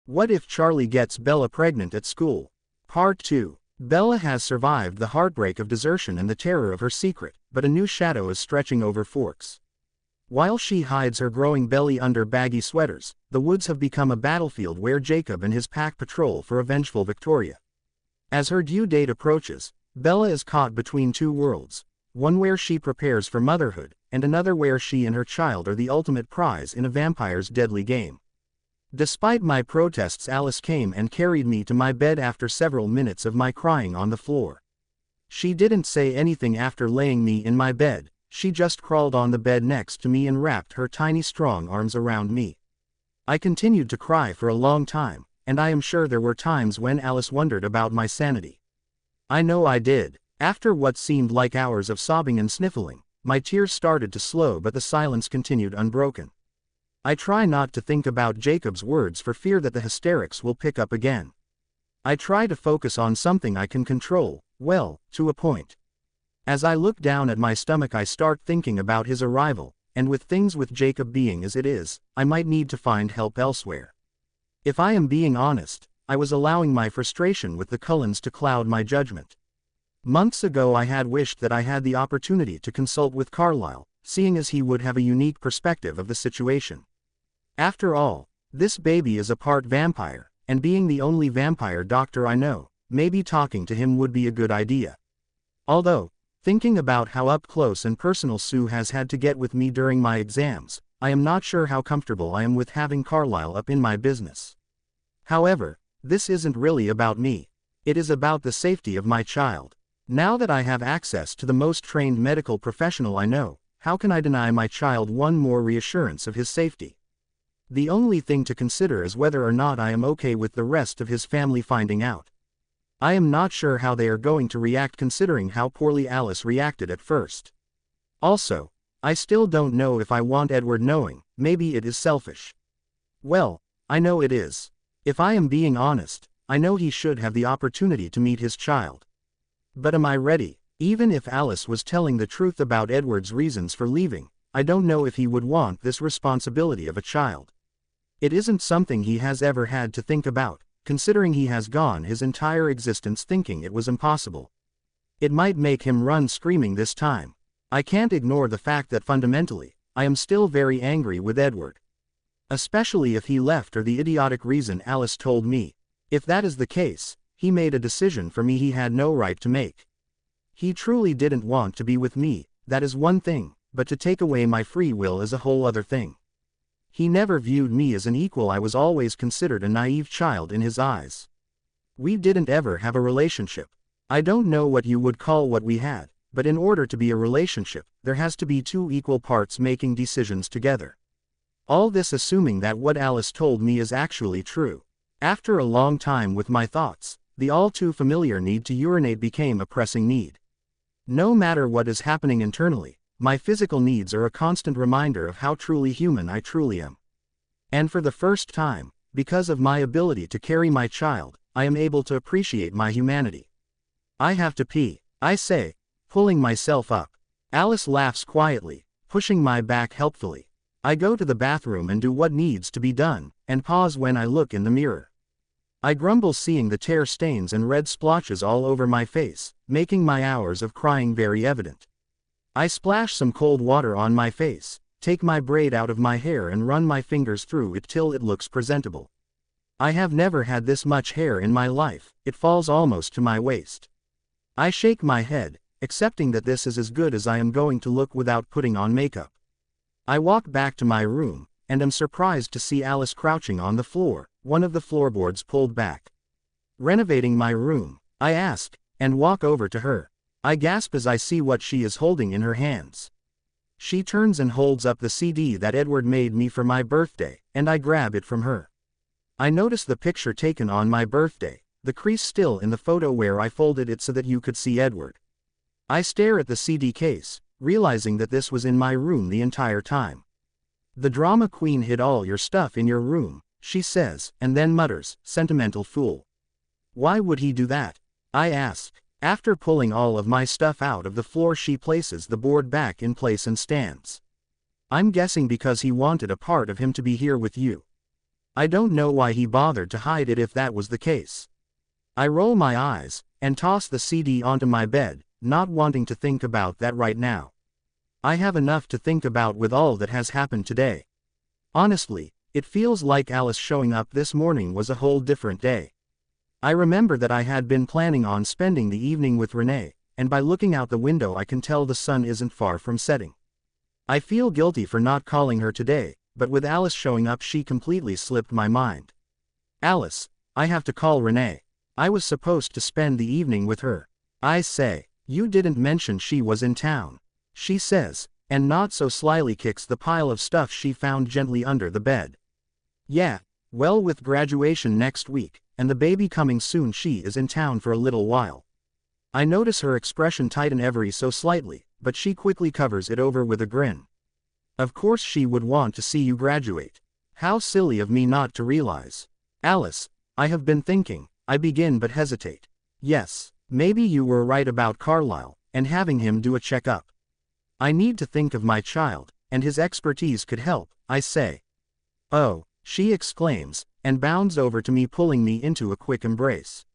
What if Charlie gets Bella pregnant at school? Part 2. Bella has survived the heartbreak of desertion and the terror of her secret, but a new shadow is stretching over Forks. While she hides her growing belly under baggy sweaters, the woods have become a battlefield where Jacob and his pack patrol for a vengeful Victoria. As her due date approaches, Bella is caught between two worlds, one where she prepares for motherhood, and another where she and her child are the ultimate prize in a vampire's deadly game. Despite my protests, Alice came and carried me to my bed after several minutes of my crying on the floor. She didn't say anything after laying me in my bed, she just crawled on the bed next to me and wrapped her tiny strong arms around me. I continued to cry for a long time, and I am sure there were times when Alice wondered about my sanity. I know I did. After what seemed like hours of sobbing and sniffling, my tears started to slow, but the silence continued unbroken. I try not to think about Jacob's words for fear that the hysterics will pick up again. I try to focus on something I can control, well, to a point. As I look down at my stomach, I start thinking about his arrival, and with things with Jacob being as it is, I might need to find help elsewhere. If I am being honest, I was allowing my frustration with the Cullens to cloud my judgment. Months ago I had wished that I had the opportunity to consult with Carlyle, seeing as he would have a unique perspective of the situation. After all, this baby is a part vampire, and being the only vampire doctor I know, maybe talking to him would be a good idea. Although, thinking about how up close and personal Sue has had to get with me during my exams, I am not sure how comfortable I am with having Carlyle up in my business. However, this isn't really about me. It is about the safety of my child. Now that I have access to the most trained medical professional I know, how can I deny my child one more reassurance of his safety? The only thing to consider is whether or not I am okay with the rest of his family finding out. I am not sure how they are going to react considering how poorly Alice reacted at first. Also, I still don't know if I want Edward knowing. Maybe it is selfish. Well, I know it is. If I am being honest, I know he should have the opportunity to meet his child. But am I ready? Even if Alice was telling the truth about Edward's reasons for leaving, I don't know if he would want this responsibility of a child. It isn't something he has ever had to think about, considering he has gone his entire existence thinking it was impossible. It might make him run screaming this time. I can't ignore the fact that fundamentally, I am still very angry with Edward. Especially if he left for the idiotic reason Alice told me. If that is the case, he made a decision for me he had no right to make. He truly didn't want to be with me, that is one thing, but to take away my free will is a whole other thing. He never viewed me as an equal. I was always considered a naive child in his eyes. We didn't ever have a relationship. I don't know what you would call what we had, but in order to be a relationship, there has to be two equal parts making decisions together. All this assuming that what Alice told me is actually true. After a long time with my thoughts, the all too familiar need to urinate became a pressing need. No matter what is happening internally, my physical needs are a constant reminder of how truly human I truly am. And for the first time, because of my ability to carry my child, I am able to appreciate my humanity. I have to pee, I say, pulling myself up. Alice laughs quietly, pushing my back helpfully. I go to the bathroom and do what needs to be done, and pause when I look in the mirror. I grumble seeing the tear stains and red splotches all over my face, making my hours of crying very evident. I splash some cold water on my face, take my braid out of my hair and run my fingers through it till it looks presentable. I have never had this much hair in my life, it falls almost to my waist. I shake my head, accepting that this is as good as I am going to look without putting on makeup. I walk back to my room, and am surprised to see Alice crouching on the floor, one of the floorboards pulled back. Renovating my room, I ask, and walk over to her. I gasp as I see what she is holding in her hands. She turns and holds up the CD that Edward made me for my birthday, and I grab it from her. I notice the picture taken on my birthday, the crease still in the photo where I folded it so that you could see Edward. I stare at the CD case, realizing that this was in my room the entire time. The drama queen hid all your stuff in your room, she says, and then mutters, sentimental fool. Why would he do that? I ask. After pulling all of my stuff out of the floor, she places the board back in place and stands. I'm guessing because he wanted a part of him to be here with you. I don't know why he bothered to hide it if that was the case. I roll my eyes, and toss the CD onto my bed, not wanting to think about that right now. I have enough to think about with all that has happened today. Honestly, it feels like Alice showing up this morning was a whole different day. I remember that I had been planning on spending the evening with Renee, and by looking out the window I can tell the sun isn't far from setting. I feel guilty for not calling her today, but with Alice showing up she completely slipped my mind. Alice, I have to call Renee. I was supposed to spend the evening with her. I say, you didn't mention she was in town. She says, and not so slyly kicks the pile of stuff she found gently under the bed. Yeah, well, with graduation next week, and the baby coming soon, she is in town for a little while. I notice her expression tighten ever so slightly, but she quickly covers it over with a grin. Of course she would want to see you graduate. How silly of me not to realize. Alice, I have been thinking, I begin but hesitate. Yes, maybe you were right about Carlisle, and having him do a checkup. I need to think of my child, and his expertise could help, I say. Oh, she exclaims, and bounds over to me, pulling me into a quick embrace.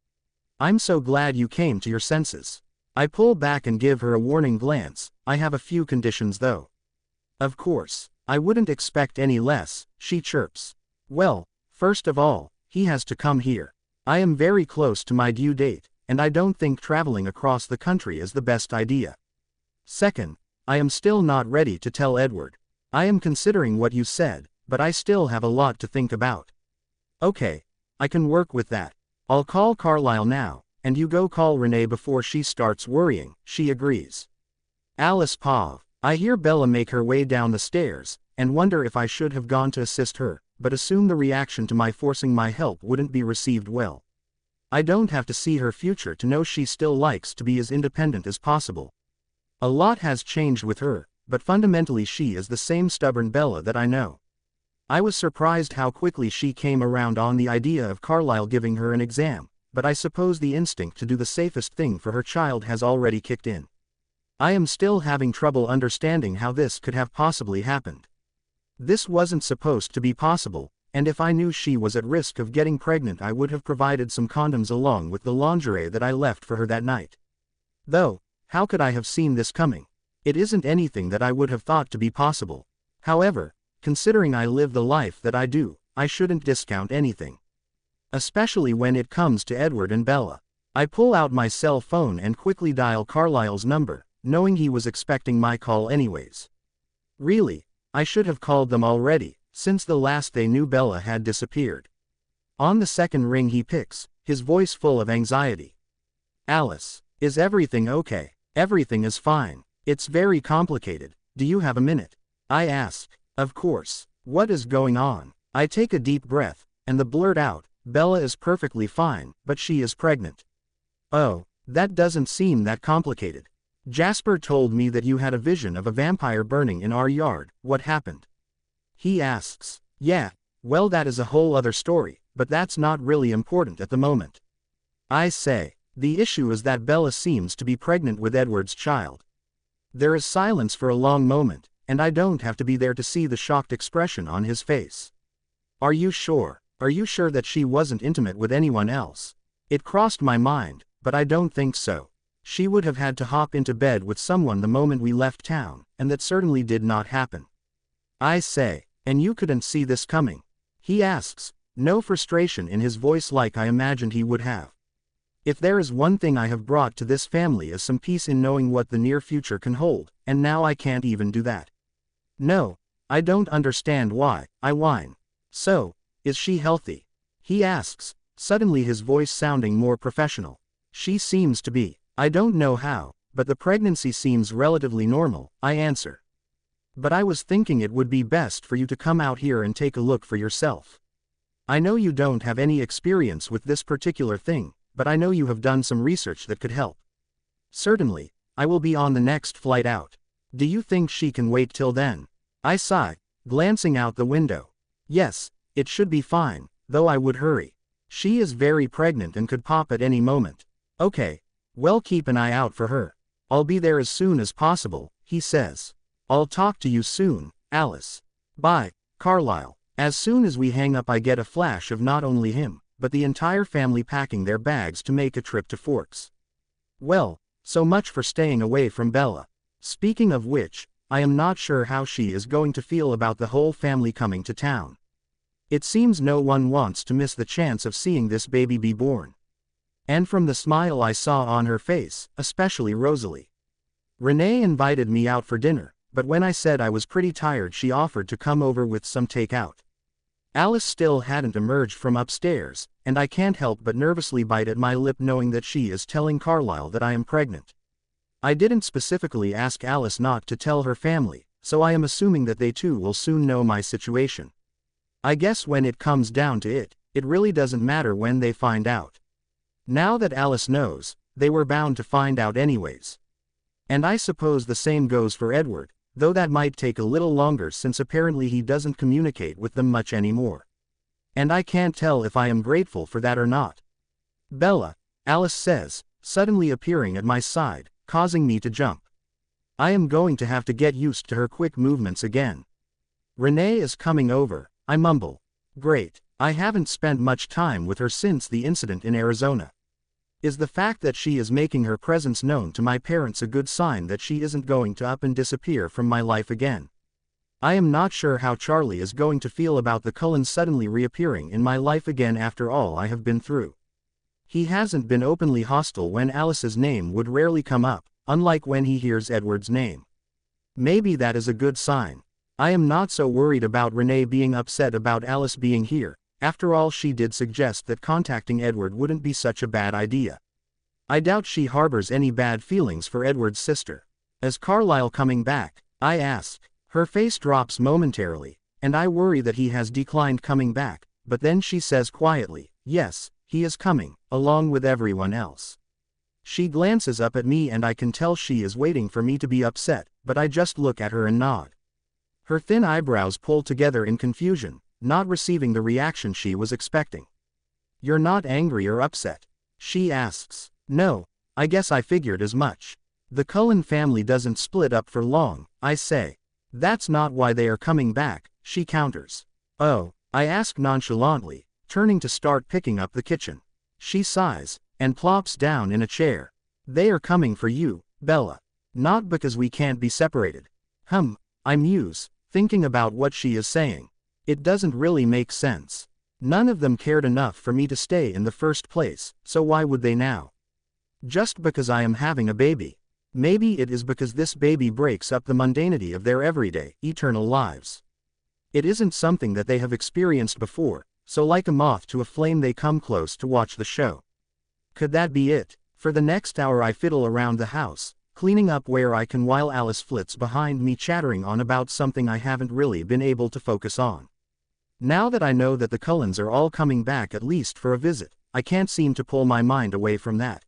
I'm so glad you came to your senses. I pull back and give her a warning glance. I have a few conditions though. Of course, I wouldn't expect any less, she chirps. Well, first of all, he has to come here. I am very close to my due date, and I don't think traveling across the country is the best idea. Second, I am still not ready to tell Edward. I am considering what you said, but I still have a lot to think about. Okay, I can work with that. I'll call Carlisle now, and you go call Renee before she starts worrying, she agrees. Alice Pav. I hear Bella make her way down the stairs, and wonder if I should have gone to assist her, but assume the reaction to my forcing my help wouldn't be received well. I don't have to see her future to know she still likes to be as independent as possible. A lot has changed with her, but fundamentally she is the same stubborn Bella that I know. I was surprised how quickly she came around on the idea of Carlisle giving her an exam, but I suppose the instinct to do the safest thing for her child has already kicked in. I am still having trouble understanding how this could have possibly happened. This wasn't supposed to be possible, and if I knew she was at risk of getting pregnant I would have provided some condoms along with the lingerie that I left for her that night. Though, how could I have seen this coming? It isn't anything that I would have thought to be possible. However, considering I live the life that I do, I shouldn't discount anything. Especially when it comes to Edward and Bella. I pull out my cell phone and quickly dial Carlisle's number, knowing he was expecting my call anyways. Really, I should have called them already, since the last they knew Bella had disappeared. On the second ring he picks, his voice full of anxiety. Alice, is everything okay? Everything is fine. It's very complicated. Do you have a minute? I ask. Of course. What is going on? I take a deep breath, and the blurt out, Bella is perfectly fine, but she is pregnant. Oh, that doesn't seem that complicated. Jasper told me that you had a vision of a vampire burning in our yard. What happened? He asks. Yeah, well, that is a whole other story, but that's not really important at the moment. I say, the issue is that Bella seems to be pregnant with Edward's child. There is silence for a long moment, and I don't have to be there to see the shocked expression on his face. Are you sure? Are you sure that she wasn't intimate with anyone else? It crossed my mind, but I don't think so. She would have had to hop into bed with someone the moment we left town, and that certainly did not happen. I say, and you couldn't see this coming? He asks, no frustration in his voice like I imagined he would have. If there is one thing I have brought to this family is some peace in knowing what the near future can hold, and now I can't even do that. No, I don't understand why, I whine. So, is she healthy? He asks, suddenly his voice sounding more professional. She seems to be. I don't know how, but the pregnancy seems relatively normal, I answer. But I was thinking it would be best for you to come out here and take a look for yourself. I know you don't have any experience with this particular thing, but I know you have done some research that could help. Certainly, I will be on the next flight out. Do you think she can wait till then? I sigh, glancing out the window. Yes, it should be fine, though I would hurry. She is very pregnant and could pop at any moment. Okay, well, keep an eye out for her. I'll be there as soon as possible, he says. I'll talk to you soon, Alice. Bye, Carlisle. As soon as we hang up I get a flash of not only him, but the entire family packing their bags to make a trip to Forks. Well, so much for staying away from Bella. Speaking of which, I am not sure how she is going to feel about the whole family coming to town. It seems no one wants to miss the chance of seeing this baby be born. And from the smile I saw on her face, especially Rosalie. Renee invited me out for dinner, but when I said I was pretty tired she offered to come over with some takeout. Alice still hadn't emerged from upstairs, and I can't help but nervously bite at my lip knowing that she is telling Carlisle that I am pregnant. I didn't specifically ask Alice not to tell her family, so I am assuming that they too will soon know my situation. I guess when it comes down to it, it really doesn't matter when they find out. Now that Alice knows, they were bound to find out anyways. And I suppose the same goes for Edward, though that might take a little longer since apparently he doesn't communicate with them much anymore. And I can't tell if I am grateful for that or not. Bella, Alice says, suddenly appearing at my side, causing me to jump. I am going to have to get used to her quick movements again. Renee is coming over, I mumble. Great, I haven't spent much time with her since the incident in Arizona. Is the fact that she is making her presence known to my parents a good sign that she isn't going to up and disappear from my life again? I am not sure how Charlie is going to feel about the Cullens suddenly reappearing in my life again after all I have been through. He hasn't been openly hostile when Alice's name would rarely come up, unlike when he hears Edward's name. Maybe that is a good sign. I am not so worried about Renee being upset about Alice being here. After all, she did suggest that contacting Edward wouldn't be such a bad idea. I doubt she harbors any bad feelings for Edward's sister. Is Carlisle coming back? I ask. Her face drops momentarily, and I worry that he has declined coming back, but then she says quietly, yes, he is coming, along with everyone else. She glances up at me and I can tell she is waiting for me to be upset, but I just look at her and nod. Her thin eyebrows pull together in confusion, not receiving the reaction she was expecting. You're not angry or upset? She asks. No, I guess I figured as much. The Cullen family doesn't split up for long, I say. That's not why they are coming back, she counters. Oh, I ask nonchalantly, turning to start picking up the kitchen. She sighs, and plops down in a chair. They are coming for you, Bella. Not because we can't be separated. I muse, thinking about what she is saying. It doesn't really make sense. None of them cared enough for me to stay in the first place, so why would they now? Just because I am having a baby. Maybe it is because this baby breaks up the mundanity of their everyday, eternal lives. It isn't something that they have experienced before, so like a moth to a flame they come close to watch the show. Could that be it? For the next hour I fiddle around the house, cleaning up where I can while Alice flits behind me chattering on about something I haven't really been able to focus on. Now that I know that the Cullens are all coming back at least for a visit, I can't seem to pull my mind away from that.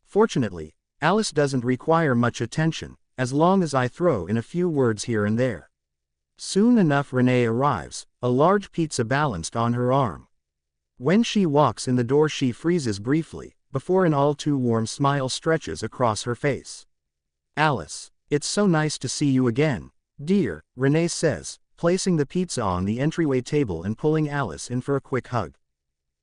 Fortunately, Alice doesn't require much attention, as long as I throw in a few words here and there. Soon enough Renee arrives, a large pizza balanced on her arm. When she walks in the door she freezes briefly, before an all too warm smile stretches across her face. Alice, it's so nice to see you again, dear, Renee says, placing the pizza on the entryway table and pulling Alice in for a quick hug.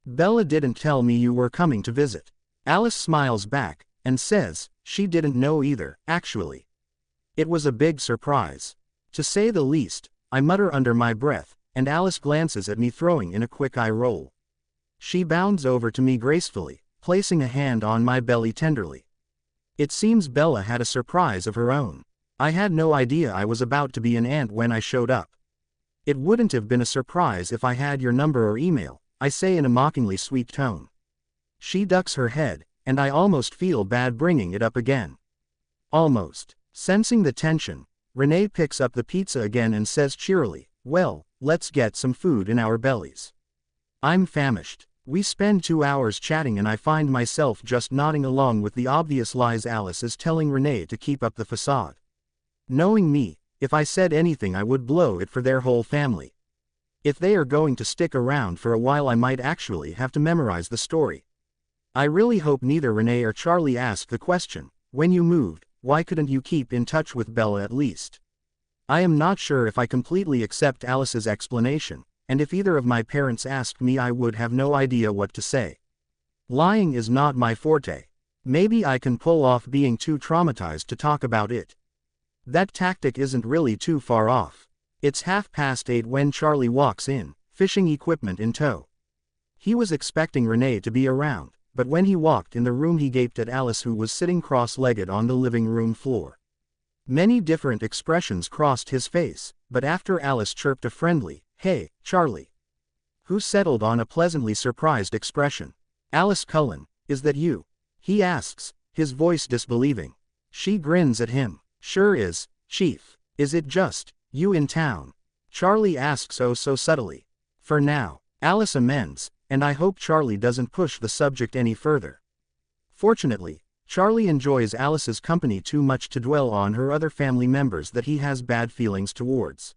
Bella didn't tell me you were coming to visit. Alice smiles back, and says, she didn't know either, actually. It was a big surprise. To say the least, I mutter under my breath, and Alice glances at me throwing in a quick eye roll. She bounds over to me gracefully, placing a hand on my belly tenderly. It seems Bella had a surprise of her own. I had no idea I was about to be an aunt when I showed up. It wouldn't have been a surprise if I had your number or email, I say in a mockingly sweet tone. She ducks her head, and I almost feel bad bringing it up again. Almost. Sensing the tension, Renee picks up the pizza again and says cheerily, well, let's get some food in our bellies. I'm famished. We spend 2 hours chatting and I find myself just nodding along with the obvious lies Alice is telling Renee to keep up the facade. Knowing me, if I said anything I would blow it for their whole family. If they are going to stick around for a while I might actually have to memorize the story. I really hope neither Renee or Charlie ask the question, when you moved, why couldn't you keep in touch with Bella at least? I am not sure if I completely accept Alice's explanation, and if either of my parents asked me I would have no idea what to say. Lying is not my forte. Maybe I can pull off being too traumatized to talk about it. That tactic isn't really too far off. It's 8:30 when Charlie walks in, fishing equipment in tow. He was expecting Renee to be around, but when he walked in the room he gaped at Alice, who was sitting cross-legged on the living room floor. Many different expressions crossed his face, but after Alice chirped a friendly, "Hey, Charlie," who settled on a pleasantly surprised expression. "Alice Cullen, is that you?" he asks, his voice disbelieving. She grins at him. "Sure is, Chief. Is it just you in town?" Charlie asks so subtly. "For now," Alice amends, "and I hope Charlie doesn't push the subject any further." Fortunately, Charlie enjoys Alice's company too much to dwell on her other family members that he has bad feelings towards.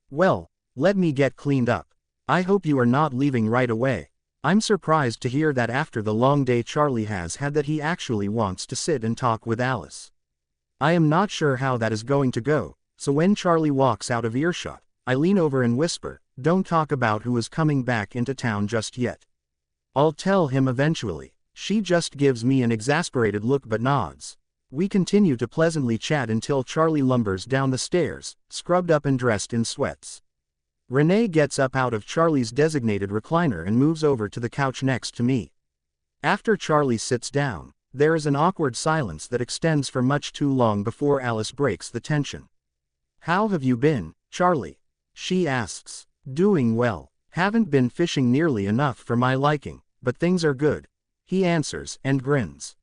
"Well, let me get cleaned up. I hope you are not leaving right away." I'm surprised to hear that after the long day Charlie has had that he actually wants to sit and talk with Alice. I am not sure how that is going to go, so when Charlie walks out of earshot, I lean over and whisper, "Don't talk about who is coming back into town just yet. I'll tell him eventually." She just gives me an exasperated look but nods. We continue to pleasantly chat until Charlie lumbers down the stairs, scrubbed up and dressed in sweats. Renee gets up out of Charlie's designated recliner and moves over to the couch next to me. After Charlie sits down, there is an awkward silence that extends for much too long before Alice breaks the tension. "How have you been, Charlie?" she asks. "Doing well. Haven't been fishing nearly enough for my liking, but things are good," he answers and grins.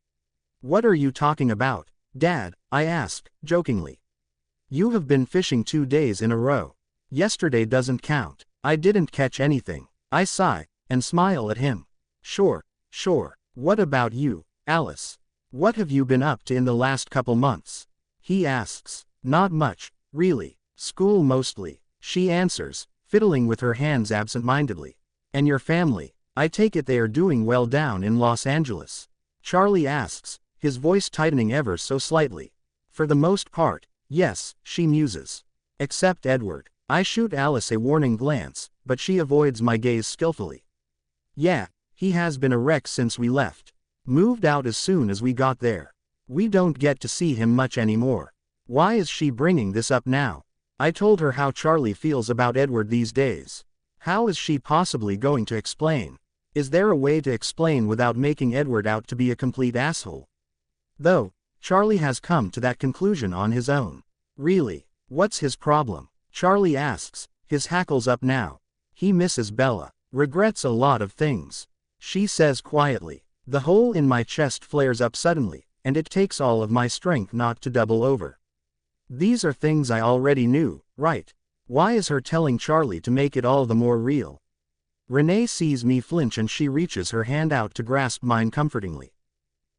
"What are you talking about, Dad?" I ask, jokingly. "You have been fishing 2 days in a row. Yesterday doesn't count." "I didn't catch anything." I sigh, and smile at him. Sure. What about you, Alice? What have you been up to in the last couple months?" he asks. "Not much, really. School mostly," she answers, fiddling with her hands absent-mindedly. "And your family? I take it they are doing well down in Los Angeles?" Charlie asks, his voice tightening ever so slightly. "For the most part, yes," she muses. "Except Edward." I shoot Alice a warning glance, but she avoids my gaze skillfully. "Yeah, he has been a wreck since we left. Moved out as soon as we got there. We don't get to see him much anymore." Why is she bringing this up now? I told her how Charlie feels about Edward these days. How is she possibly going to explain? Is there a way to explain without making Edward out to be a complete asshole? Though, Charlie has come to that conclusion on his own. Really, what's his problem? Charlie asks, his hackles up now. He misses Bella. Regrets a lot of things. She says quietly. The hole in my chest flares up suddenly, and it takes all of my strength not to double over. These are things I already knew, right? Why is her telling Charlie to make it all the more real? Renee sees me flinch and she reaches her hand out to grasp mine comfortingly.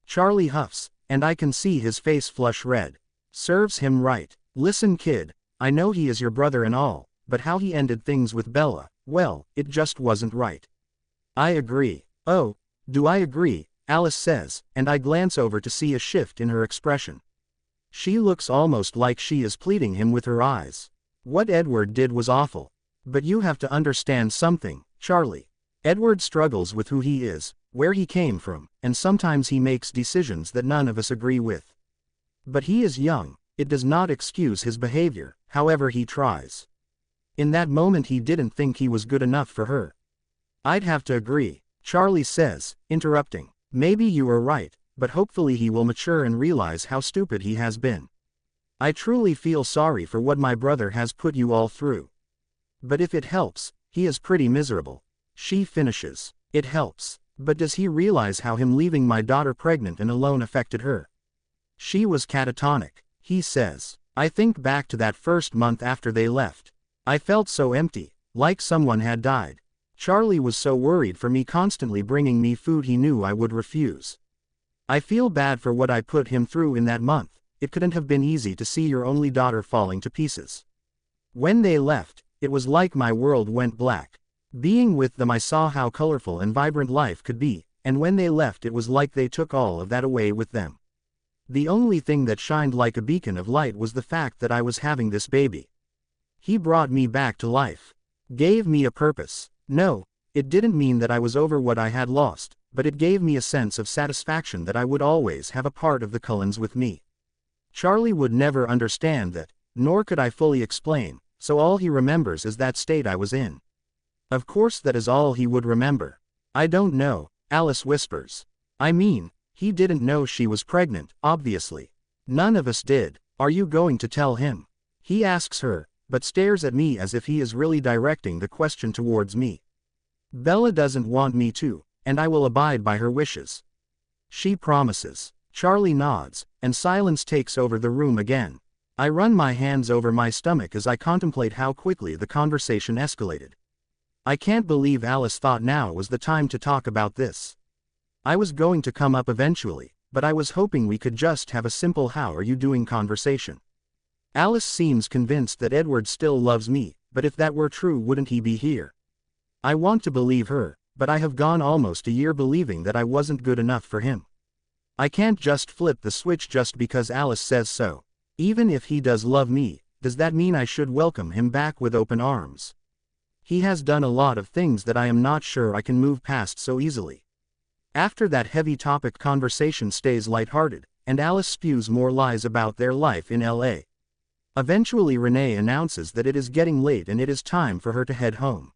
Charlie huffs, and I can see his face flush red. Serves him right. "Listen, kid, I know he is your brother and all, but how he ended things with Bella, well, it just wasn't right." I agree. "Oh, do I agree?" Alice says, and I glance over to see a shift in her expression. She looks almost like she is pleading him with her eyes. "What Edward did was awful. But you have to understand something, Charlie. Edward struggles with who he is, where he came from, and sometimes he makes decisions that none of us agree with. But he is young. It does not excuse his behavior, however he tries. In that moment he didn't think he was good enough for her." "I'd have to agree," Charlie says, interrupting. "Maybe you are right, but hopefully he will mature and realize how stupid he has been. I truly feel sorry for what my brother has put you all through. But if it helps, he is pretty miserable." She finishes. "It helps. But does he realize how him leaving my daughter pregnant and alone affected her? She was catatonic," he says. "I think back to that first month after they left. I felt so empty, like someone had died. Charlie was so worried for me, constantly bringing me food he knew I would refuse. I feel bad for what I put him through in that month. It couldn't have been easy to see your only daughter falling to pieces. When they left, it was like my world went black. Being with them I saw how colorful and vibrant life could be, and when they left it was like they took all of that away with them. The only thing that shined like a beacon of light was the fact that I was having this baby. He brought me back to life. Gave me a purpose. No, it didn't mean that I was over what I had lost, but it gave me a sense of satisfaction that I would always have a part of the Cullens with me. Charlie would never understand that, nor could I fully explain, so all he remembers is that state I was in. Of course that is all he would remember. I don't know, Alice whispers. I mean, he didn't know she was pregnant, obviously. None of us did. Are you going to tell him? He asks her, but stares at me as if he is really directing the question towards me. Bella doesn't want me to, and I will abide by her wishes. She promises. Charlie nods, and silence takes over the room again. I run my hands over my stomach as I contemplate how quickly the conversation escalated. I can't believe Alice thought now was the time to talk about this. I was going to come up eventually, but I was hoping we could just have a simple "how are you doing" conversation. Alice seems convinced that Edward still loves me, but if that were true, wouldn't he be here? I want to believe her, but I have gone almost a year believing that I wasn't good enough for him. I can't just flip the switch just because Alice says so. Even if he does love me, does that mean I should welcome him back with open arms? He has done a lot of things that I am not sure I can move past so easily. After that heavy topic, conversation stays lighthearted, and Alice spews more lies about their life in LA. Eventually Renee announces that it is getting late and it is time for her to head home.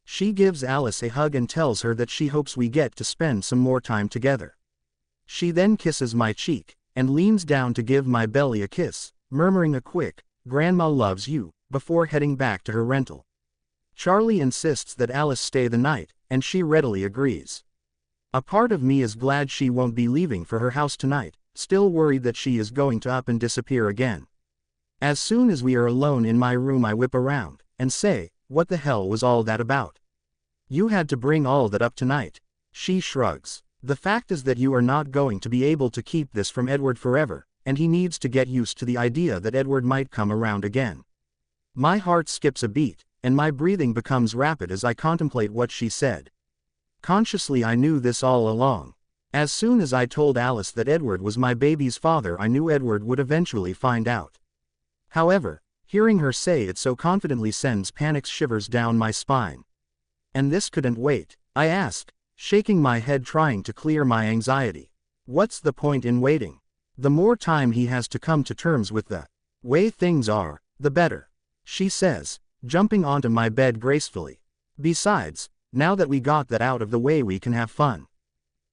She gives Alice a hug and tells her that she hopes we get to spend some more time together. She then kisses my cheek, and leans down to give my belly a kiss, murmuring a quick, "Grandma loves you," before heading back to her rental. Charlie insists that Alice stay the night, and she readily agrees. A part of me is glad she won't be leaving for her house tonight, still worried that she is going to up and disappear again. As soon as we are alone in my room, I whip around, and say, "What the hell was all that about? You had to bring all that up tonight." She shrugs. "The fact is that you are not going to be able to keep this from Edward forever, and he needs to get used to the idea that Edward might come around again." My heart skips a beat, and my breathing becomes rapid as I contemplate what she said. Consciously I knew this all along. As soon as I told Alice that Edward was my baby's father, I knew Edward would eventually find out. However, hearing her say it so confidently sends panic shivers down my spine. And this couldn't wait, I asked, shaking my head trying to clear my anxiety. What's the point in waiting? The more time he has to come to terms with the way things are, the better, she says, jumping onto my bed gracefully. Besides, now that we got that out of the way, we can have fun.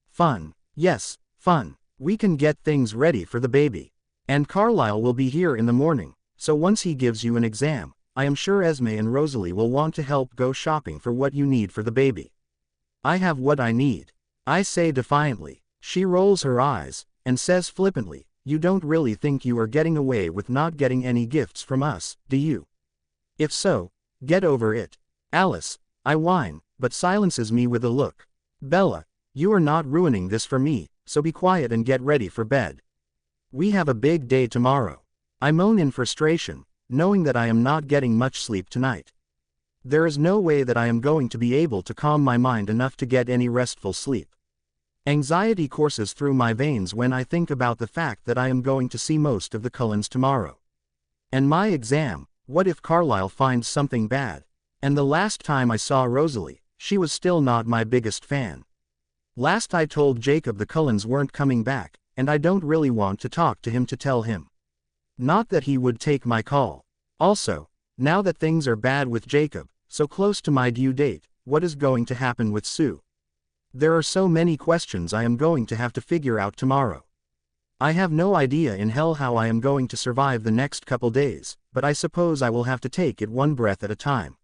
Fun. Yes, fun. We can get things ready for the baby. And Carlisle will be here in the morning, so once he gives you an exam, I am sure Esme and Rosalie will want to help go shopping for what you need for the baby. I have what I need, I say defiantly. She rolls her eyes, and says flippantly, "You don't really think you are getting away with not getting any gifts from us, do you? If so, get over it." "Alice," I whine, but silences me with a look. "Bella, you are not ruining this for me, so be quiet and get ready for bed. We have a big day tomorrow." I moan in frustration, knowing that I am not getting much sleep tonight. There is no way that I am going to be able to calm my mind enough to get any restful sleep. Anxiety courses through my veins when I think about the fact that I am going to see most of the Cullens tomorrow. And my exam, what if Carlisle finds something bad? And the last time I saw Rosalie, she was still not my biggest fan. Last I told Jacob the Cullens weren't coming back, and I don't really want to talk to him to tell him. Not that he would take my call. Also, now that things are bad with Jacob, so close to my due date, what is going to happen with Sue? There are so many questions I am going to have to figure out tomorrow. I have no idea in hell how I am going to survive the next couple days, but I suppose I will have to take it one breath at a time.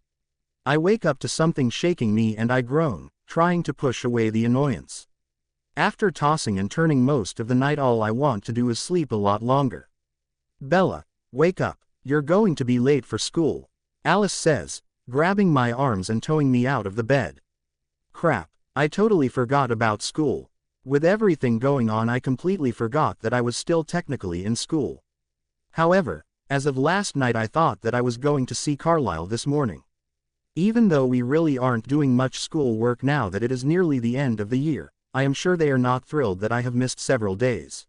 I wake up to something shaking me and I groan, trying to push away the annoyance. After tossing and turning most of the night, all I want to do is sleep a lot longer. "Bella, wake up, you're going to be late for school," Alice says, grabbing my arms and towing me out of the bed. Crap, I totally forgot about school. With everything going on, I completely forgot that I was still technically in school. However, as of last night, I thought that I was going to see Carlisle this morning. Even though we really aren't doing much school work now that it is nearly the end of the year, I am sure they are not thrilled that I have missed several days.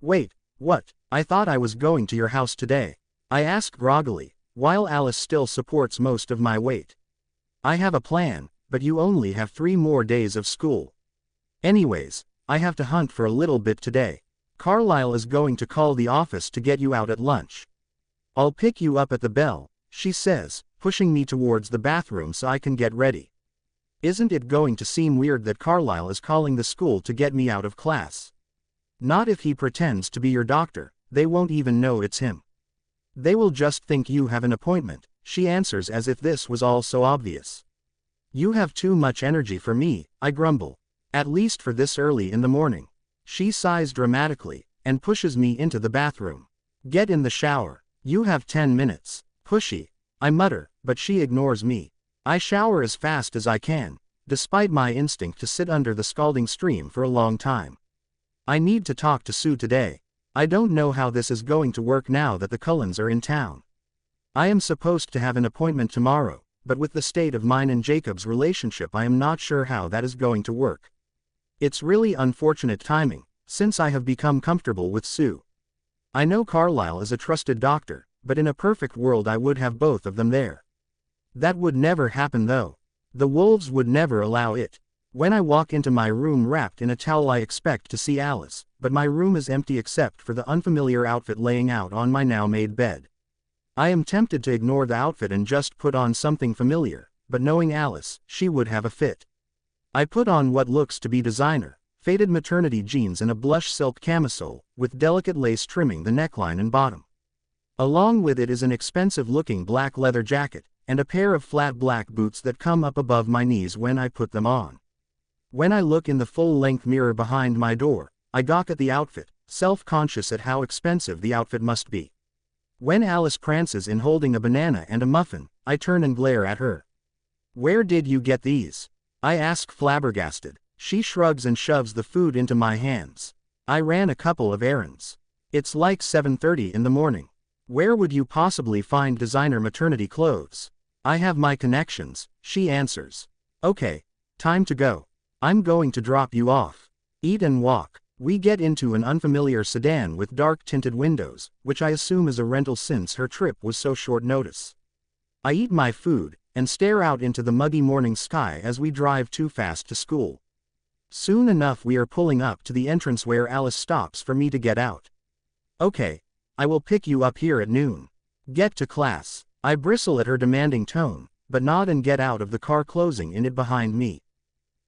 "Wait, what? I thought I was going to your house today," I ask groggily, while Alice still supports most of my weight. I have a plan, but you only have 3 more days of school. Anyways, I have to hunt for a little bit today. Carlisle is going to call the office to get you out at lunch. I'll pick you up at the bell, she says, pushing me towards the bathroom so I can get ready. Isn't it going to seem weird that Carlisle is calling the school to get me out of class? Not if he pretends to be your doctor, they won't even know it's him. They will just think you have an appointment, she answers as if this was all so obvious. You have too much energy for me, I grumble. At least for this early in the morning. She sighs dramatically, and pushes me into the bathroom. Get in the shower. You have 10 minutes. Pushy. I mutter, but she ignores me. I shower as fast as I can, despite my instinct to sit under the scalding stream for a long time. I need to talk to Sue today. I don't know how this is going to work now that the Cullens are in town. I am supposed to have an appointment tomorrow, but with the state of mine and Jacob's relationship I am not sure how that is going to work. It's really unfortunate timing, since I have become comfortable with Sue. I know Carlisle is a trusted doctor, but in a perfect world I would have both of them there. That would never happen though. The wolves would never allow it. When I walk into my room wrapped in a towel I expect to see Alice, but my room is empty except for the unfamiliar outfit laying out on my now-made bed. I am tempted to ignore the outfit and just put on something familiar, but knowing Alice, she would have a fit. I put on what looks to be designer, faded maternity jeans and a blush silk camisole, with delicate lace trimming the neckline and bottom. Along with it is an expensive-looking black leather jacket, and a pair of flat black boots that come up above my knees when I put them on. When I look in the full-length mirror behind my door, I gawk at the outfit, self-conscious at how expensive the outfit must be. When Alice prances in holding a banana and a muffin, I turn and glare at her. Where did you get these? I ask flabbergasted. She shrugs and shoves the food into my hands. I ran a couple of errands. It's like 7:30 in the morning. Where would you possibly find designer maternity clothes? I have my connections, she answers. Okay, time to go. I'm going to drop you off. Eat and walk. We get into an unfamiliar sedan with dark tinted windows, which I assume is a rental since her trip was so short notice. I eat my food, and stare out into the muggy morning sky as we drive too fast to school. Soon enough we are pulling up to the entrance where Alice stops for me to get out. Okay, I will pick you up here at noon. Get to class. I bristle at her demanding tone, but nod and get out of the car, closing in it behind me.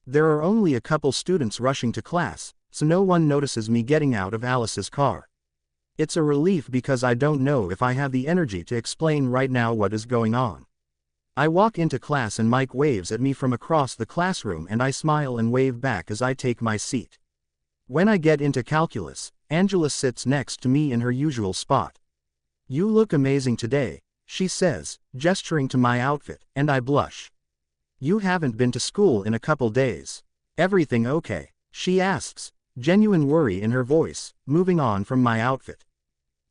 There are only a couple students rushing to class, so no one notices me getting out of Alice's car. It's a relief because I don't know if I have the energy to explain right now what is going on. I walk into class and Mike waves at me from across the classroom and I smile and wave back as I take my seat. When I get into calculus, Angela sits next to me in her usual spot. You look amazing today, she says, gesturing to my outfit, and I blush. You haven't been to school in a couple days. Everything okay? She asks, genuine worry in her voice, moving on from my outfit.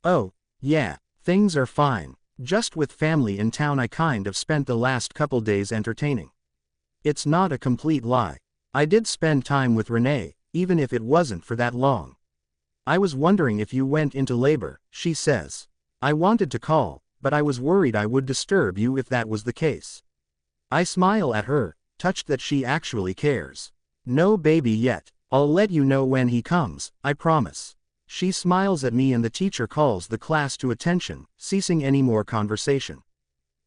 Oh, yeah, things are fine. Just with family in town I kind of spent the last couple days entertaining. It's not a complete lie. I did spend time with Renee, even if it wasn't for that long. I was wondering if you went into labor, she says. I wanted to call, but I was worried I would disturb you if that was the case. I smile at her, touched that she actually cares. No baby yet. I'll let you know when he comes, I promise. She smiles at me and the teacher calls the class to attention, ceasing any more conversation.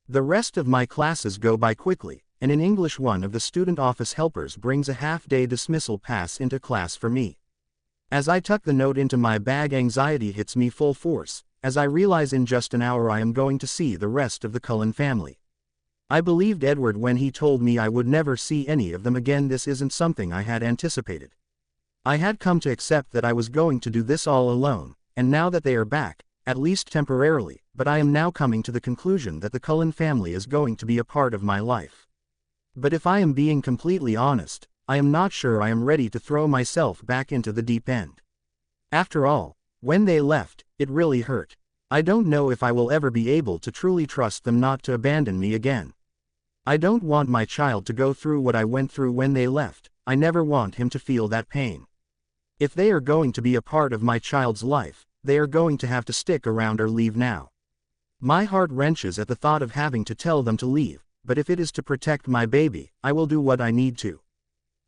The rest of my classes go by quickly, and in English one of the student office helpers brings a half-day dismissal pass into class for me. As I tuck the note into my bag, anxiety hits me full force, as I realize in just an hour I am going to see the rest of the Cullen family. I believed Edward when he told me I would never see any of them again. This isn't something I had anticipated. I had come to accept that I was going to do this all alone, and now that they are back, at least temporarily, but I am now coming to the conclusion that the Cullen family is going to be a part of my life. But if I am being completely honest, I am not sure I am ready to throw myself back into the deep end. After all, when they left, it really hurt. I don't know if I will ever be able to truly trust them not to abandon me again. I don't want my child to go through what I went through when they left. I never want him to feel that pain. If they are going to be a part of my child's life, they are going to have to stick around or leave now. My heart wrenches at the thought of having to tell them to leave, but if it is to protect my baby, I will do what I need to.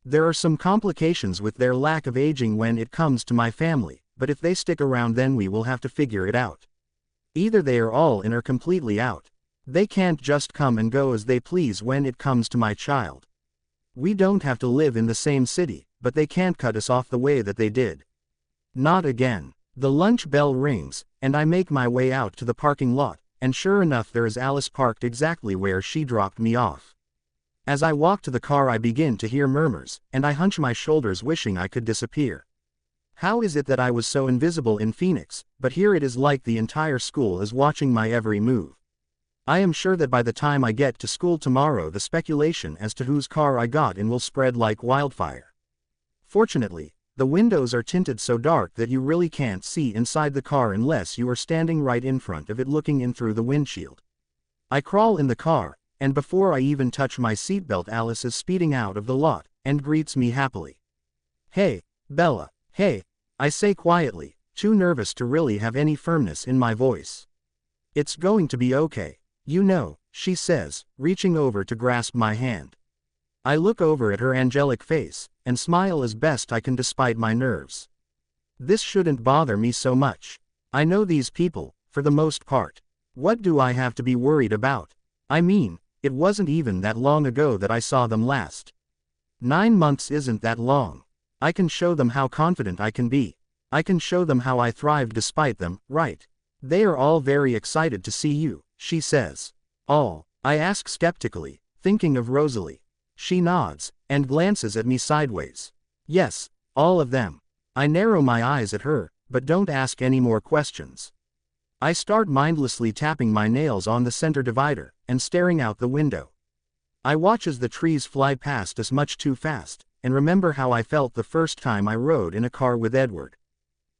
There are some complications with their lack of aging when it comes to my family, but if they stick around then we will have to figure it out. Either they are all in or completely out. They can't just come and go as they please when it comes to my child. We don't have to live in the same city, but they can't cut us off the way that they did. Not again. The lunch bell rings, and I make my way out to the parking lot, and sure enough there is Alice parked exactly where she dropped me off. As I walk to the car I begin to hear murmurs, and I hunch my shoulders wishing I could disappear. How is it that I was so invisible in Phoenix, but here it is like the entire school is watching my every move. I am sure that by the time I get to school tomorrow the speculation as to whose car I got in will spread like wildfire. Fortunately, the windows are tinted so dark that you really can't see inside the car unless you are standing right in front of it looking in through the windshield. I crawl in the car, and before I even touch my seatbelt Alice is speeding out of the lot, and greets me happily. "Hey, Bella, hey," I say quietly, too nervous to really have any firmness in my voice. "It's going to be okay, you know," she says, reaching over to grasp my hand. I look over at her angelic face, and smile as best I can despite my nerves. This shouldn't bother me so much. I know these people, for the most part. What do I have to be worried about? I mean, it wasn't even that long ago that I saw them last. 9 months isn't that long. I can show them how confident I can be. I can show them how I thrived despite them, right? They are all very excited to see you, she says. All? I ask skeptically, thinking of Rosalie. She nods, and glances at me sideways. Yes, all of them. I narrow my eyes at her, but don't ask any more questions. I start mindlessly tapping my nails on the center divider, and staring out the window. I watch as the trees fly past us much too fast, and remember how I felt the first time I rode in a car with Edward.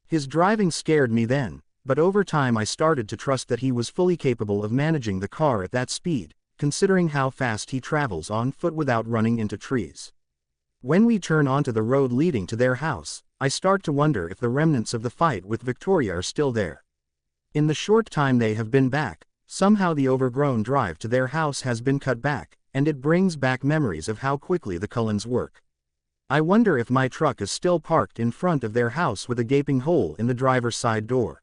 His driving scared me then, but over time I started to trust that he was fully capable of managing the car at that speed, considering how fast he travels on foot without running into trees. When we turn onto the road leading to their house, I start to wonder if the remnants of the fight with Victoria are still there. In the short time they have been back, somehow the overgrown drive to their house has been cut back, and it brings back memories of how quickly the Cullens work. I wonder if my truck is still parked in front of their house with a gaping hole in the driver's side door.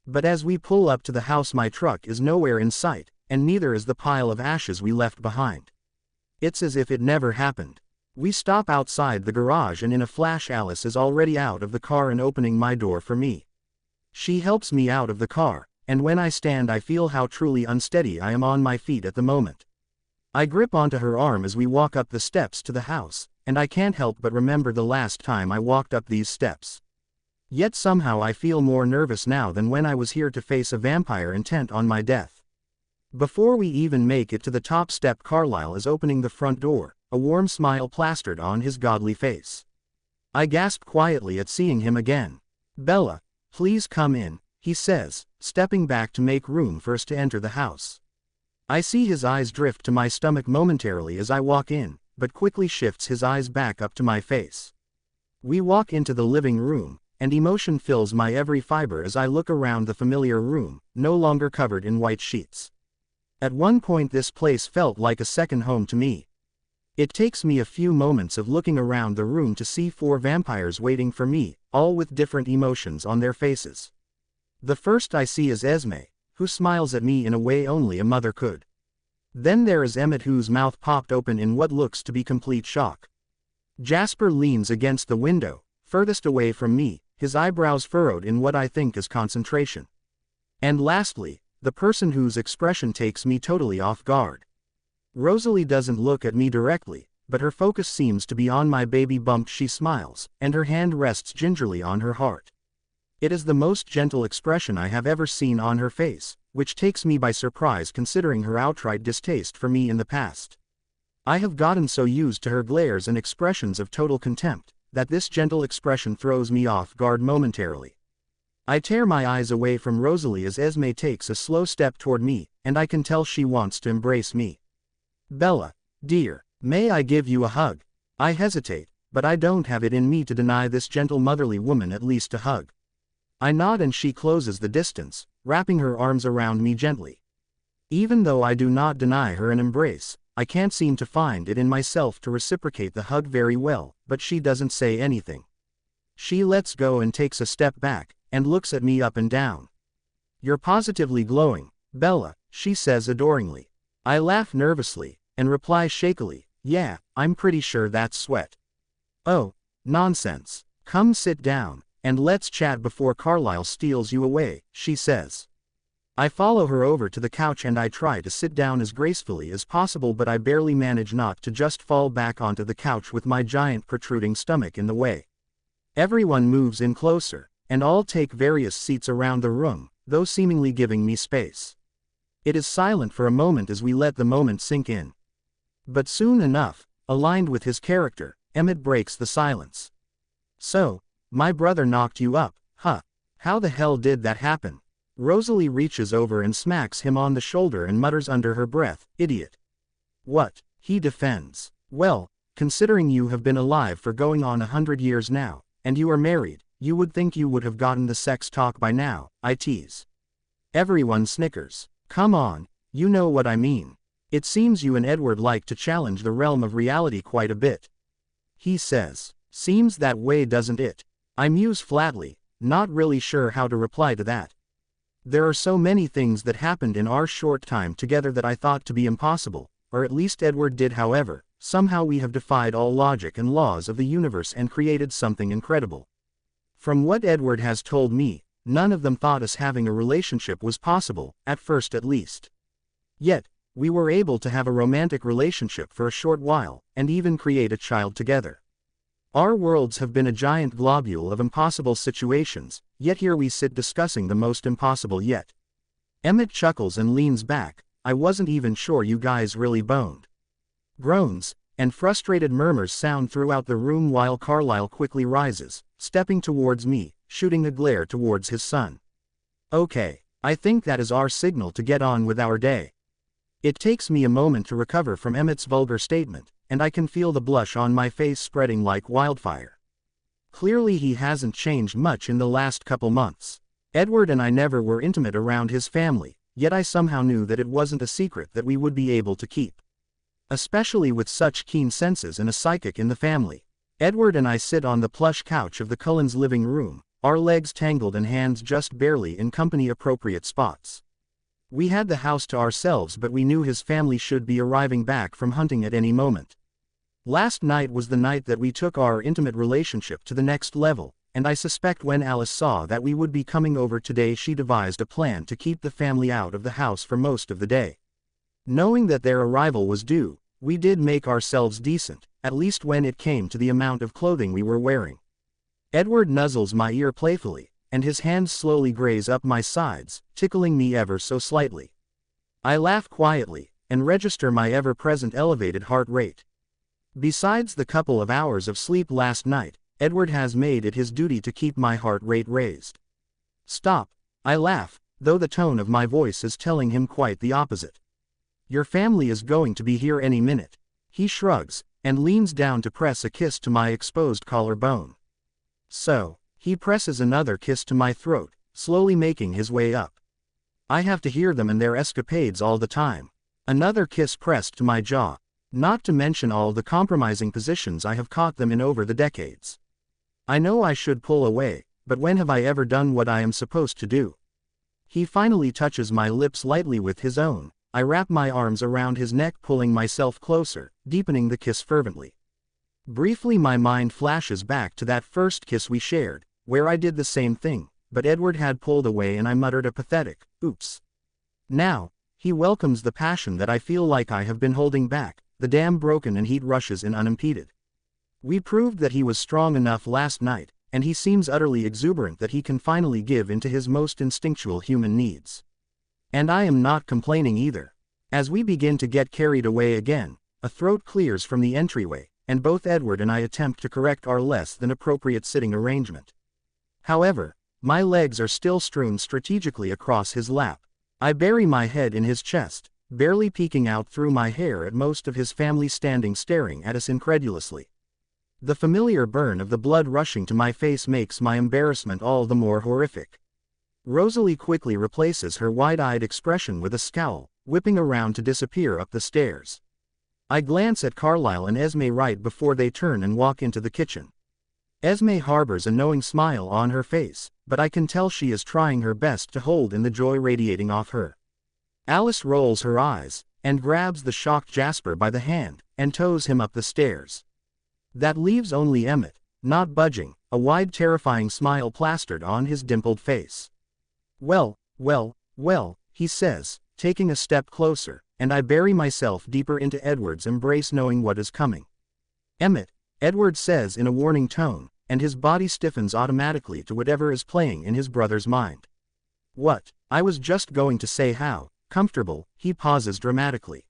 But as we pull up to the house my truck is nowhere in sight, and neither is the pile of ashes we left behind. It's as if it never happened. We stop outside the garage and in a flash Alice is already out of the car and opening my door for me. She helps me out of the car, and when I stand I feel how truly unsteady I am on my feet at the moment. I grip onto her arm as we walk up the steps to the house, and I can't help but remember the last time I walked up these steps. Yet somehow I feel more nervous now than when I was here to face a vampire intent on my death. Before we even make it to the top step Carlyle is opening the front door, a warm smile plastered on his godly face. I gasp quietly at seeing him again. "Bella, please come in," he says, stepping back to make room for us to enter the house. I see his eyes drift to my stomach momentarily as I walk in, but quickly shifts his eyes back up to my face. We walk into the living room, and emotion fills my every fiber as I look around the familiar room, no longer covered in white sheets. At one point this place felt like a second home to me. It takes me a few moments of looking around the room to see 4 vampires waiting for me, all with different emotions on their faces. The first I see is Esme, who smiles at me in a way only a mother could. Then there is Emmett, whose mouth popped open in what looks to be complete shock. Jasper leans against the window, furthest away from me, his eyebrows furrowed in what I think is concentration. And lastly, the person whose expression takes me totally off guard. Rosalie doesn't look at me directly, but her focus seems to be on my baby bump. She smiles, and her hand rests gingerly on her heart. It is the most gentle expression I have ever seen on her face, which takes me by surprise considering her outright distaste for me in the past. I have gotten so used to her glares and expressions of total contempt, that this gentle expression throws me off guard momentarily. I tear my eyes away from Rosalie as Esme takes a slow step toward me, and I can tell she wants to embrace me. "Bella, dear, may I give you a hug?" I hesitate, but I don't have it in me to deny this gentle motherly woman at least a hug. I nod and she closes the distance, wrapping her arms around me gently. Even though I do not deny her an embrace, I can't seem to find it in myself to reciprocate the hug very well, but she doesn't say anything. She lets go and takes a step back, and looks at me up and down. "You're positively glowing, Bella," she says adoringly. I laugh nervously, and reply shakily, "Yeah, I'm pretty sure that's sweat." "Oh, nonsense. Come sit down, and let's chat before Carlisle steals you away," she says. I follow her over to the couch and I try to sit down as gracefully as possible, but I barely manage not to just fall back onto the couch with my giant protruding stomach in the way. Everyone moves in closer, and all take various seats around the room, though seemingly giving me space. It is silent for a moment as we let the moment sink in. But soon enough, aligned with his character, Emmett breaks the silence. "So, my brother knocked you up, huh? How the hell did that happen?" Rosalie reaches over and smacks him on the shoulder and mutters under her breath, "Idiot." "What?" he defends. "Well, considering you have been alive for going on 100 years now, and you are married, you would think you would have gotten the sex talk by now," I tease. Everyone snickers. "Come on, you know what I mean. It seems you and Edward like to challenge the realm of reality quite a bit," he says. "Seems that way, doesn't it?" I muse flatly, not really sure how to reply to that. There are so many things that happened in our short time together that I thought to be impossible, or at least Edward did. However, somehow we have defied all logic and laws of the universe and created something incredible. From what Edward has told me, none of them thought us having a relationship was possible, at first at least. Yet, we were able to have a romantic relationship for a short while, and even create a child together. Our worlds have been a giant globule of impossible situations, yet here we sit discussing the most impossible yet. Emmett chuckles and leans back. "I wasn't even sure you guys really boned." Groans and frustrated murmurs sound throughout the room while Carlisle quickly rises, stepping towards me, shooting a glare towards his son. "Okay, I think that is our signal to get on with our day." It takes me a moment to recover from Emmett's vulgar statement, and I can feel the blush on my face spreading like wildfire. Clearly he hasn't changed much in the last couple months. Edward and I never were intimate around his family, yet I somehow knew that it wasn't a secret that we would be able to keep. Especially with such keen senses and a psychic in the family. Edward and I sit on the plush couch of the Cullens' living room, our legs tangled and hands just barely in company-appropriate spots. We had the house to ourselves, but we knew his family should be arriving back from hunting at any moment. Last night was the night that we took our intimate relationship to the next level, and I suspect when Alice saw that we would be coming over today, she devised a plan to keep the family out of the house for most of the day. Knowing that their arrival was due, we did make ourselves decent, at least when it came to the amount of clothing we were wearing. Edward nuzzles my ear playfully, and his hands slowly graze up my sides, tickling me ever so slightly. I laugh quietly, and register my ever-present elevated heart rate. Besides the couple of hours of sleep last night, Edward has made it his duty to keep my heart rate raised. "Stop," I laugh, though the tone of my voice is telling him quite the opposite. "Your family is going to be here any minute." He shrugs, and leans down to press a kiss to my exposed collarbone. So, he presses another kiss to my throat, slowly making his way up. I have to hear them and their escapades all the time. Another kiss pressed to my jaw. Not to mention all the compromising positions I have caught them in over the decades. I know I should pull away, but when have I ever done what I am supposed to do? He finally touches my lips lightly with his own. I wrap my arms around his neck, pulling myself closer, deepening the kiss fervently. Briefly my mind flashes back to that first kiss we shared, where I did the same thing, but Edward had pulled away and I muttered a pathetic, "Oops." Now, he welcomes the passion that I feel like I have been holding back. The dam broken and heat rushes in unimpeded. We proved that he was strong enough last night, and he seems utterly exuberant that he can finally give into his most instinctual human needs. And I am not complaining either. As we begin to get carried away again, a throat clears from the entryway, and both Edward and I attempt to correct our less than appropriate sitting arrangement. However, my legs are still strewn strategically across his lap. I bury my head in his chest, barely peeking out through my hair at most of his family standing staring at us incredulously. The familiar burn of the blood rushing to my face makes my embarrassment all the more horrific. Rosalie quickly replaces her wide-eyed expression with a scowl, whipping around to disappear up the stairs. I glance at Carlisle and Esme right before they turn and walk into the kitchen. Esme harbors a knowing smile on her face, but I can tell she is trying her best to hold in the joy radiating off her. Alice rolls her eyes, and grabs the shocked Jasper by the hand, and tows him up the stairs. That leaves only Emmett, not budging, a wide terrifying smile plastered on his dimpled face. Well, he says, taking a step closer, and I bury myself deeper into Edward's embrace knowing what is coming. Emmett, Edward says in a warning tone, and his body stiffens automatically to whatever is playing in his brother's mind. What? I was just going to say how comfortable. He pauses dramatically.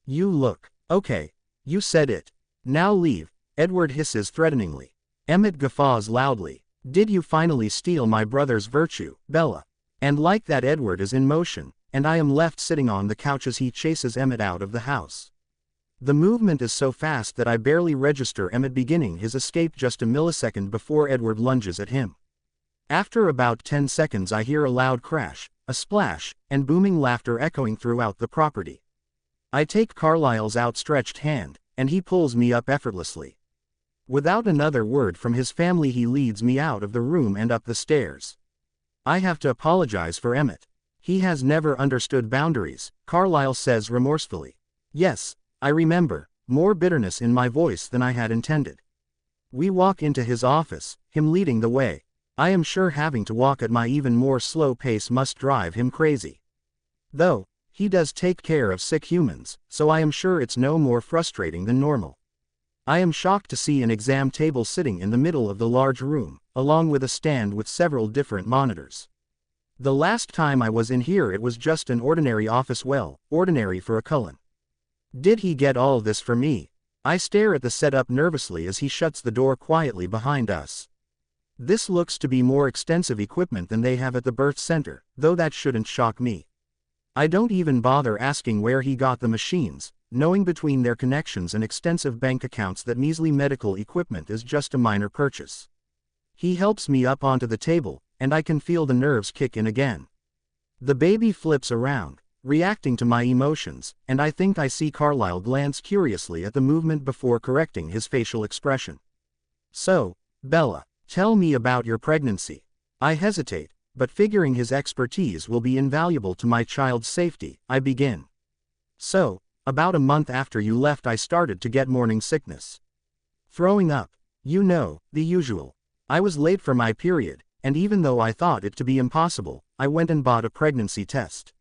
You look. Okay. You said it. Now leave, Edward hisses threateningly. Emmett guffaws loudly. Did you finally steal my brother's virtue, Bella? And like that, Edward is in motion, and I am left sitting on the couch as he chases Emmett out of the house. The movement is so fast that I barely register Emmett beginning his escape just a millisecond before Edward lunges at him. After about 10 seconds I hear a loud crash, a splash, and booming laughter echoing throughout the property. I take Carlisle's outstretched hand, and he pulls me up effortlessly. Without another word from his family he leads me out of the room and up the stairs. I have to apologize for Emmett. He has never understood boundaries, Carlisle says remorsefully. Yes, I remember, more bitterness in my voice than I had intended. We walk into his office, him leading the way. I am sure having to walk at my even more slow pace must drive him crazy. Though, he does take care of sick humans, so I am sure it's no more frustrating than normal. I am shocked to see an exam table sitting in the middle of the large room, along with a stand with several different monitors. The last time I was in here it was just an ordinary office, well, ordinary for a Cullen. Did he get all this for me? I stare at the setup nervously as he shuts the door quietly behind us. This looks to be more extensive equipment than they have at the birth center, though that shouldn't shock me. I don't even bother asking where he got the machines, knowing between their connections and extensive bank accounts that measly medical equipment is just a minor purchase. He helps me up onto the table, and I can feel the nerves kick in again. The baby flips around, reacting to my emotions, and I think I see Carlisle glance curiously at the movement before correcting his facial expression. So, Bella, tell me about your pregnancy. I hesitate, but figuring his expertise will be invaluable to my child's safety, I begin. So, about a month after you left I started to get morning sickness. Throwing up. You know, the usual. I was late for my period, and even though I thought it to be impossible, I went and bought a pregnancy test.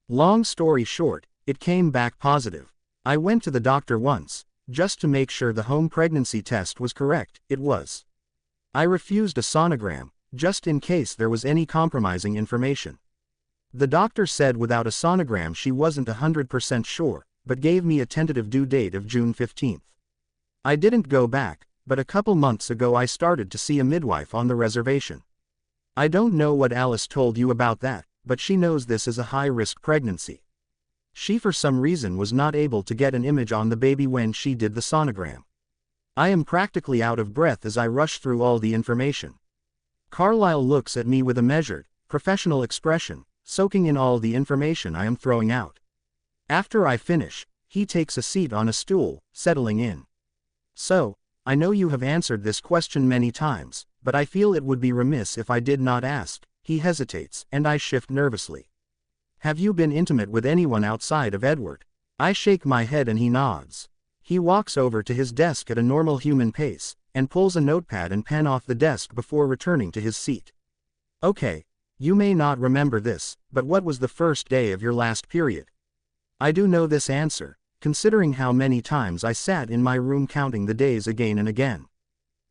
Long story short, it came back positive. I went to the doctor once, just to make sure the home pregnancy test was correct. It was. I refused a sonogram, just in case there was any compromising information. The doctor said without a sonogram she wasn't 100% sure, but gave me a tentative due date of June 15th. I didn't go back, but a couple months ago I started to see a midwife on the reservation. I don't know what Alice told you about that, but she knows this is a high-risk pregnancy. She for some reason was not able to get an image on the baby when she did the sonogram. I am practically out of breath as I rush through all the information. Carlisle looks at me with a measured, professional expression, soaking in all the information I am throwing out. After I finish, he takes a seat on a stool, settling in. So, I know you have answered this question many times, but I feel it would be remiss if I did not ask. He hesitates, and I shift nervously. Have you been intimate with anyone outside of Edward? I shake my head and he nods. He walks over to his desk at a normal human pace, and pulls a notepad and pen off the desk before returning to his seat. Okay, you may not remember this, but what was the first day of your last period? I do know this answer, considering how many times I sat in my room counting the days again and again.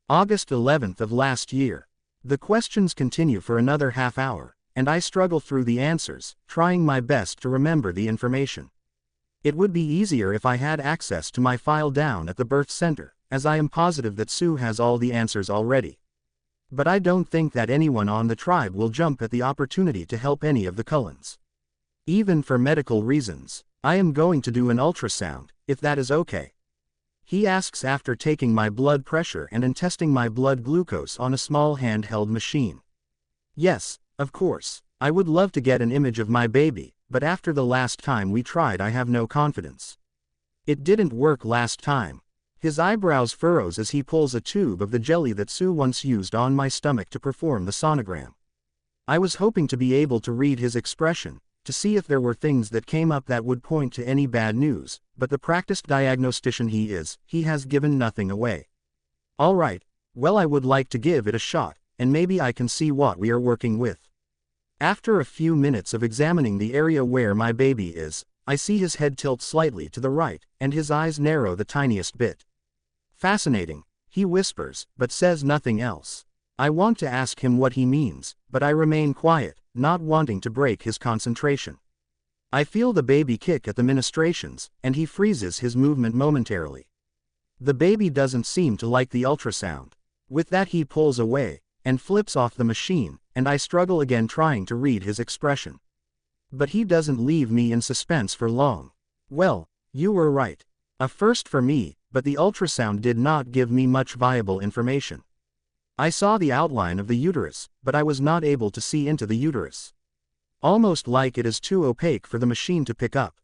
August 11th of last year. The questions continue for another half hour, and I struggle through the answers, trying my best to remember the information. It would be easier if I had access to my file down at the birth center, as I am positive that Sue has all the answers already. But I don't think that anyone on the tribe will jump at the opportunity to help any of the Cullens. Even for medical reasons, I am going to do an ultrasound, if that is okay. He asks after taking my blood pressure and testing my blood glucose on a small handheld machine. Yes, of course, I would love to get an image of my baby, but after the last time we tried I have no confidence. It didn't work last time. His eyebrows furrows as he pulls a tube of the jelly that Sue once used on my stomach to perform the sonogram. I was hoping to be able to read his expression, to see if there were things that came up that would point to any bad news, but the practiced diagnostician he is, he has given nothing away. All right, well, I would like to give it a shot, and maybe I can see what we are working with. After a few minutes of examining the area where my baby is, I see his head tilt slightly to the right, and his eyes narrow the tiniest bit. Fascinating, he whispers, but says nothing else. I want to ask him what he means, but I remain quiet, not wanting to break his concentration. I feel the baby kick at the ministrations, and he freezes his movement momentarily. The baby doesn't seem to like the ultrasound. With that he pulls away, and flips off the machine, and I struggle again trying to read his expression. But he doesn't leave me in suspense for long. Well, you were right. A first for me, but the ultrasound did not give me much viable information. I saw the outline of the uterus, but I was not able to see into the uterus. Almost like it is too opaque for the machine to pick up.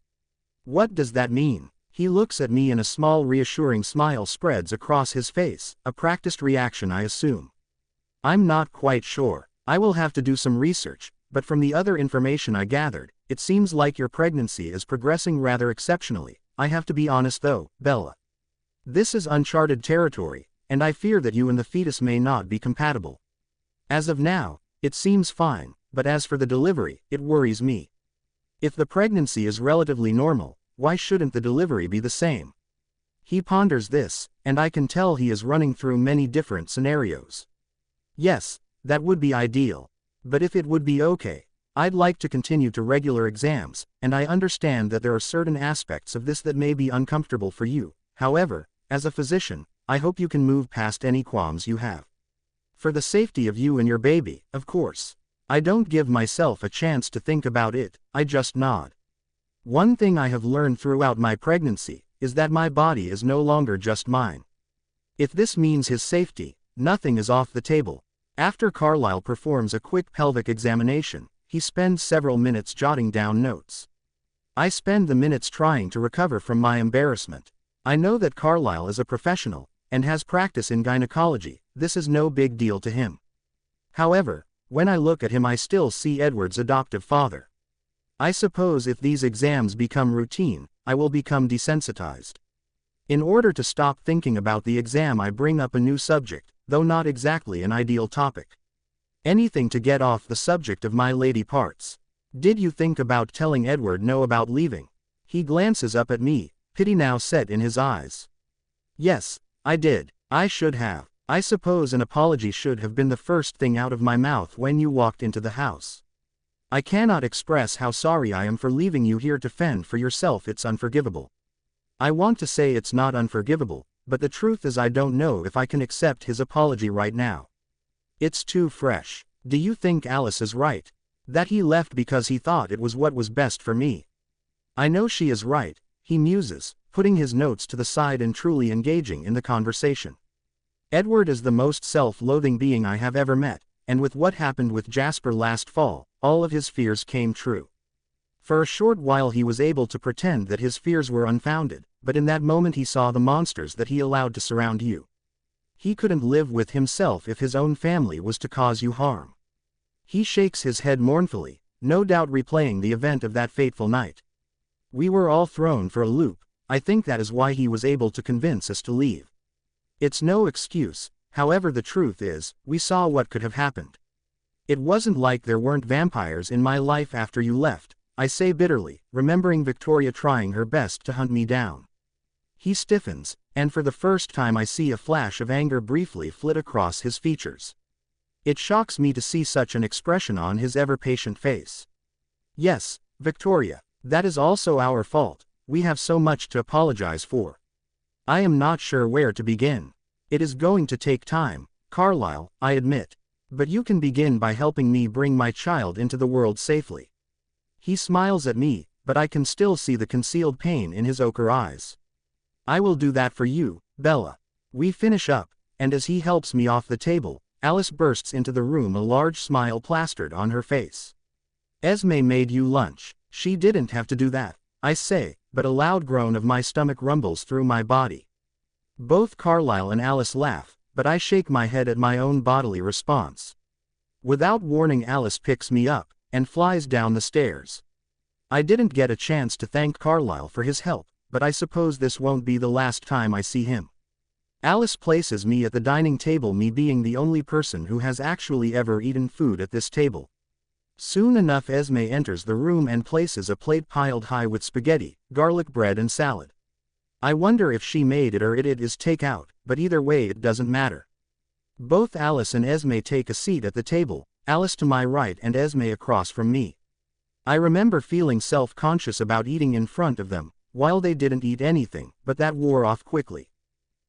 What does that mean? He looks at me and a small reassuring smile spreads across his face, a practiced reaction I assume. I'm not quite sure. I will have to do some research, but from the other information I gathered, it seems like your pregnancy is progressing rather exceptionally. I have to be honest though, Bella. This is uncharted territory, and I fear that you and the fetus may not be compatible. As of now, it seems fine, but as for the delivery, it worries me. If the pregnancy is relatively normal, why shouldn't the delivery be the same? He ponders this, and I can tell he is running through many different scenarios. Yes, that would be ideal. But if it would be okay, I'd like to continue to regular exams, and I understand that there are certain aspects of this that may be uncomfortable for you. However, as a physician, I hope you can move past any qualms you have. For the safety of you and your baby, of course. I don't give myself a chance to think about it, I just nod. One thing I have learned throughout my pregnancy is that my body is no longer just mine. If this means his safety, nothing is off the table. After Carlisle performs a quick pelvic examination, he spends several minutes jotting down notes. I spend the minutes trying to recover from my embarrassment. I know that Carlisle is a professional, and has practice in gynecology. This is no big deal to him. However, when I look at him I still see Edward's adoptive father. I suppose if these exams become routine, I will become desensitized. In order to stop thinking about the exam I bring up a new subject, though not exactly an ideal topic. Anything to get off the subject of my lady parts. Did you think about telling Edward no about leaving? He glances up at me, pity now set in his eyes. Yes, I did. I should have. I suppose an apology should have been the first thing out of my mouth when you walked into the house. I cannot express how sorry I am for leaving you here to fend for yourself. It's unforgivable. I want to say it's not unforgivable, but the truth is I don't know if I can accept his apology right now. It's too fresh. Do you think Alice is right? That he left because he thought it was what was best for me? I know she is right, he muses, putting his notes to the side and truly engaging in the conversation. Edward is the most self-loathing being I have ever met, and with what happened with Jasper last fall, all of his fears came true. For a short while he was able to pretend that his fears were unfounded, but in that moment he saw the monsters that he allowed to surround you. He couldn't live with himself if his own family was to cause you harm. He shakes his head mournfully, no doubt replaying the event of that fateful night. We were all thrown for a loop. I think that is why he was able to convince us to leave. It's no excuse, however the truth is, we saw what could have happened. It wasn't like there weren't vampires in my life after you left, I say bitterly, remembering Victoria trying her best to hunt me down. He stiffens, and for the first time I see a flash of anger briefly flit across his features. It shocks me to see such an expression on his ever-patient face. Yes, Victoria, that is also our fault, we have so much to apologize for. I am not sure where to begin. It is going to take time, Carlisle, I admit. But you can begin by helping me bring my child into the world safely. He smiles at me, but I can still see the concealed pain in his ochre eyes. I will do that for you, Bella. We finish up, and as he helps me off the table, Alice bursts into the room, a large smile plastered on her face. Esme made you lunch, She didn't have to do that, I say, but a loud groan of my stomach rumbles through my body. Both Carlyle and Alice laugh, but I shake my head at my own bodily response. Without warning, Alice picks me up and flies down the stairs. I didn't get a chance to thank Carlyle for his help, but I suppose this won't be the last time I see him. Alice places me at the dining table, me being the only person who has actually ever eaten food at this table. Soon enough Esme enters the room and places a plate piled high with spaghetti, garlic bread and salad. I wonder if she made it or it is takeout, but either way it doesn't matter. Both Alice and Esme take a seat at the table, Alice to my right and Esme across from me. I remember feeling self-conscious about eating in front of them, while they didn't eat anything, but that wore off quickly.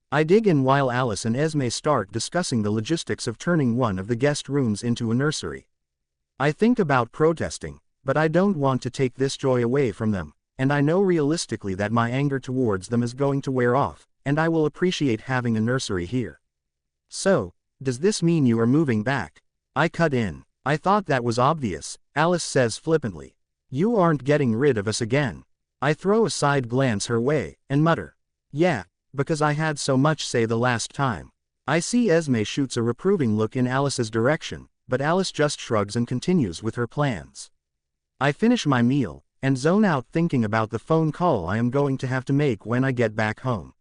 I dig in while Alice and Esme start discussing the logistics of turning one of the guest rooms into a nursery. I think about protesting, but I don't want to take this joy away from them, and I know realistically that my anger towards them is going to wear off, and I will appreciate having a nursery here. So, does this mean you are moving back? I cut in. I thought that was obvious, Alice says flippantly. You aren't getting rid of us again. I throw a side glance her way, and mutter. Yeah, because I had so much say the last time. I see Esme shoots a reproving look in Alice's direction, but Alice just shrugs and continues with her plans. I finish my meal, and zone out thinking about the phone call I am going to have to make when I get back home.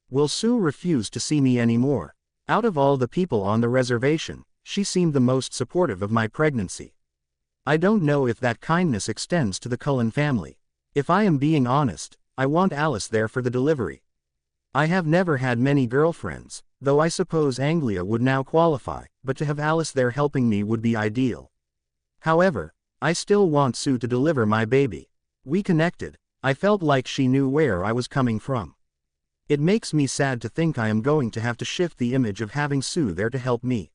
Will Sue refuse to see me anymore? Out of all the people on the reservation, she seemed the most supportive of my pregnancy. I don't know if that kindness extends to the Cullen family. If I am being honest, I want Alice there for the delivery. I have never had many girlfriends, though I suppose Anglia would now qualify, but to have Alice there helping me would be ideal. However, I still want Sue to deliver my baby. We connected. I felt like she knew where I was coming from. It makes me sad to think I am going to have to shift the image of having Sue there to help me.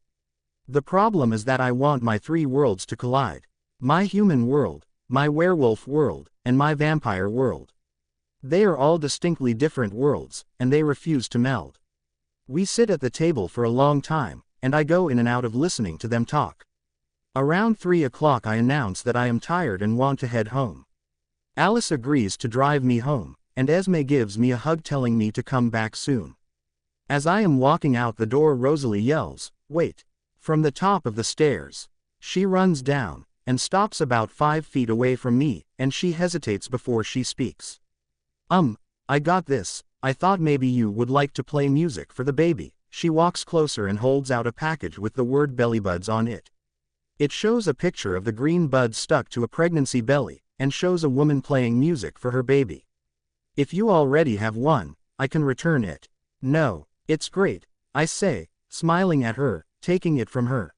The problem is that I want my three worlds to collide. My human world, my werewolf world, and my vampire world. They are all distinctly different worlds, and they refuse to meld. We sit at the table for a long time, and I go in and out of listening to them talk. Around 3 o'clock I announce that I am tired and want to head home. Alice agrees to drive me home, and Esme gives me a hug telling me to come back soon. As I am walking out the door, Rosalie yells, "Wait!" from the top of the stairs. She runs down, and stops about 5 feet away from me, and she hesitates before she speaks. I got this. I thought maybe you would like to play music for the baby." She walks closer and holds out a package with the word bellybuds on it. It shows a picture of the green buds stuck to a pregnancy belly, and shows a woman playing music for her baby. If you already have one, I can return it. No, it's great, I say, smiling at her, taking it from her.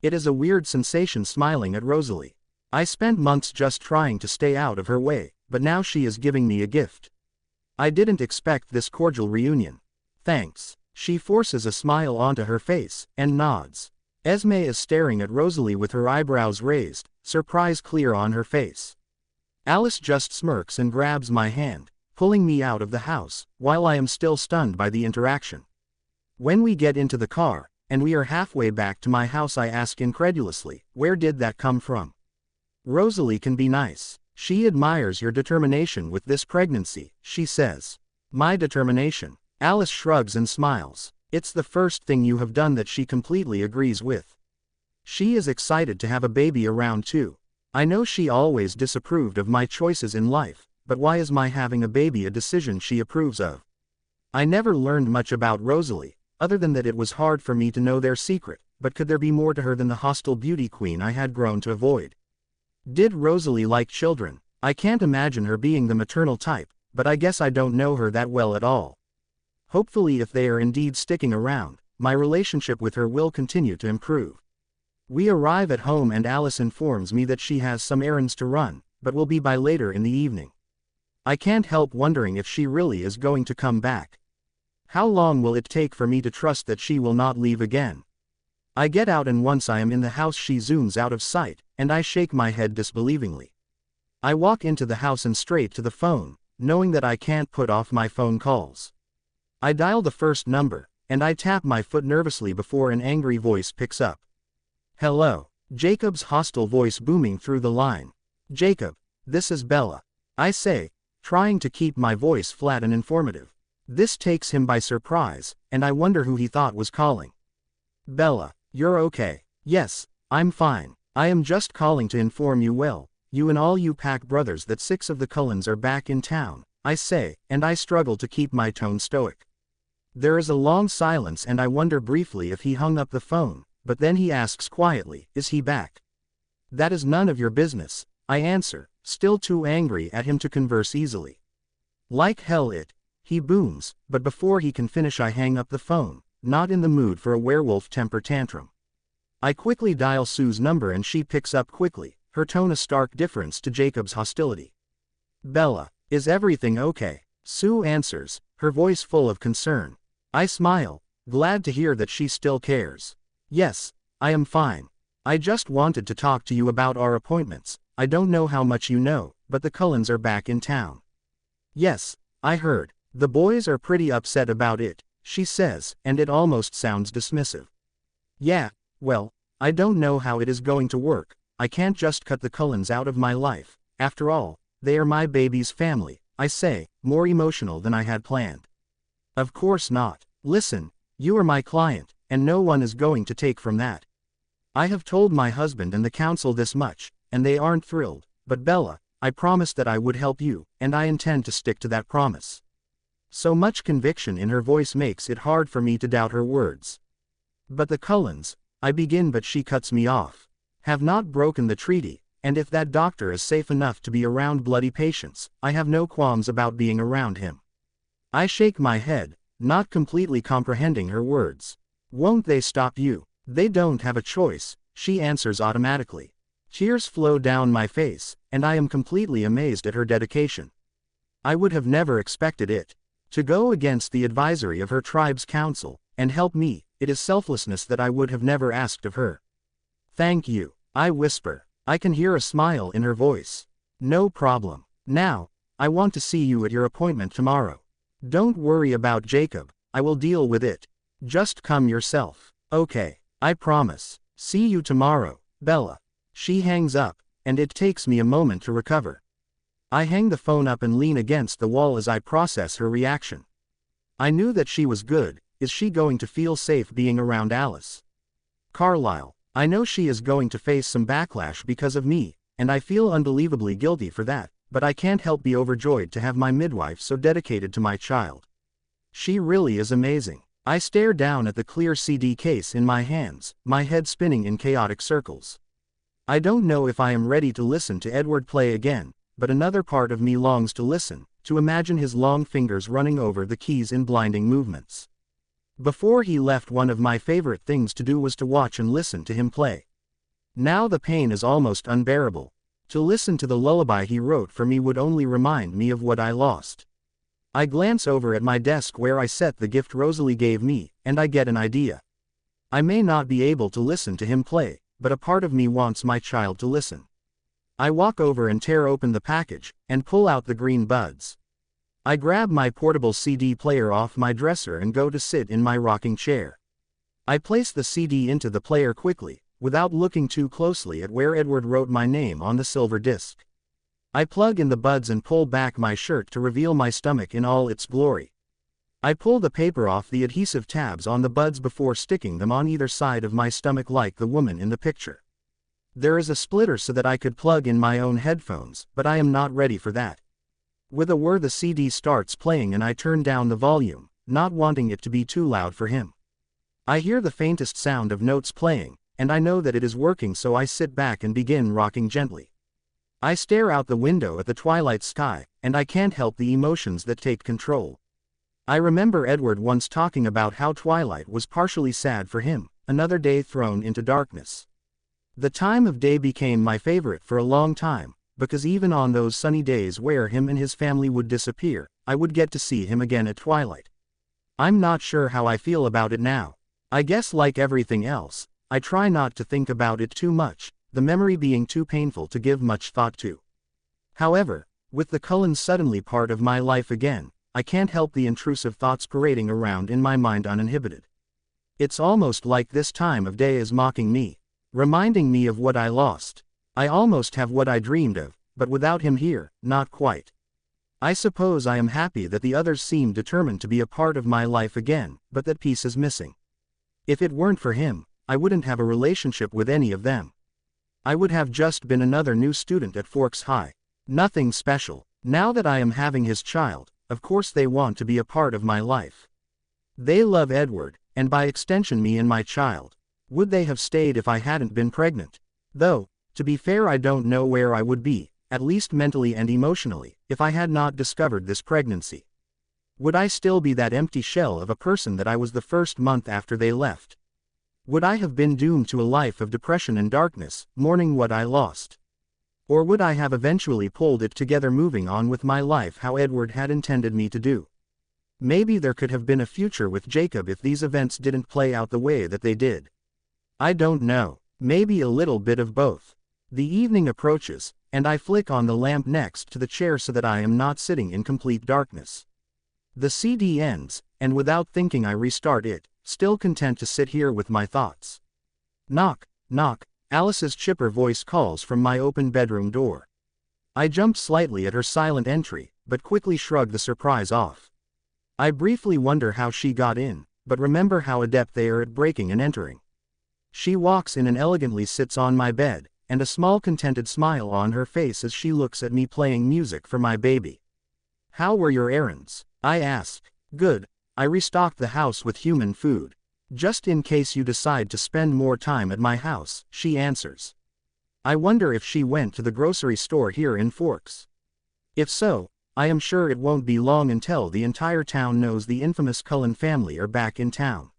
It is a weird sensation smiling at Rosalie. I spent months just trying to stay out of her way, but now she is giving me a gift. I didn't expect this cordial reunion. Thanks. She forces a smile onto her face, and nods. Esme is staring at Rosalie with her eyebrows raised, surprise clear on her face. Alice just smirks and grabs my hand, pulling me out of the house, while I am still stunned by the interaction. When we get into the car, and we are halfway back to my house, I ask incredulously, "Where did that come from?" Rosalie can be nice. She admires your determination with this pregnancy, she says. My determination? Alice shrugs and smiles. It's the first thing you have done that she completely agrees with. She is excited to have a baby around too. I know she always disapproved of my choices in life, but why is my having a baby a decision she approves of? I never learned much about Rosalie, other than that it was hard for me to know their secret, but could there be more to her than the hostile beauty queen I had grown to avoid? Did Rosalie like children? I can't imagine her being the maternal type, but I guess I don't know her that well at all. Hopefully, if they are indeed sticking around, my relationship with her will continue to improve. We arrive at home and Alice informs me that she has some errands to run, but will be by later in the evening. I can't help wondering if she really is going to come back. How long will it take for me to trust that she will not leave again? I get out, and once I am in the house she zooms out of sight, and I shake my head disbelievingly. I walk into the house and straight to the phone, knowing that I can't put off my phone calls. I dial the first number, and I tap my foot nervously before an angry voice picks up. "Hello." Jacob's hostile voice booming through the line. "Jacob, this is Bella. I say, trying to keep my voice flat and informative. This takes him by surprise, and I wonder who he thought was calling. Bella, you're okay. Yes, I'm fine. I am just calling to inform you you and all you Pack brothers that 6 of the Cullens are back in town, I say, and I struggle to keep my tone stoic. There is a long silence and I wonder briefly if he hung up the phone, but then he asks quietly, is he back? That is none of your business, I answer, still too angry at him to converse easily. Like hell he booms, but before he can finish I hang up the phone, not in the mood for a werewolf temper tantrum. I quickly dial Sue's number and she picks up quickly, her tone a stark difference to Jacob's hostility. Bella, is everything okay? Sue answers, her voice full of concern. I smile, glad to hear that she still cares. Yes, I am fine. I just wanted to talk to you about our appointments. I don't know how much you know, but the Cullens are back in town. Yes, I heard. The boys are pretty upset about it, she says, and it almost sounds dismissive. Yeah, well, I don't know how it is going to work. I can't just cut the Cullens out of my life. After all, they are my baby's family, I say, more emotional than I had planned. Of course not. Listen, you are my client, and no one is going to take from that. I have told my husband and the council this much, and they aren't thrilled, but Bella, I promised that I would help you, and I intend to stick to that promise. So much conviction in her voice makes it hard for me to doubt her words. But the Cullens, I begin but she cuts me off, have not broken the treaty, and if that doctor is safe enough to be around bloody patients, I have no qualms about being around him. I shake my head, not completely comprehending her words. Won't they stop you? They don't have a choice, she answers automatically. Tears flow down my face, and I am completely amazed at her dedication. I would have never expected it. To go against the advisory of her tribe's council, and help me, it is selflessness that I would have never asked of her. Thank you, I whisper. I can hear a smile in her voice. No problem. Now, I want to see you at your appointment tomorrow. Don't worry about Jacob, I will deal with it. Just come yourself. Okay, I promise. See you tomorrow, Bella. She hangs up, and it takes me a moment to recover. I hang the phone up and lean against the wall as I process her reaction. I knew that she was good. Is she going to feel safe being around Alice? Carlisle, I know she is going to face some backlash because of me, and I feel unbelievably guilty for that, but I can't help be overjoyed to have my midwife so dedicated to my child. She really is amazing. I stare down at the clear CD case in my hands, my head spinning in chaotic circles. I don't know if I am ready to listen to Edward play again, but another part of me longs to listen, to imagine his long fingers running over the keys in blinding movements. Before he left, one of my favorite things to do was to watch and listen to him play. Now the pain is almost unbearable. To listen to the lullaby he wrote for me would only remind me of what I lost. I glance over at my desk where I set the gift Rosalie gave me, and I get an idea. I may not be able to listen to him play, but a part of me wants my child to listen. I walk over and tear open the package, and pull out the green buds. I grab my portable CD player off my dresser and go to sit in my rocking chair. I place the CD into the player quickly, without looking too closely at where Edward wrote my name on the silver disc. I plug in the buds and pull back my shirt to reveal my stomach in all its glory. I pull the paper off the adhesive tabs on the buds before sticking them on either side of my stomach like the woman in the picture. There is a splitter so that I could plug in my own headphones, but I am not ready for that. With a whir the CD starts playing and I turn down the volume, not wanting it to be too loud for him. I hear the faintest sound of notes playing, and I know that it is working, so I sit back and begin rocking gently. I stare out the window at the twilight sky, and I can't help the emotions that take control. I remember Edward once talking about how twilight was partially sad for him, another day thrown into darkness. The time of day became my favorite for a long time, because even on those sunny days where him and his family would disappear, I would get to see him again at twilight. I'm not sure how I feel about it now. I guess like everything else, I try not to think about it too much, the memory being too painful to give much thought to. However, with the Cullens suddenly part of my life again, I can't help the intrusive thoughts parading around in my mind uninhibited. It's almost like this time of day is mocking me, reminding me of what I lost. I almost have what I dreamed of, but without him here, not quite. I suppose I am happy that the others seem determined to be a part of my life again, but that piece is missing. If it weren't for him, I wouldn't have a relationship with any of them. I would have just been another new student at Forks High. Nothing special. Now that I am having his child, of course they want to be a part of my life. They love Edward, and by extension me and my child. Would they have stayed if I hadn't been pregnant? Though, to be fair, I don't know where I would be, at least mentally and emotionally, if I had not discovered this pregnancy. Would I still be that empty shell of a person that I was the first month after they left? Would I have been doomed to a life of depression and darkness, mourning what I lost? Or would I have eventually pulled it together, moving on with my life how Edward had intended me to do? Maybe there could have been a future with Jacob if these events didn't play out the way that they did. I don't know. Maybe a little bit of both. The evening approaches, and I flick on the lamp next to the chair so that I am not sitting in complete darkness. The CD ends, and without thinking I restart it, still content to sit here with my thoughts. Knock, knock, Alice's chipper voice calls from my open bedroom door. I jump slightly at her silent entry, but quickly shrug the surprise off. I briefly wonder how she got in, but remember how adept they are at breaking and entering. She walks in and elegantly sits on my bed, and a small contented smile on her face as she looks at me playing music for my baby. "How were your errands?" I ask. "Good. I restocked the house with human food. Just in case you decide to spend more time at my house," she answers. I wonder if she went to the grocery store here in Forks. If so, I am sure it won't be long until the entire town knows the infamous Cullen family are back in town.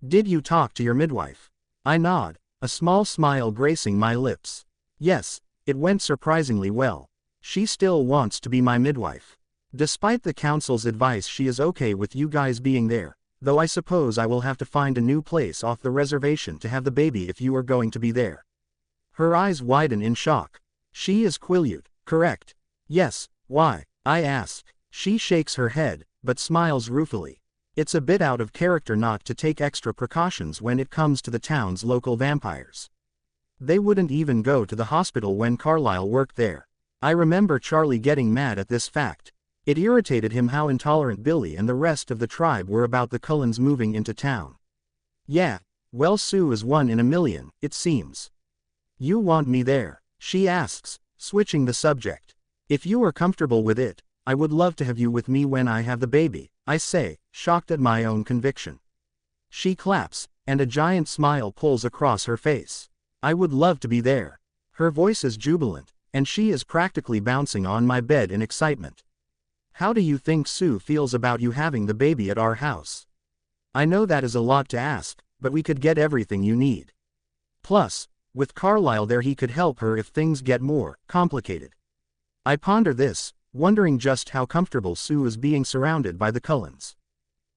"Did you talk to your midwife?" I nod, a small smile gracing my lips. "Yes, it went surprisingly well. She still wants to be my midwife. Despite the council's advice, she is okay with you guys being there, though I suppose I will have to find a new place off the reservation to have the baby if you are going to be there." Her eyes widen in shock. "She is Quileute, correct?" "Yes, why?" I ask. She shakes her head, but smiles ruefully. It's a bit out of character not to take extra precautions when it comes to the town's local vampires. They wouldn't even go to the hospital when Carlisle worked there. I remember Charlie getting mad at this fact. It irritated him how intolerant Billy and the rest of the tribe were about the Cullens moving into town. "Yeah, well, Sue is 1 in a million, it seems." "You want me there?" she asks, switching the subject. "If you are comfortable with it, I would love to have you with me when I have the baby," I say, shocked at my own conviction. She claps, and a giant smile pulls across her face. "I would love to be there." Her voice is jubilant, and she is practically bouncing on my bed in excitement. "How do you think Sue feels about you having the baby at our house?" I know that is a lot to ask, but we could get everything you need. Plus, with Carlisle there, he could help her if things get more complicated. I ponder this, wondering just how comfortable Sue is being surrounded by the Cullens.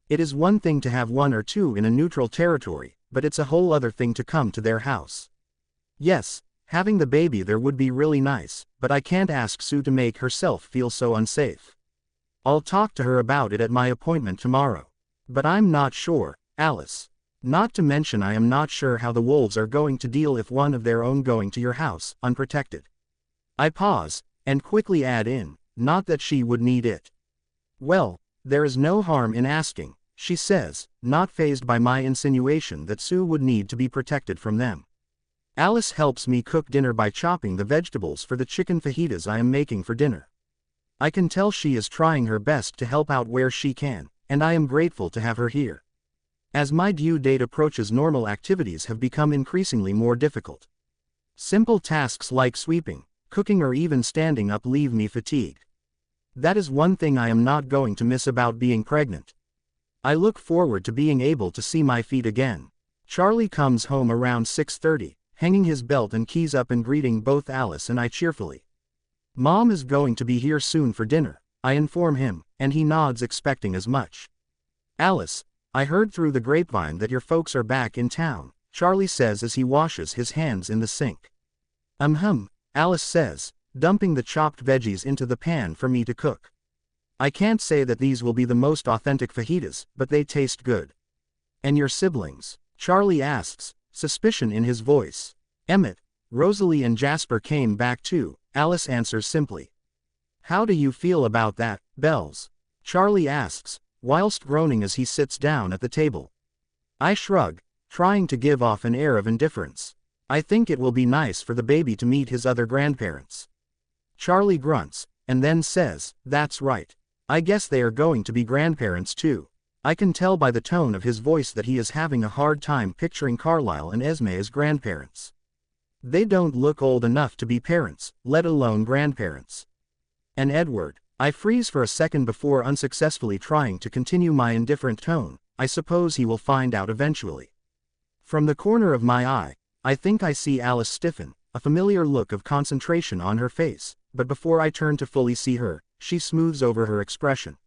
It is one thing to have 1 or 2 in a neutral territory, but it's a whole other thing to come to their house. Yes, having the baby there would be really nice, but I can't ask Sue to make herself feel so unsafe. I'll talk to her about it at my appointment tomorrow. But I'm not sure, Alice. Not to mention I am not sure how the wolves are going to deal if one of their own going to your house, unprotected. I pause, and quickly add in, not that she would need it. "Well, there is no harm in asking," she says, not fazed by my insinuation that Sue would need to be protected from them. Alice helps me cook dinner by chopping the vegetables for the chicken fajitas I am making for dinner. I can tell she is trying her best to help out where she can, and I am grateful to have her here. As my due date approaches, normal activities have become increasingly more difficult. Simple tasks like sweeping, cooking, or even standing up leave me fatigued. That is one thing I am not going to miss about being pregnant. I look forward to being able to see my feet again. Charlie comes home around 6:30, hanging his belt and keys up and greeting both Alice and I cheerfully. "Mom is going to be here soon for dinner," I inform him, and he nods, expecting as much. "Alice, I heard through the grapevine that your folks are back in town," Charlie says as he washes his hands in the sink. Alice says, dumping the chopped veggies into the pan for me to cook. "I can't say that these will be the most authentic fajitas, but they taste good." "And your siblings?" Charlie asks, suspicion in his voice. "Emmett, Rosalie and Jasper came back too," Alice answers simply. How do you feel about that, Bells? Charlie asks, whilst groaning as he sits down at the table. I shrug, trying to give off an air of indifference. I think it will be nice for the baby to meet his other grandparents. Charlie grunts, and then says, that's right. I guess they are going to be grandparents too. I can tell by the tone of his voice that he is having a hard time picturing Carlisle and Esme as grandparents. They don't look old enough to be parents, let alone grandparents. And Edward, I freeze for a second before unsuccessfully trying to continue my indifferent tone. I suppose he will find out eventually. From the corner of my eye, I think I see Alice stiffen, a familiar look of concentration on her face, but before I turn to fully see her, she smooths over her expression.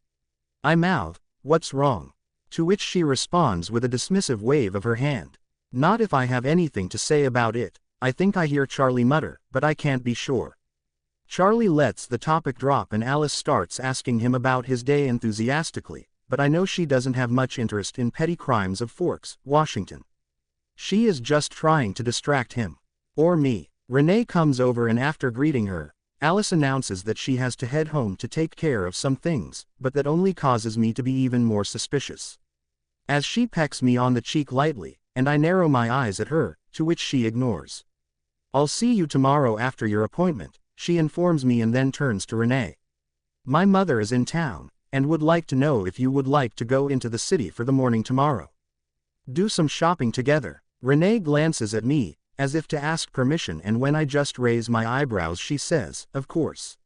I mouth, what's wrong? To which she responds with a dismissive wave of her hand. Not if I have anything to say about it, I think I hear Charlie mutter, but I can't be sure. Charlie lets the topic drop and Alice starts asking him about his day enthusiastically, but I know she doesn't have much interest in petty crimes of Forks, Washington. She is just trying to distract him. Or me. Renee comes over and after greeting her, Alice announces that she has to head home to take care of some things, but that only causes me to be even more suspicious. As she pecks me on the cheek lightly, and I narrow my eyes at her, to which she ignores. I'll see you tomorrow after your appointment, she informs me and then turns to Renee. My mother is in town, and would like to know if you would like to go into the city for the morning tomorrow. Do some shopping together. Renee glances at me, as if to ask permission, and when I just raise my eyebrows she says, of course.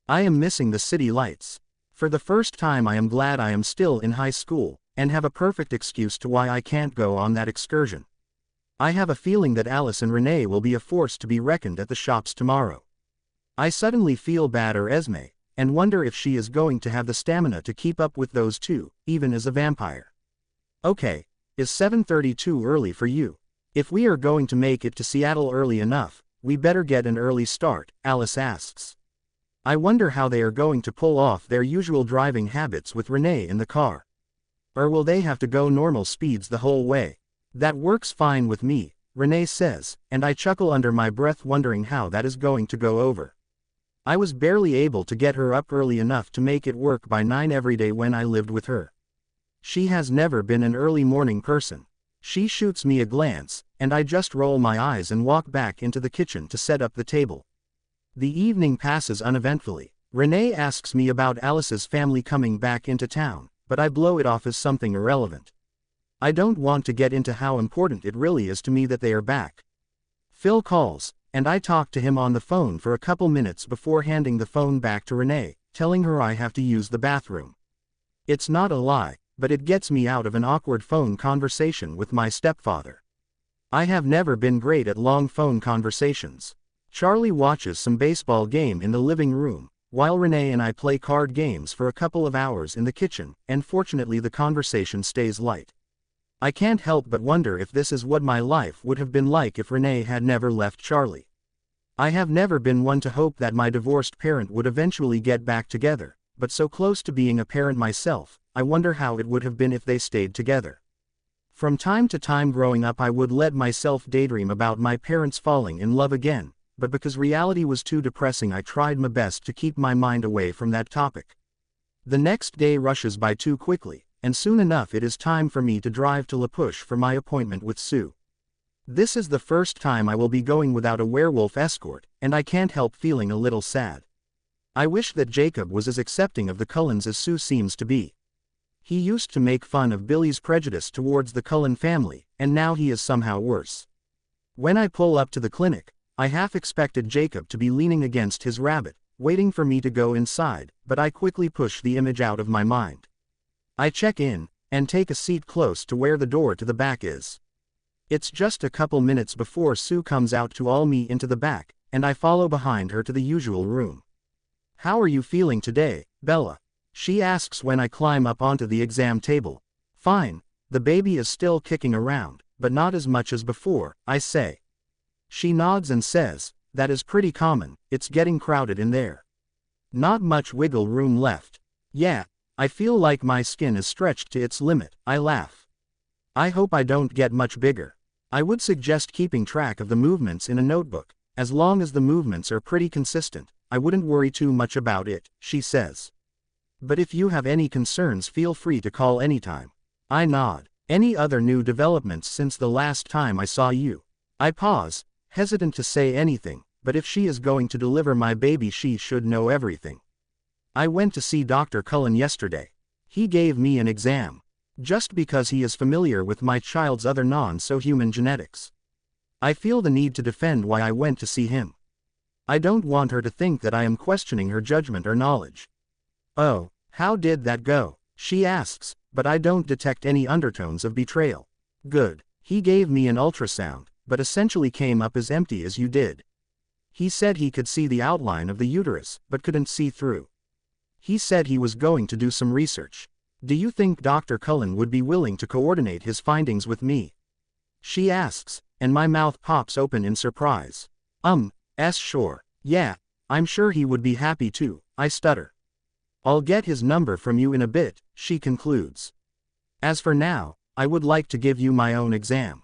I am missing the city lights. For the first time I am glad I am still in high school, and have a perfect excuse to why I can't go on that excursion. I have a feeling that Alice and Renee will be a force to be reckoned at the shops tomorrow. I suddenly feel bad for Esme, and wonder if she is going to have the stamina to keep up with those two, even as a vampire. Okay, is 7:30 too early for you? If we are going to make it to Seattle early enough, we better get an early start, Alice asks. I wonder how they are going to pull off their usual driving habits with Renee in the car. Or will they have to go normal speeds the whole way? That works fine with me, Renee says, and I chuckle under my breath wondering how that is going to go over. I was barely able to get her up early enough to make it work by 9 every day when I lived with her. She has never been an early morning person. She shoots me a glance, and I just roll my eyes and walk back into the kitchen to set up the table. The evening passes uneventfully. Renee asks me about Alice's family coming back into town, but I blow it off as something irrelevant. I don't want to get into how important it really is to me that they are back. Phil calls, and I talk to him on the phone for a couple minutes before handing the phone back to Renee, telling her I have to use the bathroom. It's not a lie, but it gets me out of an awkward phone conversation with my stepfather. I have never been great at long phone conversations. Charlie watches some baseball game in the living room, while Renee and I play card games for a couple of hours in the kitchen, and fortunately the conversation stays light. I can't help but wonder if this is what my life would have been like if Renee had never left Charlie. I have never been one to hope that my divorced parent would eventually get back together, but so close to being a parent myself, I wonder how it would have been if they stayed together. From time to time growing up I would let myself daydream about my parents falling in love again, but because reality was too depressing I tried my best to keep my mind away from that topic. The next day rushes by too quickly, and soon enough it is time for me to drive to La Push for my appointment with Sue. This is the first time I will be going without a werewolf escort, and I can't help feeling a little sad. I wish that Jacob was as accepting of the Cullens as Sue seems to be. He used to make fun of Billy's prejudice towards the Cullen family, and now he is somehow worse. When I pull up to the clinic, I half expected Jacob to be leaning against his rabbit, waiting for me to go inside, but I quickly push the image out of my mind. I check in, and take a seat close to where the door to the back is. It's just a couple minutes before Sue comes out to all me into the back, and I follow behind her to the usual room. "How are you feeling today, Bella?" she asks when I climb up onto the exam table. "Fine, the baby is still kicking around, but not as much as before," I say. She nods and says, "That is pretty common, it's getting crowded in there. Not much wiggle room left." "Yeah, I feel like my skin is stretched to its limit," I laugh. "I hope I don't get much bigger. I would suggest keeping track of the movements in a notebook, As long as the movements are pretty consistent, I wouldn't worry too much about it, she says. But if you have any concerns, feel free to call anytime. I nod. Any other new developments since the last time I saw you? I pause, hesitant to say anything, but if she is going to deliver my baby, she should know everything. I went to see Dr. Cullen yesterday. He gave me an exam. Just because he is familiar with my child's other non-so-human genetics. I feel the need to defend why I went to see him. I don't want her to think that I am questioning her judgment or knowledge. Oh, how did that go? She asks, but I don't detect any undertones of betrayal. Good. He gave me an ultrasound, but essentially came up as empty as you did. He said he could see the outline of the uterus, but couldn't see through. He said he was going to do some research. Do you think Dr. Cullen would be willing to coordinate his findings with me? She asks, and my mouth pops open in surprise. Sure. Yeah, I'm sure he would be happy to, I stutter. I'll get his number from you in a bit, she concludes. As for now, I would like to give you my own exam.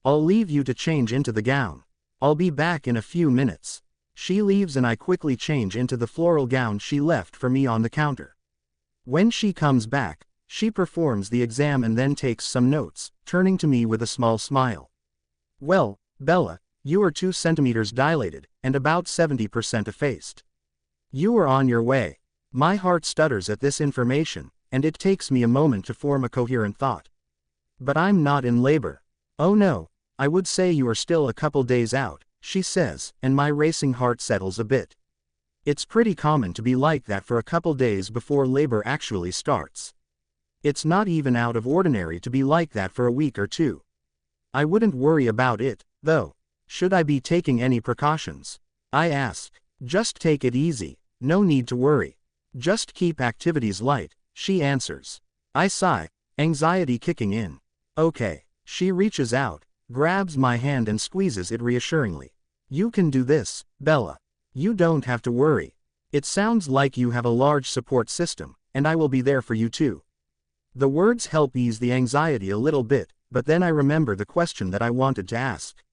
I'll leave you to change into the gown. I'll be back in a few minutes. She leaves and I quickly change into the floral gown she left for me on the counter. When she comes back, she performs the exam and then takes some notes, turning to me with a small smile. Well, Bella, you are 2 centimeters dilated, and about 70% effaced. You are on your way. My heart stutters at this information, and it takes me a moment to form a coherent thought. But I'm not in labor. Oh no, I would say you are still a couple days out, she says, and my racing heart settles a bit. It's pretty common to be like that for a couple days before labor actually starts. It's not even out of ordinary to be like that for a week or two. I wouldn't worry about it, though. Should I be taking any precautions? I ask. Just take it easy, no need to worry. Just keep activities light, she answers. I sigh, anxiety kicking in. Okay. She reaches out, grabs my hand and squeezes it reassuringly. You can do this, Bella. You don't have to worry. It sounds like you have a large support system, and I will be there for you too. The words help ease the anxiety a little bit, but then I remember the question that I wanted to ask.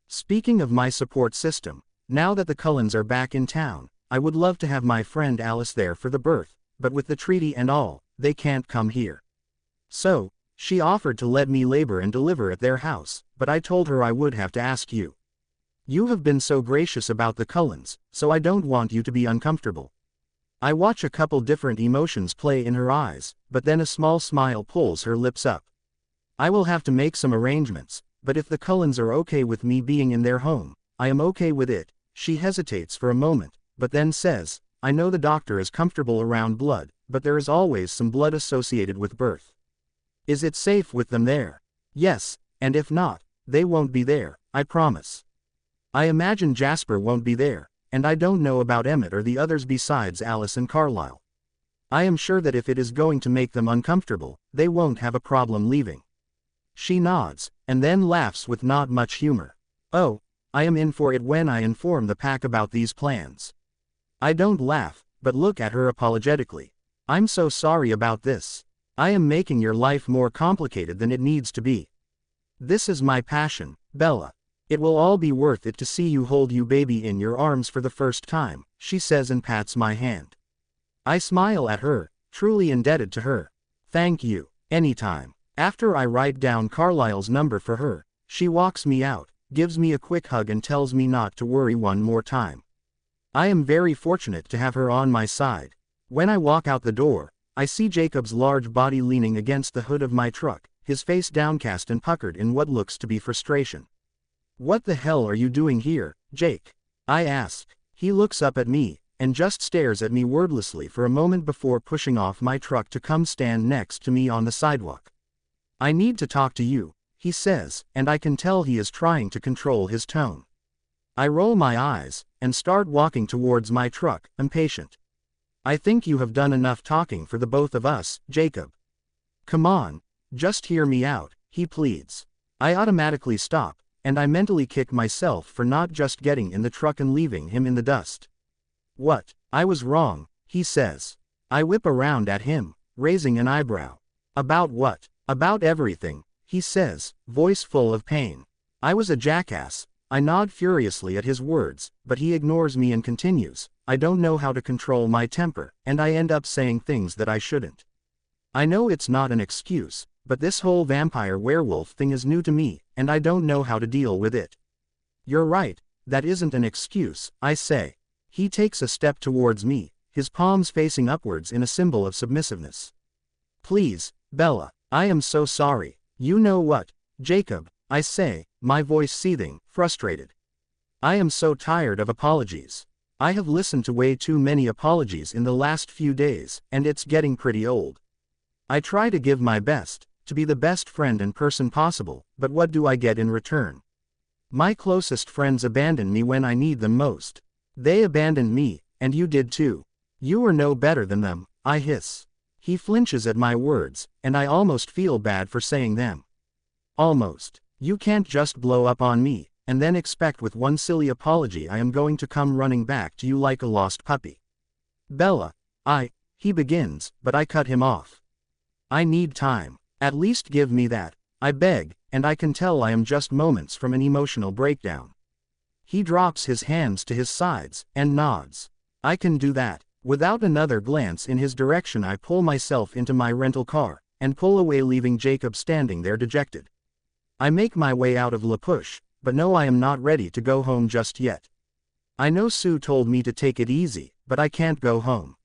Speaking of my support system, now that the Cullens are back in town, I would love to have my friend Alice there for the birth, but with the treaty and all, they can't come here. So, she offered to let me labor and deliver at their house, but I told her I would have to ask you. You have been so gracious about the Cullens, so I don't want you to be uncomfortable. I watch a couple different emotions play in her eyes, but then a small smile pulls her lips up. I will have to make some arrangements, but if the Cullens are okay with me being in their home, I am okay with it. She hesitates for a moment, but then says, I know the doctor is comfortable around blood, but there is always some blood associated with birth. Is it safe with them there? Yes, and if not, they won't be there, I promise. I imagine Jasper won't be there, and I don't know about Emmett or the others besides Alice and Carlisle. I am sure that if it is going to make them uncomfortable, they won't have a problem leaving. She nods, and then laughs with not much humor. Oh, I am in for it when I inform the pack about these plans. I don't laugh, but look at her apologetically. I'm so sorry about this. I am making your life more complicated than it needs to be. This is my passion, Bella. It will all be worth it to see you hold your baby in your arms for the first time, she says and pats my hand. I smile at her, truly indebted to her. Thank you. Anytime. After I write down Carlisle's number for her, she walks me out, gives me a quick hug and tells me not to worry one more time. I am very fortunate to have her on my side. When I walk out the door, I see Jacob's large body leaning against the hood of my truck, his face downcast and puckered in what looks to be frustration. What the hell are you doing here, Jake? I ask. He looks up at me, and just stares at me wordlessly for a moment before pushing off my truck to come stand next to me on the sidewalk. I need to talk to you, he says, and I can tell he is trying to control his tone. I roll my eyes, and start walking towards my truck, impatient. I think you have done enough talking for the both of us, Jacob. Come on, just hear me out, he pleads. I automatically stop, and I mentally kick myself for not just getting in the truck and leaving him in the dust. What? I was wrong, he says. I whip around at him, raising an eyebrow. About what? About everything, he says, voice full of pain. I was a jackass, I nod furiously at his words, but he ignores me and continues. I don't know how to control my temper, and I end up saying things that I shouldn't. I know it's not an excuse, but this whole vampire werewolf thing is new to me, and I don't know how to deal with it. You're right, that isn't an excuse, I say. He takes a step towards me, his palms facing upwards in a symbol of submissiveness. Please, Bella, I am so sorry. You know what, Jacob, I say, my voice seething, frustrated. I am so tired of apologies. I have listened to way too many apologies in the last few days, and it's getting pretty old. I try to give my best, to be the best friend and person possible, but what do I get in return? My closest friends abandon me when I need them most. They abandoned me, and you did too. You are no better than them, I hiss. He flinches at my words, and I almost feel bad for saying them. Almost. You can't just blow up on me, and then expect with one silly apology I am going to come running back to you like a lost puppy. Bella, he begins, but I cut him off. I need time. At least give me that, I beg, and I can tell I am just moments from an emotional breakdown. He drops his hands to his sides, and nods. I can do that. Without another glance in his direction I pull myself into my rental car, and pull away leaving Jacob standing there dejected. I make my way out of La Push, but no, I am not ready to go home just yet. I know Sue told me to take it easy, but I can't go home.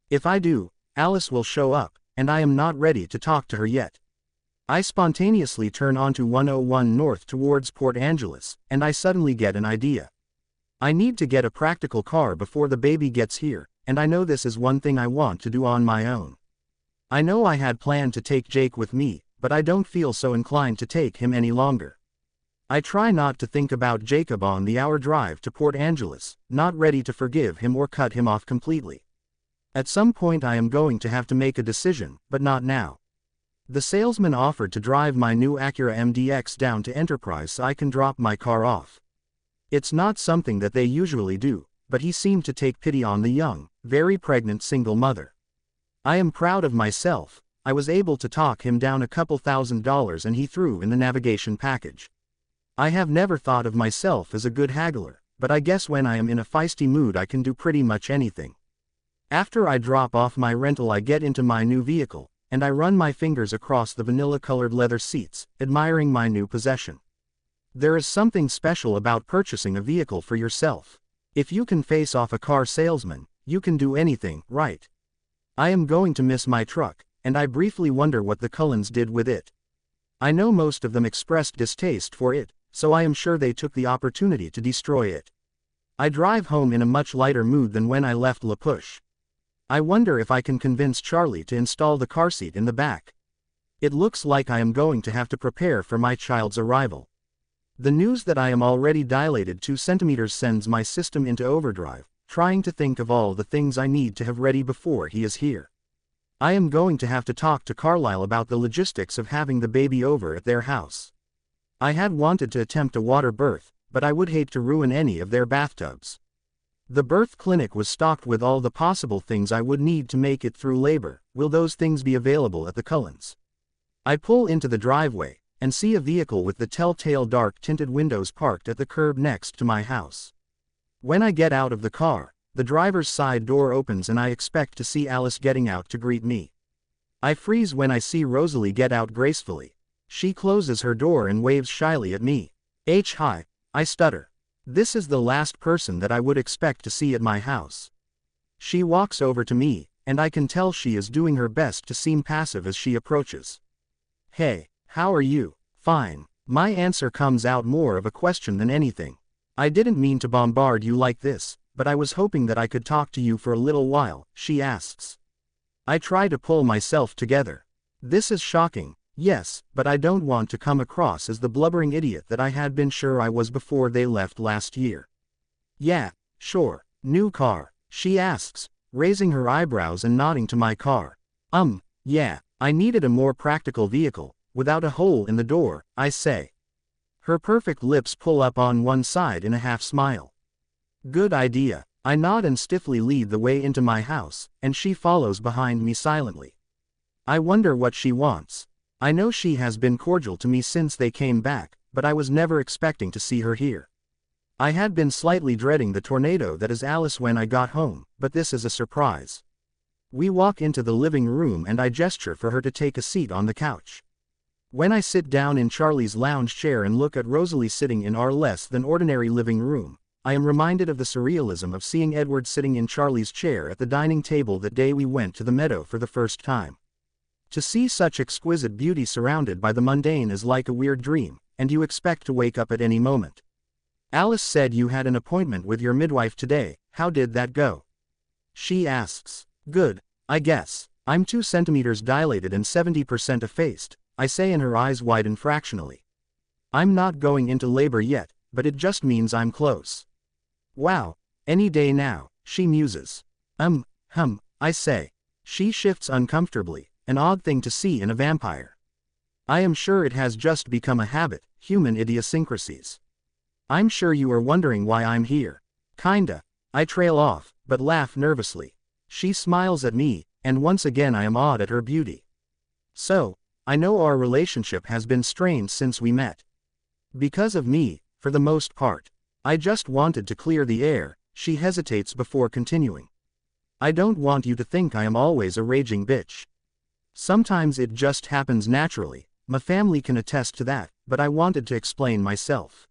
If I do, Alice will show up, and I am not ready to talk to her yet. I spontaneously turn onto 101 North towards Port Angeles, and I suddenly get an idea. I need to get a practical car before the baby gets here, and I know this is one thing I want to do on my own. I know I had planned to take Jake with me, but I don't feel so inclined to take him any longer. I try not to think about Jacob on the hour drive to Port Angeles, not ready to forgive him or cut him off completely. At some point I am going to have to make a decision, but not now. The salesman offered to drive my new Acura MDX down to Enterprise so I can drop my car off. It's not something that they usually do, but he seemed to take pity on the young, very pregnant single mother. I am proud of myself. I was able to talk him down a couple $1,000s and he threw in the navigation package. I have never thought of myself as a good haggler, but I guess when I am in a feisty mood I can do pretty much anything. After I drop off my rental I get into my new vehicle, and I run my fingers across the vanilla-colored leather seats, admiring my new possession. There is something special about purchasing a vehicle for yourself. If you can face off a car salesman, you can do anything, right? I am going to miss my truck, and I briefly wonder what the Cullens did with it. I know most of them expressed distaste for it, so I am sure they took the opportunity to destroy it. I drive home in a much lighter mood than when I left La Push. I wonder if I can convince Charlie to install the car seat in the back. It looks like I am going to have to prepare for my child's arrival. The news that I am already dilated 2 centimeters sends my system into overdrive, trying to think of all the things I need to have ready before he is here. I am going to have to talk to Carlisle about the logistics of having the baby over at their house. I had wanted to attempt a water birth, but I would hate to ruin any of their bathtubs. The birth clinic was stocked with all the possible things I would need to make it through labor. Will those things be available at the Cullens? I pull into the driveway, and see a vehicle with the telltale dark-tinted windows parked at the curb next to my house. When I get out of the car, the driver's side door opens and I expect to see Alice getting out to greet me. I freeze when I see Rosalie get out gracefully. She closes her door and waves shyly at me. Hi, I stutter. This is the last person that I would expect to see at my house. She walks over to me, and I can tell she is doing her best to seem passive as she approaches. Hey, how are you? Fine. My answer comes out more of a question than anything. I didn't mean to bombard you like this, but I was hoping that I could talk to you for a little while, she asks. I try to pull myself together. This is shocking, yes, but I don't want to come across as the blubbering idiot that I had been sure I was before they left last year. Yeah, sure, new car, she asks, raising her eyebrows and nodding to my car. Yeah, I needed a more practical vehicle, without a hole in the door, I say. Her perfect lips pull up on one side in a half smile. Good idea. I nod and stiffly lead the way into my house, and she follows behind me silently. I wonder what she wants. I know she has been cordial to me since they came back, but I was never expecting to see her here. I had been slightly dreading the tornado that is Alice when I got home, but this is a surprise. We walk into the living room and I gesture for her to take a seat on the couch. When I sit down in Charlie's lounge chair and look at Rosalie sitting in our less than ordinary living room, I am reminded of the surrealism of seeing Edward sitting in Charlie's chair at the dining table that day we went to the meadow for the first time. To see such exquisite beauty surrounded by the mundane is like a weird dream, and you expect to wake up at any moment. Alice said you had an appointment with your midwife today. How did that go? She asks. Good, I guess. I'm 2 centimeters dilated and 70% effaced, I say, and her eyes widen fractionally. I'm not going into labor yet, but it just means I'm close. Wow, any day now, she muses. I say. She shifts uncomfortably, an odd thing to see in a vampire. I am sure it has just become a habit, human idiosyncrasies. I'm sure you are wondering why I'm here. Kinda. I trail off, but laugh nervously. She smiles at me, and once again I am awed at her beauty. So, I know our relationship has been strained since we met. Because of me, for the most part. I just wanted to clear the air. She hesitates before continuing. I don't want you to think I am always a raging bitch. Sometimes it just happens naturally, my family can attest to that, but I wanted to explain myself.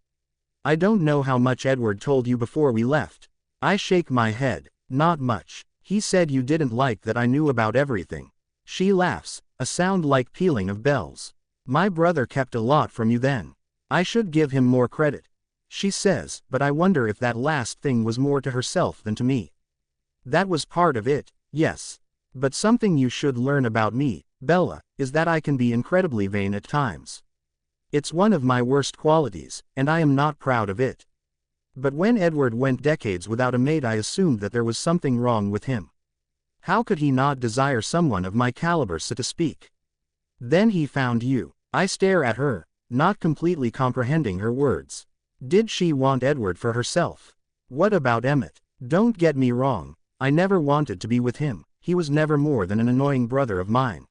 I don't know how much Edward told you before we left. I shake my head. Not much. He said you didn't like that I knew about everything. She laughs, a sound like pealing of bells. My brother kept a lot from you then. I should give him more credit. She says, but I wonder if that last thing was more to herself than to me. That was part of it, yes. But something you should learn about me, Bella, is that I can be incredibly vain at times. It's one of my worst qualities, and I am not proud of it. But when Edward went decades without a mate, I assumed that there was something wrong with him. How could he not desire someone of my caliber, so to speak? Then he found you. I stare at her, not completely comprehending her words. Did she want Edward for herself? What about Emmett? Don't get me wrong, I never wanted to be with him. He was never more than an annoying brother of mine.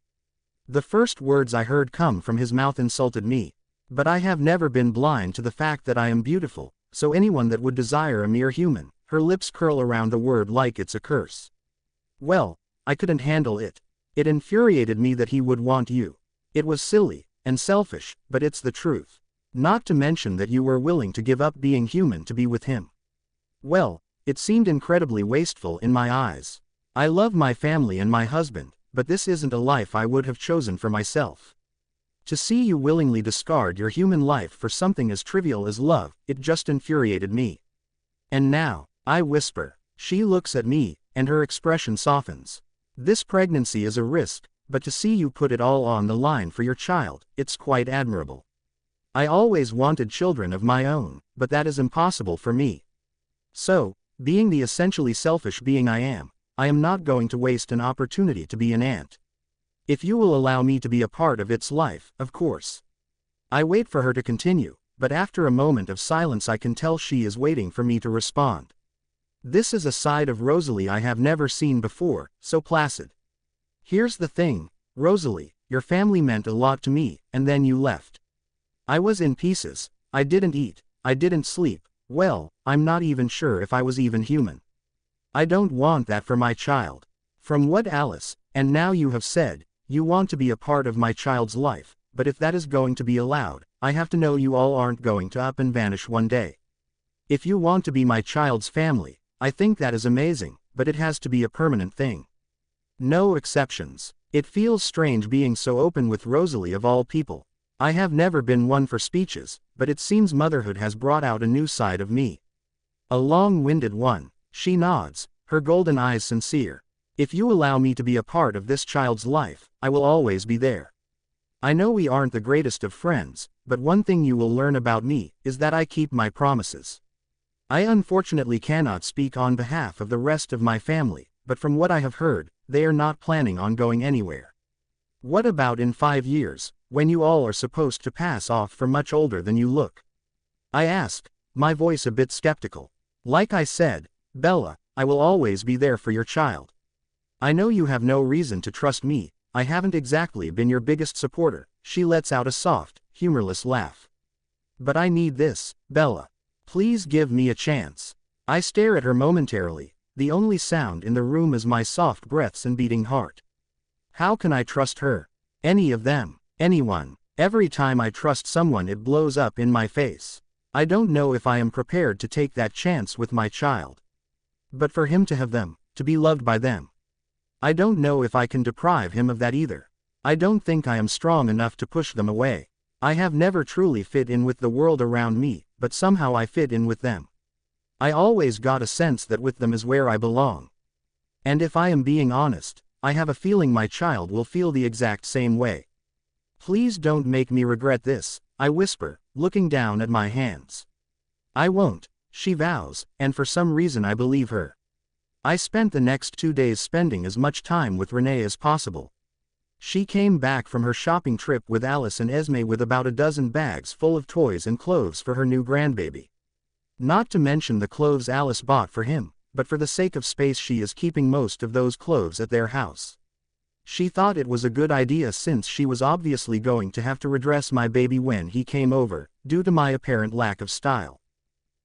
The first words I heard come from his mouth insulted me. But I have never been blind to the fact that I am beautiful, so anyone that would desire a mere human, her lips curl around the word like it's a curse. Well, I couldn't handle it. It infuriated me that he would want you. It was silly and selfish, but it's the truth. Not to mention that you were willing to give up being human to be with him. Well, it seemed incredibly wasteful in my eyes. I love my family and my husband, but this isn't a life I would have chosen for myself. To see you willingly discard your human life for something as trivial as love, it just infuriated me. And now, I whisper. She looks at me, and her expression softens. This pregnancy is a risk, but to see you put it all on the line for your child, it's quite admirable. I always wanted children of my own, but that is impossible for me. So, being the essentially selfish being I am not going to waste an opportunity to be an aunt. If you will allow me to be a part of its life, of course. I wait for her to continue, but after a moment of silence I can tell she is waiting for me to respond. This is a side of Rosalie I have never seen before, so placid. Here's the thing, Rosalie, your family meant a lot to me, and then you left. I was in pieces, I didn't eat, I didn't sleep, well, I'm not even sure if I was even human. I don't want that for my child. From what Alice, and now you have said, you want to be a part of my child's life, but if that is going to be allowed, I have to know you all aren't going to up and vanish one day. If you want to be my child's family, I think that is amazing, but it has to be a permanent thing. No exceptions. It feels strange being so open with Rosalie of all people. I have never been one for speeches, but it seems motherhood has brought out a new side of me. A long-winded one. She nods, her golden eyes sincere. If you allow me to be a part of this child's life, I will always be there. I know we aren't the greatest of friends, but one thing you will learn about me is that I keep my promises. I unfortunately cannot speak on behalf of the rest of my family, but from what I have heard, they are not planning on going anywhere. What about in 5 years, when you all are supposed to pass off for much older than you look? I ask, my voice a bit skeptical. Like I said, Bella, I will always be there for your child. I know you have no reason to trust me, I haven't exactly been your biggest supporter. She lets out a soft, humorless laugh. But I need this, Bella. Please give me a chance. I stare at her momentarily. The only sound in the room is my soft breaths and beating heart. How can I trust her? Any of them? Anyone? Every time I trust someone it blows up in my face. I don't know if I am prepared to take that chance with my child. But for him to have them, to be loved by them, I don't know if I can deprive him of that either. I don't think I am strong enough to push them away. I have never truly fit in with the world around me, but somehow I fit in with them. I always got a sense that with them is where I belong. And if I am being honest, I have a feeling my child will feel the exact same way. Please don't make me regret this, I whisper, looking down at my hands. I won't, she vows, and for some reason I believe her. I spent the next 2 days spending as much time with Renee as possible. She came back from her shopping trip with Alice and Esme with about a dozen bags full of toys and clothes for her new grandbaby. Not to mention the clothes Alice bought for him, but for the sake of space she is keeping most of those clothes at their house. She thought it was a good idea since she was obviously going to have to redress my baby when he came over, due to my apparent lack of style.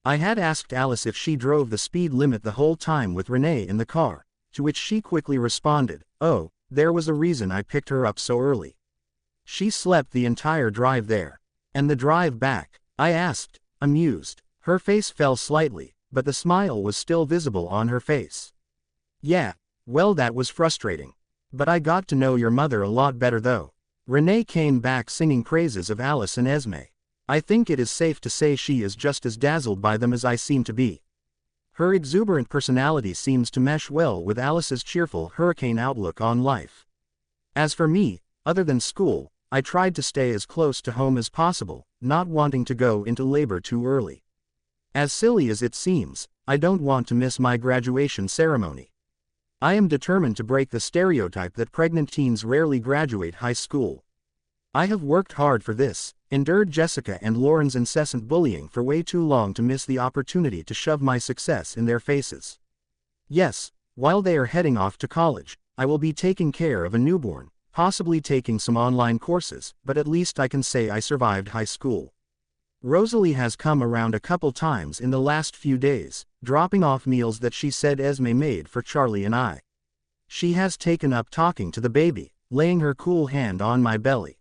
I had asked Alice if she drove the speed limit the whole time with Renee in the car, to which she quickly responded, "Oh, there was a reason I picked her up so early." She slept the entire drive there. And the drive back? I asked, amused. Her face fell slightly, but the smile was still visible on her face. Yeah, well that was frustrating. But I got to know your mother a lot better though. Renee came back singing praises of Alice and Esme. I think it is safe to say she is just as dazzled by them as I seem to be. Her exuberant personality seems to mesh well with Alice's cheerful hurricane outlook on life. As for me, other than school, I tried to stay as close to home as possible, not wanting to go into labor too early. As silly as it seems, I don't want to miss my graduation ceremony. I am determined to break the stereotype that pregnant teens rarely graduate high school. I have worked hard for this, endured Jessica and Lauren's incessant bullying for way too long to miss the opportunity to shove my success in their faces. Yes, while they are heading off to college, I will be taking care of a newborn, possibly taking some online courses, but at least I can say I survived high school. Rosalie has come around a couple times in the last few days, dropping off meals that she said Esme made for Charlie and I. She has taken up talking to the baby, laying her cool hand on my belly.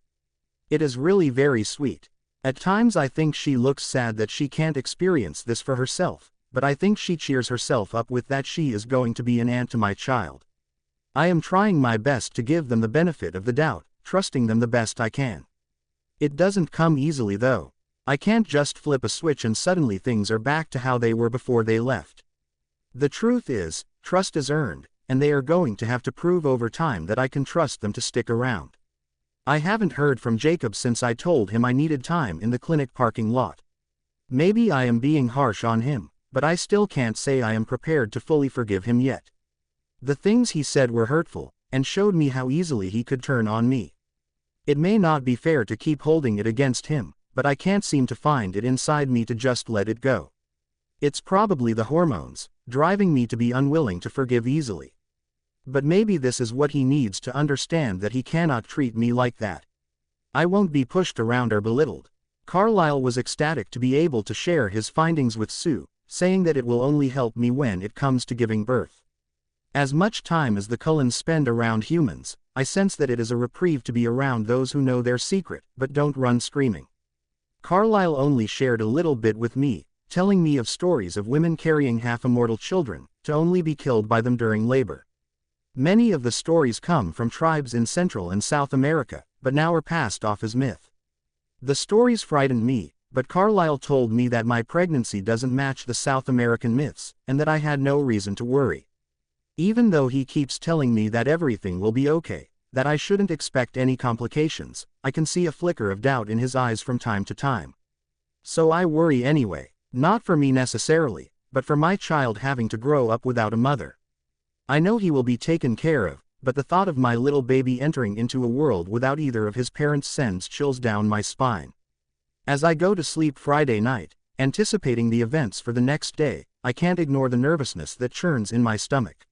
It is really very sweet. At times I think she looks sad that she can't experience this for herself, but I think she cheers herself up with that she is going to be an aunt to my child. I am trying my best to give them the benefit of the doubt, trusting them the best I can. It doesn't come easily though. I can't just flip a switch and suddenly things are back to how they were before they left. The truth is, trust is earned, and they are going to have to prove over time that I can trust them to stick around. I haven't heard from Jacob since I told him I needed time in the clinic parking lot. Maybe I am being harsh on him, but I still can't say I am prepared to fully forgive him yet. The things he said were hurtful, and showed me how easily he could turn on me. It may not be fair to keep holding it against him, but I can't seem to find it inside me to just let it go. It's probably the hormones, driving me to be unwilling to forgive easily. But maybe this is what he needs to understand that he cannot treat me like that. I won't be pushed around or belittled. Carlisle was ecstatic to be able to share his findings with Sue, saying that it will only help me when it comes to giving birth. As much time as the Cullens spend around humans, I sense that it is a reprieve to be around those who know their secret, but don't run screaming. Carlisle only shared a little bit with me, telling me of stories of women carrying half-immortal children, to only be killed by them during labor. Many of the stories come from tribes in Central and South America, but now are passed off as myth. The stories frightened me, but Carlisle told me that my pregnancy doesn't match the South American myths, and that I had no reason to worry. Even though he keeps telling me that everything will be okay, that I shouldn't expect any complications, I can see a flicker of doubt in his eyes from time to time. So I worry anyway, not for me necessarily, but for my child having to grow up without a mother. I know he will be taken care of, but the thought of my little baby entering into a world without either of his parents sends chills down my spine. As I go to sleep Friday night, anticipating the events for the next day, I can't ignore the nervousness that churns in my stomach.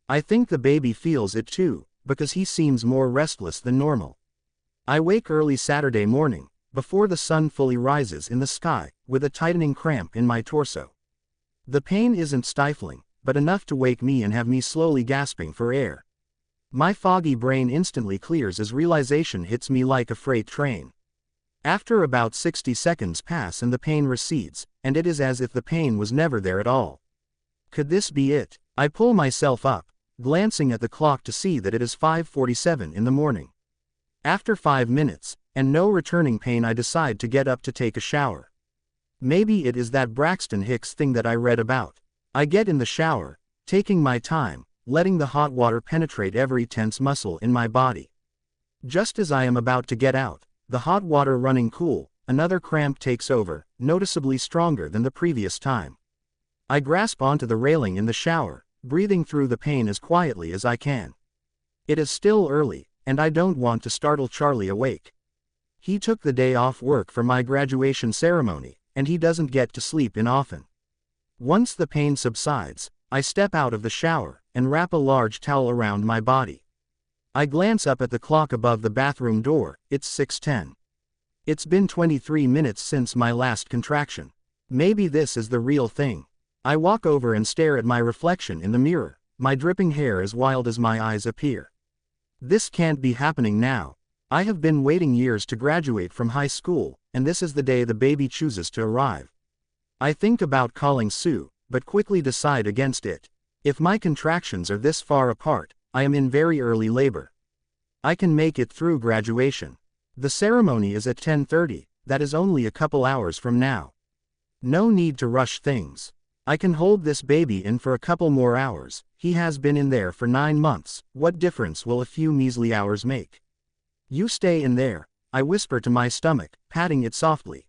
I think the baby feels it too, because he seems more restless than normal. I wake early Saturday morning, before the sun fully rises in the sky, with a tightening cramp in my torso. The pain isn't stifling, but enough to wake me and have me slowly gasping for air. My foggy brain instantly clears as realization hits me like a freight train. After about 60 seconds pass and the pain recedes, and it is as if the pain was never there at all. Could this be it? I pull myself up, glancing at the clock to see that it is 5:47 in the morning. After 5 minutes, and no returning pain, I decide to get up to take a shower. Maybe it is that Braxton Hicks thing that I read about. I get in the shower, taking my time, letting the hot water penetrate every tense muscle in my body. Just as I am about to get out, the hot water running cool, another cramp takes over, noticeably stronger than the previous time. I grasp onto the railing in the shower, breathing through the pain as quietly as I can. It is still early, and I don't want to startle Charlie awake. He took the day off work for my graduation ceremony, and he doesn't get to sleep in often. Once the pain subsides, I step out of the shower, and wrap a large towel around my body. I glance up at the clock above the bathroom door, it's 6:10. It's been 23 minutes since my last contraction. Maybe this is the real thing. I walk over and stare at my reflection in the mirror, my dripping hair as wild as my eyes appear. This can't be happening now. I have been waiting years to graduate from high school, and this is the day the baby chooses to arrive. I think about calling Sue, but quickly decide against it. If my contractions are this far apart, I am in very early labor. I can make it through graduation. The ceremony is at 10:30, that is only a couple hours from now. No need to rush things. I can hold this baby in for a couple more hours. He has been in there for 9 months, what difference will a few measly hours make? You stay in there, I whisper to my stomach, patting it softly.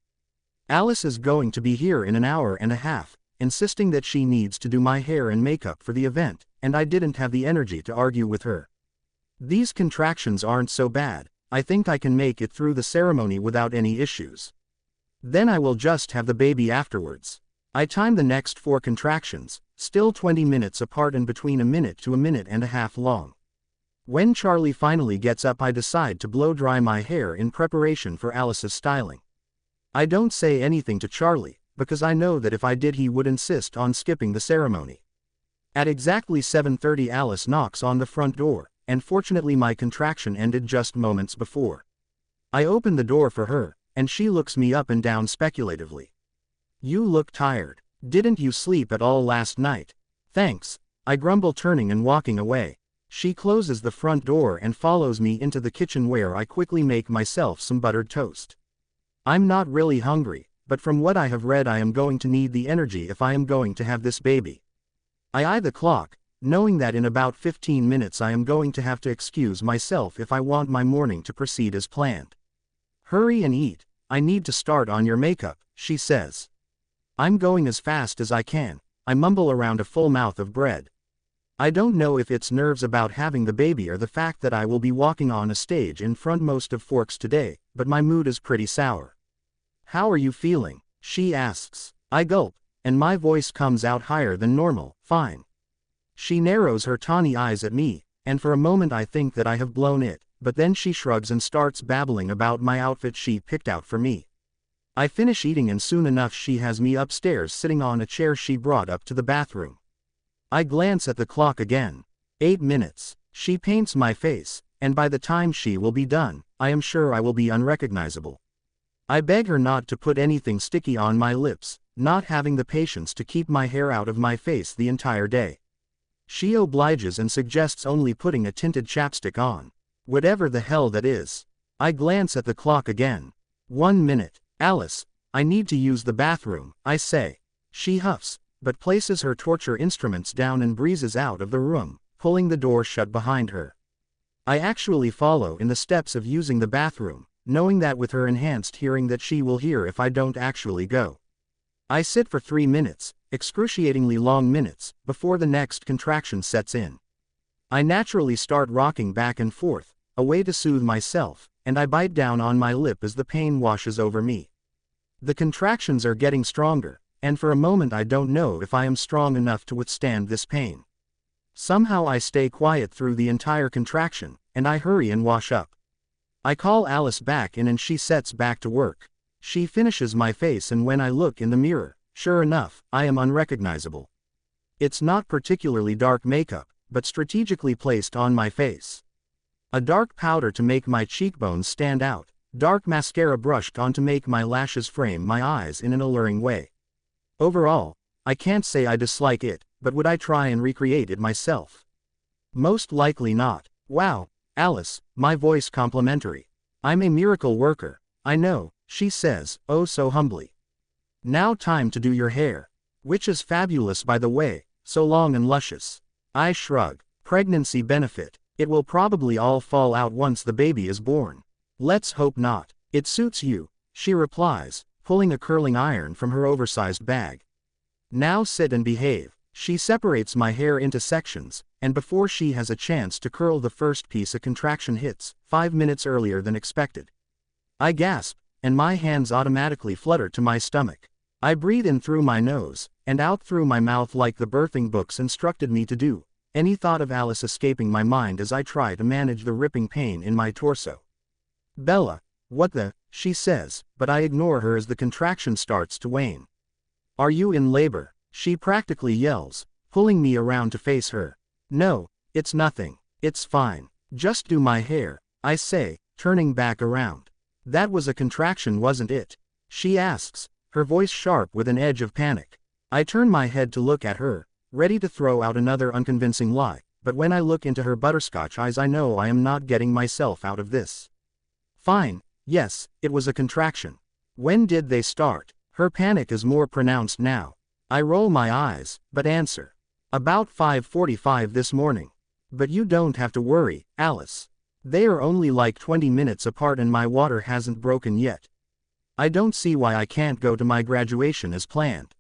Alice is going to be here in an hour and a half, insisting that she needs to do my hair and makeup for the event, and I didn't have the energy to argue with her. These contractions aren't so bad, I think I can make it through the ceremony without any issues. Then I will just have the baby afterwards. I time the next 4 contractions, still 20 minutes apart and between a minute to a minute and a half long. When Charlie finally gets up, I decide to blow dry my hair in preparation for Alice's styling. I don't say anything to Charlie, because I know that if I did he would insist on skipping the ceremony. At exactly 7:30 Alice knocks on the front door, and fortunately my contraction ended just moments before. I open the door for her, and she looks me up and down speculatively. You look tired. Didn't you sleep at all last night? Thanks, I grumble, turning and walking away. She closes the front door and follows me into the kitchen, where I quickly make myself some buttered toast. I'm not really hungry, but from what I have read I am going to need the energy if I am going to have this baby. I eye the clock, knowing that in about 15 minutes I am going to have to excuse myself if I want my morning to proceed as planned. Hurry and eat, I need to start on your makeup, she says. I'm going as fast as I can, I mumble around a full mouth of bread. I don't know if it's nerves about having the baby or the fact that I will be walking on a stage in front most of Forks today, but my mood is pretty sour. How are you feeling? She asks. I gulp, and my voice comes out higher than normal. Fine. She narrows her tawny eyes at me, and for a moment I think that I have blown it, but then she shrugs and starts babbling about my outfit she picked out for me. I finish eating and soon enough she has me upstairs sitting on a chair she brought up to the bathroom. I glance at the clock again. 8 minutes. She paints my face, and by the time she will be done, I am sure I will be unrecognizable. I beg her not to put anything sticky on my lips, not having the patience to keep my hair out of my face the entire day. She obliges and suggests only putting a tinted chapstick on. Whatever the hell that is. I glance at the clock again. 1 minute. Alice, I need to use the bathroom, I say. She huffs, but places her torture instruments down and breezes out of the room, pulling the door shut behind her. I actually follow in the steps of using the bathroom, knowing that with her enhanced hearing that she will hear if I don't actually go. I sit for 3 minutes, excruciatingly long minutes, before the next contraction sets in. I naturally start rocking back and forth, a way to soothe myself, and I bite down on my lip as the pain washes over me. The contractions are getting stronger, and for a moment I don't know if I am strong enough to withstand this pain. Somehow I stay quiet through the entire contraction, and I hurry and wash up. I call Alice back in and she sets back to work. She finishes my face and when I look in the mirror, sure enough, I am unrecognizable. It's not particularly dark makeup, but strategically placed on my face. A dark powder to make my cheekbones stand out, dark mascara brushed on to make my lashes frame my eyes in an alluring way. Overall, I can't say I dislike it, but would I try and recreate it myself? Most likely not. Wow, Alice, my voice complimentary. I'm a miracle worker, I know, she says, oh so humbly. Now time to do your hair. Which is fabulous by the way, so long and luscious. I shrug. Pregnancy benefit. It will probably all fall out once the baby is born. Let's hope not. It suits you, she replies, pulling a curling iron from her oversized bag. Now sit and behave. She separates my hair into sections, and before she has a chance to curl the first piece a contraction hits, 5 minutes earlier than expected. I gasp, and my hands automatically flutter to my stomach. I breathe in through my nose, and out through my mouth like the birthing books instructed me to do, any thought of Alice escaping my mind as I try to manage the ripping pain in my torso. Bella, what the, she says, but I ignore her as the contraction starts to wane. Are you in labor? She practically yells, pulling me around to face her. No, it's nothing, it's fine. Just do my hair, I say, turning back around. That was a contraction, wasn't it? She asks, her voice sharp with an edge of panic. I turn my head to look at her, ready to throw out another unconvincing lie, but when I look into her butterscotch eyes I know I am not getting myself out of this. Fine, yes, it was a contraction. When did they start? Her panic is more pronounced now. I roll my eyes, but answer. About 5:45 this morning. But you don't have to worry, Alice. They are only like 20 minutes apart and my water hasn't broken yet. I don't see why I can't go to my graduation as planned.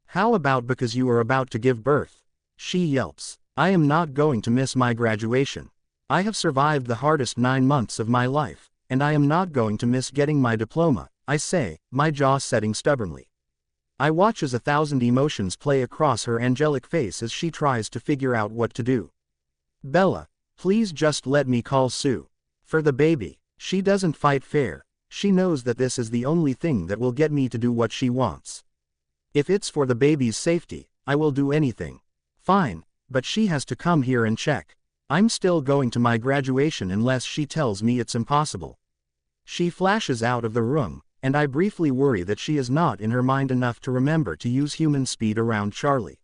How about because you are about to give birth? She yelps. I am not going to miss my graduation. I have survived the hardest 9 months of my life, and I am not going to miss getting my diploma, I say, my jaw setting stubbornly. I watch as 1,000 emotions play across her angelic face as she tries to figure out what to do. Bella, please just let me call Sue. For the baby. She doesn't fight fair. She knows that this is the only thing that will get me to do what she wants. If it's for the baby's safety, I will do anything. Fine, but she has to come here and check. I'm still going to my graduation unless she tells me it's impossible. She flashes out of the room, and I briefly worry that she is not in her mind enough to remember to use human speed around Charlie.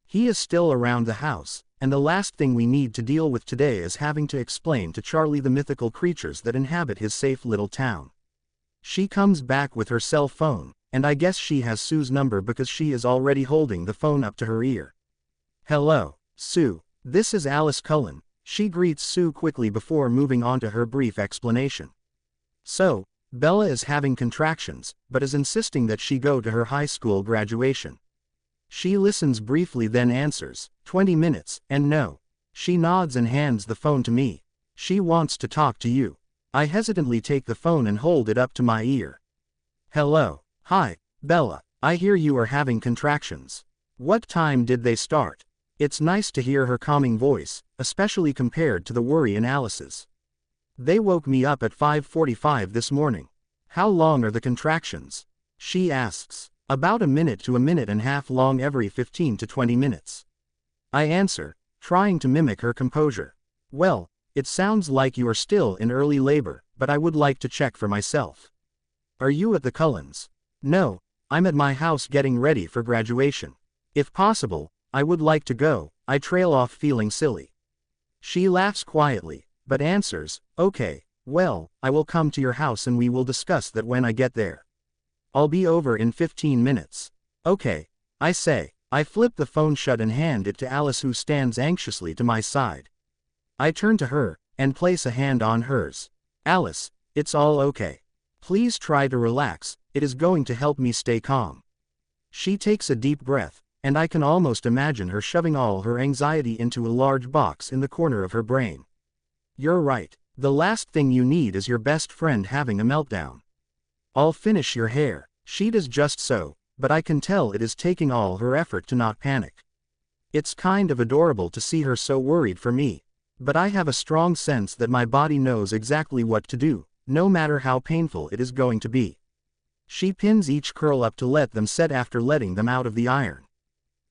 He is still around the house, and the last thing we need to deal with today is having to explain to Charlie the mythical creatures that inhabit his safe little town. She comes back with her cell phone, and I guess she has Sue's number because she is already holding the phone up to her ear. Hello, Sue, this is Alice Cullen, she greets Sue quickly before moving on to her brief explanation. So, Bella is having contractions, but is insisting that she go to her high school graduation. She listens briefly then answers, 20 minutes, and no. She nods and hands the phone to me. She wants to talk to you. I hesitantly take the phone and hold it up to my ear. Hello. Hi, Bella, I hear you are having contractions. What time did they start? It's nice to hear her calming voice, especially compared to the worry in Alice's. They woke me up at 5:45 this morning. How long are the contractions? She asks. About a minute to a minute and a half long every 15 to 20 minutes. I answer, trying to mimic her composure. Well, it sounds like you are still in early labor, but I would like to check for myself. Are you at the Cullens? No, I'm at my house getting ready for graduation. If possible, I would like to go. I trail off feeling silly. She laughs quietly, but answers, okay, well, I will come to your house and we will discuss that when I get there. I'll be over in 15 minutes. Okay, I say. I flip the phone shut and hand it to Alice who stands anxiously to my side. I turn to her, and place a hand on hers. Alice, it's all okay. Please try to relax, it is going to help me stay calm. She takes a deep breath, and I can almost imagine her shoving all her anxiety into a large box in the corner of her brain. You're right, the last thing you need is your best friend having a meltdown. I'll finish your hair, she does just so, but I can tell it is taking all her effort to not panic. It's kind of adorable to see her so worried for me. But I have a strong sense that my body knows exactly what to do, no matter how painful it is going to be. She pins each curl up to let them set after letting them out of the iron.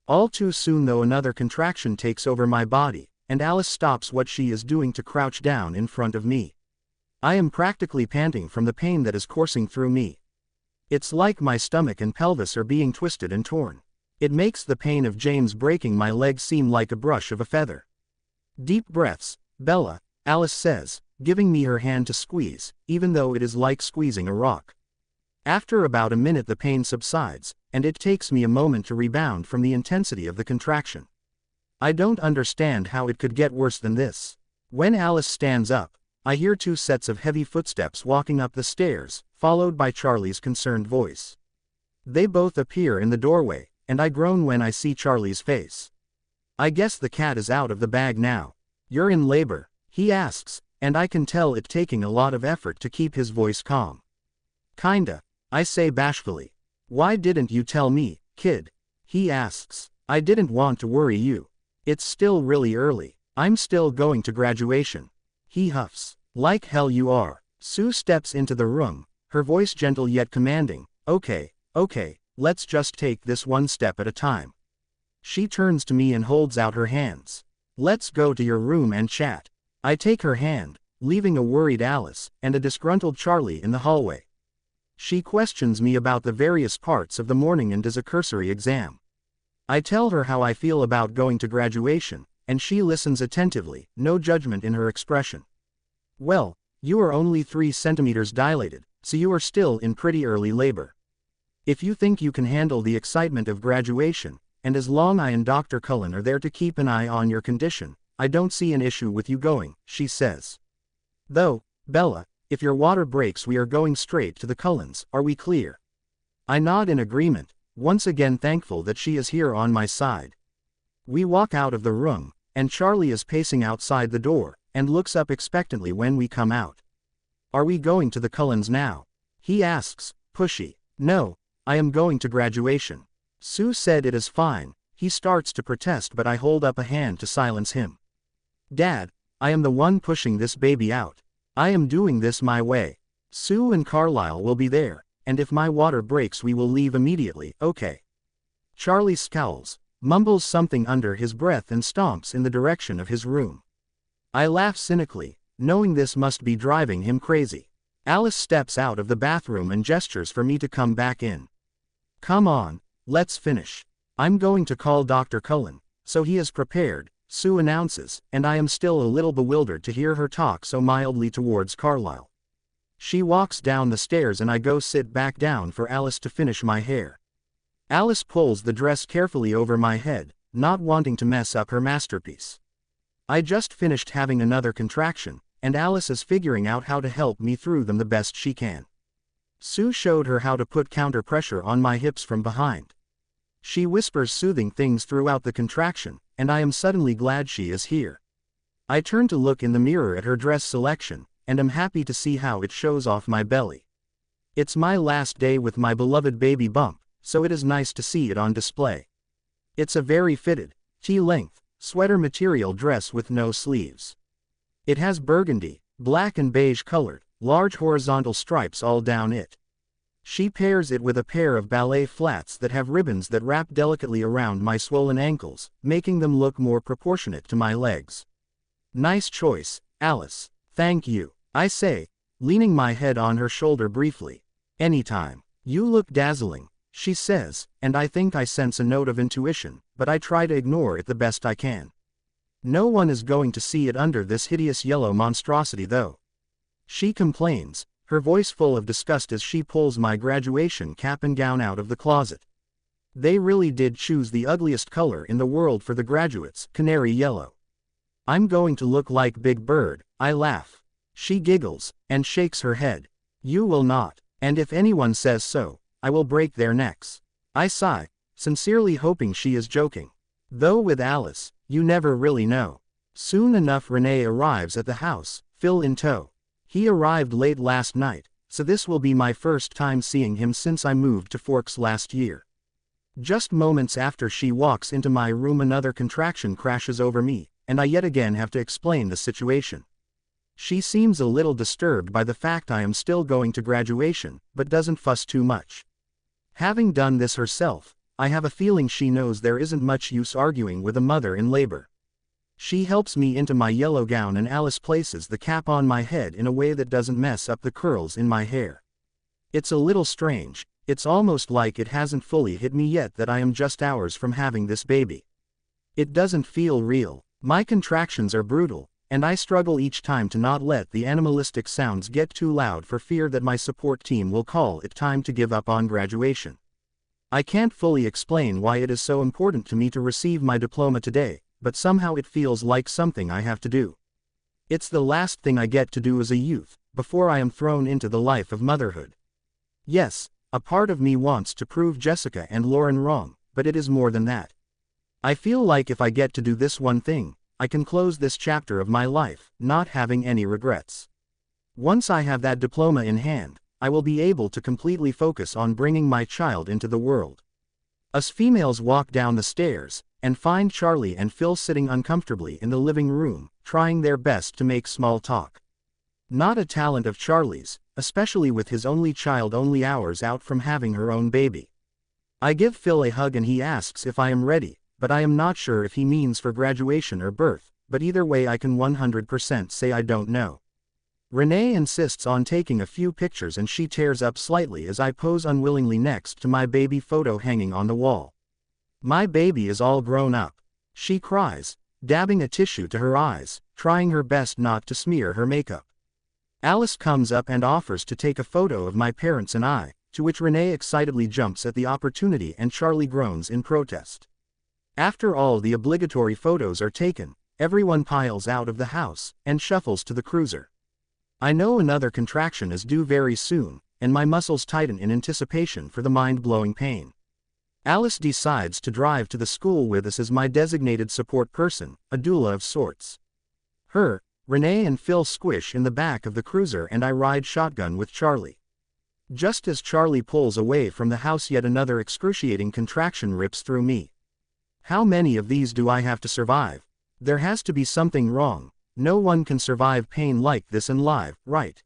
All too soon though another contraction takes over my body, and Alice stops what she is doing to crouch down in front of me. I am practically panting from the pain that is coursing through me. It's like my stomach and pelvis are being twisted and torn. It makes the pain of James breaking my leg seem like a brush of a feather. Deep breaths, Bella, Alice says, giving me her hand to squeeze, even though it is like squeezing a rock. After about a minute the pain subsides, and it takes me a moment to rebound from the intensity of the contraction. I don't understand how it could get worse than this. When Alice stands up, I hear 2 sets of heavy footsteps walking up the stairs, followed by Charlie's concerned voice. They both appear in the doorway, and I groan when I see Charlie's face. I guess the cat is out of the bag now. You're in labor, he asks, and I can tell it taking a lot of effort to keep his voice calm. Kinda, I say bashfully. Why didn't you tell me, kid? He asks. I didn't want to worry you. It's still really early. I'm still going to graduation. He huffs. Like hell you are. Sue steps into the room, her voice gentle yet commanding. Okay, let's just take this one step at a time. She turns to me and holds out her hands. Let's go to your room and chat. I take her hand, leaving a worried Alice and a disgruntled Charlie in the hallway. She questions me about the various parts of the morning and does a cursory exam. I tell her how I feel about going to graduation, and she listens attentively, no judgment in her expression. Well, you are only 3 centimeters dilated, so you are still in pretty early labor. If you think you can handle the excitement of graduation, and as long I and Dr. Cullen are there to keep an eye on your condition, I don't see an issue with you going, she says. Though, Bella, if your water breaks we are going straight to the Cullens, are we clear? I nod in agreement, once again thankful that she is here on my side. We walk out of the room, and Charlie is pacing outside the door, and looks up expectantly when we come out. Are we going to the Cullens now? He asks, pushy. No, I am going to graduation. Sue said it is fine. He starts to protest but I hold up a hand to silence him. Dad, I am the one pushing this baby out. I am doing this my way. Sue and Carlisle will be there, and if my water breaks we will leave immediately, okay? Charlie scowls, mumbles something under his breath and stomps in the direction of his room. I laugh cynically, knowing this must be driving him crazy. Alice steps out of the bathroom and gestures for me to come back in. Come on, let's finish. I'm going to call Dr. Cullen, so he is prepared, Sue announces, and I am still a little bewildered to hear her talk so mildly towards Carlisle. She walks down the stairs and I go sit back down for Alice to finish my hair. Alice pulls the dress carefully over my head, not wanting to mess up her masterpiece. I just finished having another contraction, and Alice is figuring out how to help me through them the best she can. Sue showed her how to put counter pressure on my hips from behind. She whispers soothing things throughout the contraction, and I am suddenly glad she is here. I turn to look in the mirror at her dress selection, and am happy to see how it shows off my belly. It's my last day with my beloved baby bump, so it is nice to see it on display. It's a very fitted, T-length, sweater material dress with no sleeves. It has burgundy, black and beige colored, large horizontal stripes all down it. She pairs it with a pair of ballet flats that have ribbons that wrap delicately around my swollen ankles, making them look more proportionate to my legs. Nice choice, Alice. Thank you, I say, leaning my head on her shoulder briefly. Anytime. You look dazzling, she says, and I think I sense a note of intuition, but I try to ignore it the best I can. No one is going to see it under this hideous yellow monstrosity though. She complains, her voice full of disgust as she pulls my graduation cap and gown out of the closet. They really did choose the ugliest color in the world for the graduates, canary yellow. I'm going to look like Big Bird, I laugh. She giggles, and shakes her head. You will not, and if anyone says so, I will break their necks. I sigh, sincerely hoping she is joking. Though with Alice, you never really know. Soon enough Renee arrives at the house, Phil in tow. He arrived late last night, so this will be my first time seeing him since I moved to Forks last year. Just moments after she walks into my room another contraction crashes over me, and I yet again have to explain the situation. She seems a little disturbed by the fact I am still going to graduation, but doesn't fuss too much. Having done this herself, I have a feeling she knows there isn't much use arguing with a mother in labor. She helps me into my yellow gown and Alice places the cap on my head in a way that doesn't mess up the curls in my hair. It's a little strange, it's almost like it hasn't fully hit me yet that I am just hours from having this baby. It doesn't feel real, my contractions are brutal, and I struggle each time to not let the animalistic sounds get too loud for fear that my support team will call it time to give up on graduation. I can't fully explain why it is so important to me to receive my diploma today, but somehow it feels like something I have to do. It's the last thing I get to do as a youth, before I am thrown into the life of motherhood. Yes, a part of me wants to prove Jessica and Lauren wrong, but it is more than that. I feel like if I get to do this one thing, I can close this chapter of my life, not having any regrets. Once I have that diploma in hand, I will be able to completely focus on bringing my child into the world. Us females walk down the stairs, and find Charlie and Phil sitting uncomfortably in the living room, trying their best to make small talk. Not a talent of Charlie's, especially with his only child only hours out from having her own baby. I give Phil a hug and he asks if I am ready, but I am not sure if he means for graduation or birth, but either way I can 100% say I don't know. Renee insists on taking a few pictures and she tears up slightly as I pose unwillingly next to my baby photo hanging on the wall. My baby is all grown up. She cries, dabbing a tissue to her eyes, trying her best not to smear her makeup. Alice comes up and offers to take a photo of my parents and I, to which Renee excitedly jumps at the opportunity and Charlie groans in protest. After all the obligatory photos are taken, everyone piles out of the house and shuffles to the cruiser. I know another contraction is due very soon, and my muscles tighten in anticipation for the mind-blowing pain. Alice decides to drive to the school with us as my designated support person, a doula of sorts. Her, Renee and Phil squish in the back of the cruiser and I ride shotgun with Charlie. Just as Charlie pulls away from the house, yet another excruciating contraction rips through me. How many of these do I have to survive? There has to be something wrong. No one can survive pain like this and live, right?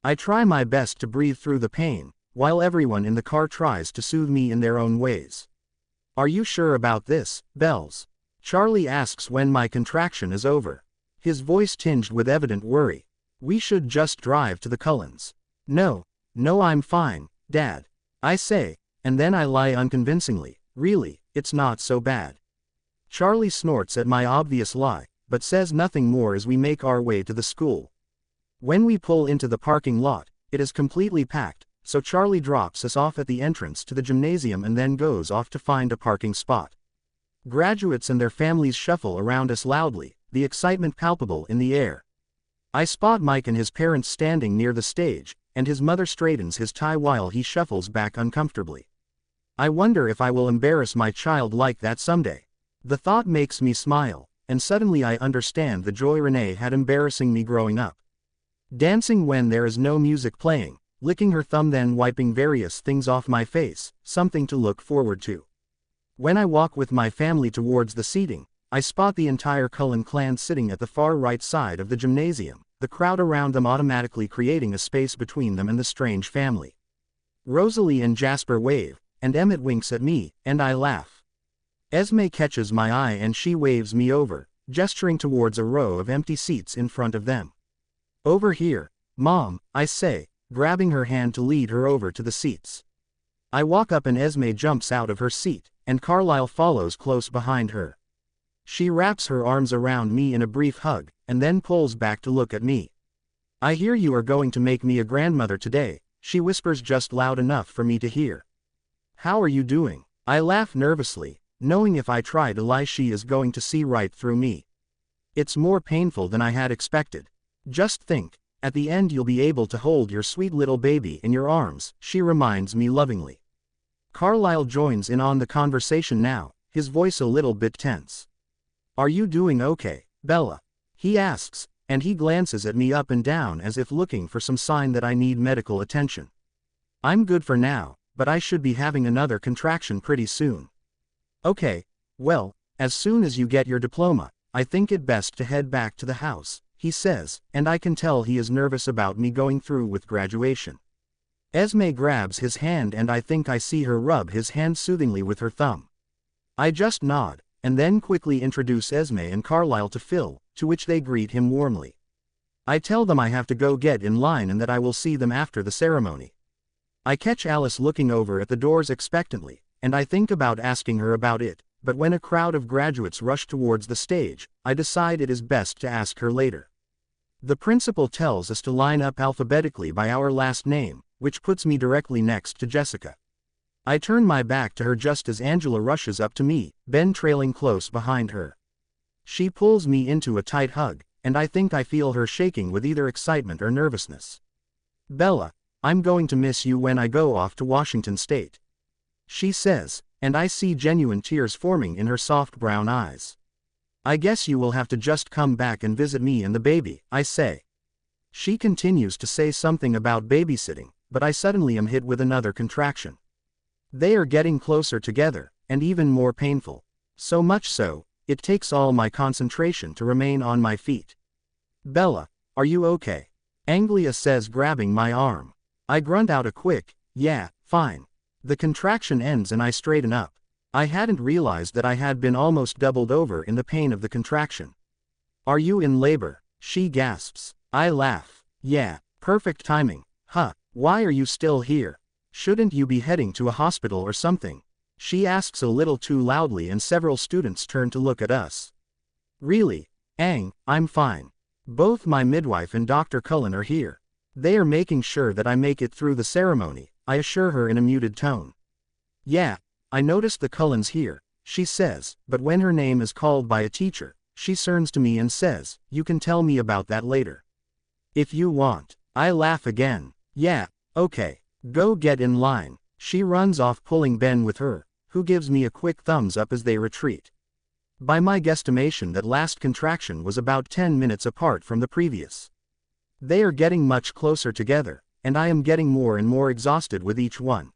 I try my best to breathe through the pain, while everyone in the car tries to soothe me in their own ways. Are you sure about this, Bells? Charlie asks when my contraction is over. His voice tinged with evident worry. We should just drive to the Cullens. No, I'm fine, Dad. I say, and then I lie unconvincingly, really, it's not so bad. Charlie snorts at my obvious lie, but says nothing more as we make our way to the school. When we pull into the parking lot, it is completely packed, so Charlie drops us off at the entrance to the gymnasium and then goes off to find a parking spot. Graduates and their families shuffle around us loudly, the excitement palpable in the air. I spot Mike and his parents standing near the stage, and his mother straightens his tie while he shuffles back uncomfortably. I wonder if I will embarrass my child like that someday. The thought makes me smile, and suddenly I understand the joy Renee had embarrassing me growing up. Dancing when there is no music playing, licking her thumb then wiping various things off my face, something to look forward to. When I walk with my family towards the seating, I spot the entire Cullen clan sitting at the far right side of the gymnasium, the crowd around them automatically creating a space between them and the strange family. Rosalie and Jasper wave, and Emmett winks at me, and I laugh. Esme catches my eye and she waves me over, gesturing towards a row of empty seats in front of them. Over here, Mom, I say, grabbing her hand to lead her over to the seats. I walk up and Esme jumps out of her seat, and Carlisle follows close behind her. She wraps her arms around me in a brief hug, and then pulls back to look at me. I hear you are going to make me a grandmother today, she whispers just loud enough for me to hear. How are you doing? I laugh nervously, knowing if I try to lie she is going to see right through me. It's more painful than I had expected. Just think, at the end you'll be able to hold your sweet little baby in your arms, she reminds me lovingly. Carlisle joins in on the conversation now, his voice a little bit tense. Are you doing okay, Bella? He asks, and he glances at me up and down as if looking for some sign that I need medical attention. I'm good for now, but I should be having another contraction pretty soon. Okay, well, as soon as you get your diploma, I think it best to head back to the house, he says, and I can tell he is nervous about me going through with graduation. Esme grabs his hand and I think I see her rub his hand soothingly with her thumb. I just nod, and then quickly introduce Esme and Carlisle to Phil, to which they greet him warmly. I tell them I have to go get in line and that I will see them after the ceremony. I catch Alice looking over at the doors expectantly, and I think about asking her about it, but when a crowd of graduates rush towards the stage, I decide it is best to ask her later. The principal tells us to line up alphabetically by our last name, which puts me directly next to Jessica. I turn my back to her just as Angela rushes up to me, Ben trailing close behind her. She pulls me into a tight hug, and I think I feel her shaking with either excitement or nervousness. Bella, I'm going to miss you when I go off to Washington State, she says, and I see genuine tears forming in her soft brown eyes. I guess you will have to just come back and visit me and the baby, I say. She continues to say something about babysitting, but I suddenly am hit with another contraction. They are getting closer together, and even more painful. So much so, it takes all my concentration to remain on my feet. Bella, are you okay? Anglia says, grabbing my arm. I grunt out a quick, yeah, fine. The contraction ends and I straighten up. I hadn't realized that I had been almost doubled over in the pain of the contraction. Are you in labor? She gasps. I laugh. Yeah, perfect timing. Huh, why are you still here? Shouldn't you be heading to a hospital or something? She asks a little too loudly and several students turn to look at us. Really? Ang, I'm fine. Both my midwife and Dr. Cullen are here. They are making sure that I make it through the ceremony, I assure her in a muted tone. Yeah, I noticed the Cullens here, she says, but when her name is called by a teacher, she turns to me and says, you can tell me about that later. If you want. I laugh again. Yeah, okay. Go get in line. She runs off pulling Ben with her, who gives me a quick thumbs up as they retreat. By my guesstimation, that last contraction was about 10 minutes apart from the previous. They are getting much closer together, and I am getting more and more exhausted with each one.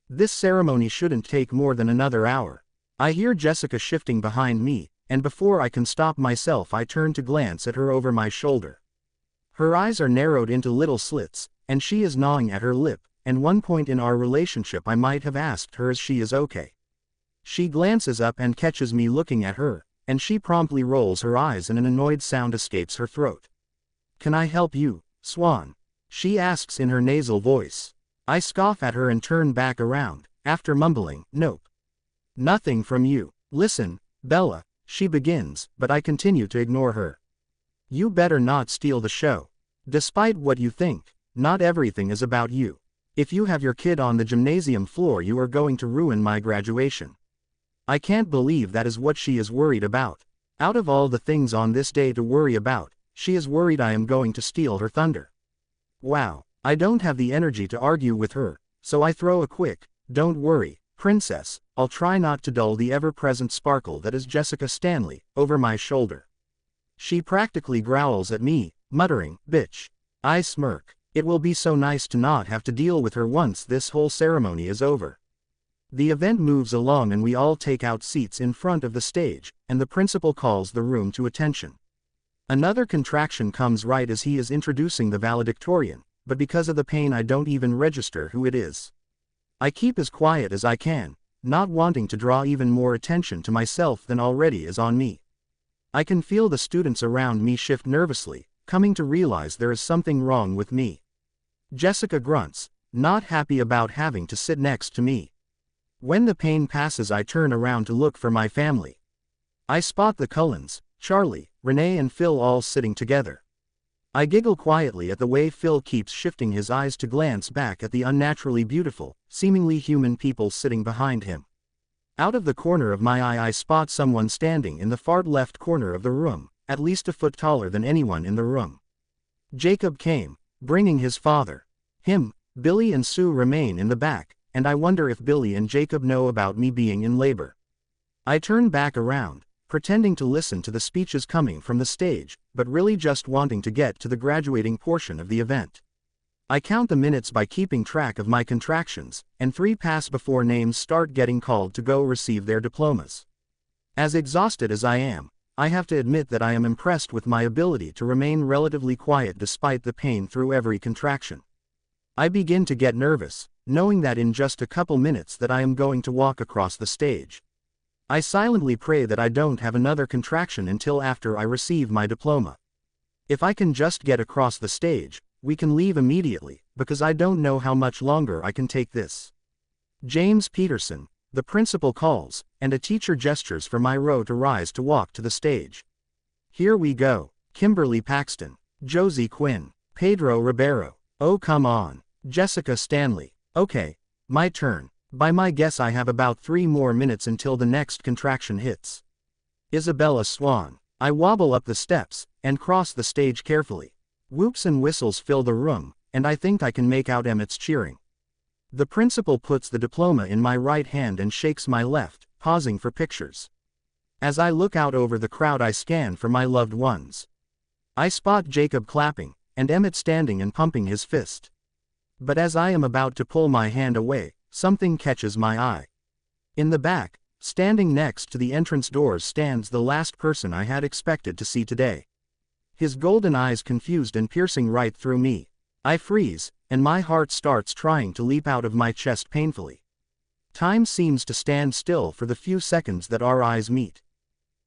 This ceremony shouldn't take more than another hour. I hear Jessica shifting behind me, and before I can stop myself I turn to glance at her over my shoulder. Her eyes are narrowed into little slits, and she is gnawing at her lip, and one point in our relationship I might have asked her if she is okay. She glances up and catches me looking at her, and she promptly rolls her eyes and an annoyed sound escapes her throat. Can I help you, Swan? She asks in her nasal voice. I scoff at her and turn back around, after mumbling, nope. Nothing from you. Listen, Bella, she begins, but I continue to ignore her. You better not steal the show. Despite what you think, not everything is about you. If you have your kid on the gymnasium floor, you are going to ruin my graduation. I can't believe that is what she is worried about. Out of all the things on this day to worry about, she is worried I am going to steal her thunder. Wow, I don't have the energy to argue with her, so I throw a quick, don't worry, princess, I'll try not to dull the ever-present sparkle that is Jessica Stanley, over my shoulder. She practically growls at me, muttering, bitch. I smirk. It will be so nice to not have to deal with her once this whole ceremony is over. The event moves along and we all take out seats in front of the stage, and the principal calls the room to attention. Another contraction comes right as he is introducing the valedictorian, but because of the pain I don't even register who it is. I keep as quiet as I can, not wanting to draw even more attention to myself than already is on me. I can feel the students around me shift nervously, coming to realize there is something wrong with me. Jessica grunts, not happy about having to sit next to me. When the pain passes, I turn around to look for my family. I spot the Cullens, Charlie, Renee and Phil all sitting together. I giggle quietly at the way Phil keeps shifting his eyes to glance back at the unnaturally beautiful, seemingly human people sitting behind him. Out of the corner of my eye I spot someone standing in the far left corner of the room, at least a foot taller than anyone in the room. Jacob came, bringing his father. Him, Billy and Sue remain in the back, and I wonder if Billy and Jacob know about me being in labor. I turn back around, pretending to listen to the speeches coming from the stage, but really just wanting to get to the graduating portion of the event. I count the minutes by keeping track of my contractions, and 3 pass before names start getting called to go receive their diplomas. As exhausted as I am, I have to admit that I am impressed with my ability to remain relatively quiet despite the pain through every contraction. I begin to get nervous, knowing that in just a couple minutes that I am going to walk across the stage. I silently pray that I don't have another contraction until after I receive my diploma. If I can just get across the stage, we can leave immediately, because I don't know how much longer I can take this. James Peterson, the principal calls, and a teacher gestures for my row to rise to walk to the stage. Here we go. Kimberly Paxton, Josie Quinn, Pedro Ribeiro. Oh come on. Jessica Stanley. Okay, my turn. By my guess I have about 3 more minutes until the next contraction hits. Isabella Swan. I wobble up the steps, and cross the stage carefully. Whoops and whistles fill the room, and I think I can make out Emmett's cheering. The principal puts the diploma in my right hand and shakes my left, pausing for pictures. As I look out over the crowd I scan for my loved ones. I spot Jacob clapping, and Emmett standing and pumping his fist. But as I am about to pull my hand away, something catches my eye. In the back, standing next to the entrance doors stands the last person I had expected to see today. His golden eyes confused and piercing right through me. I freeze, and my heart starts trying to leap out of my chest painfully. Time seems to stand still for the few seconds that our eyes meet.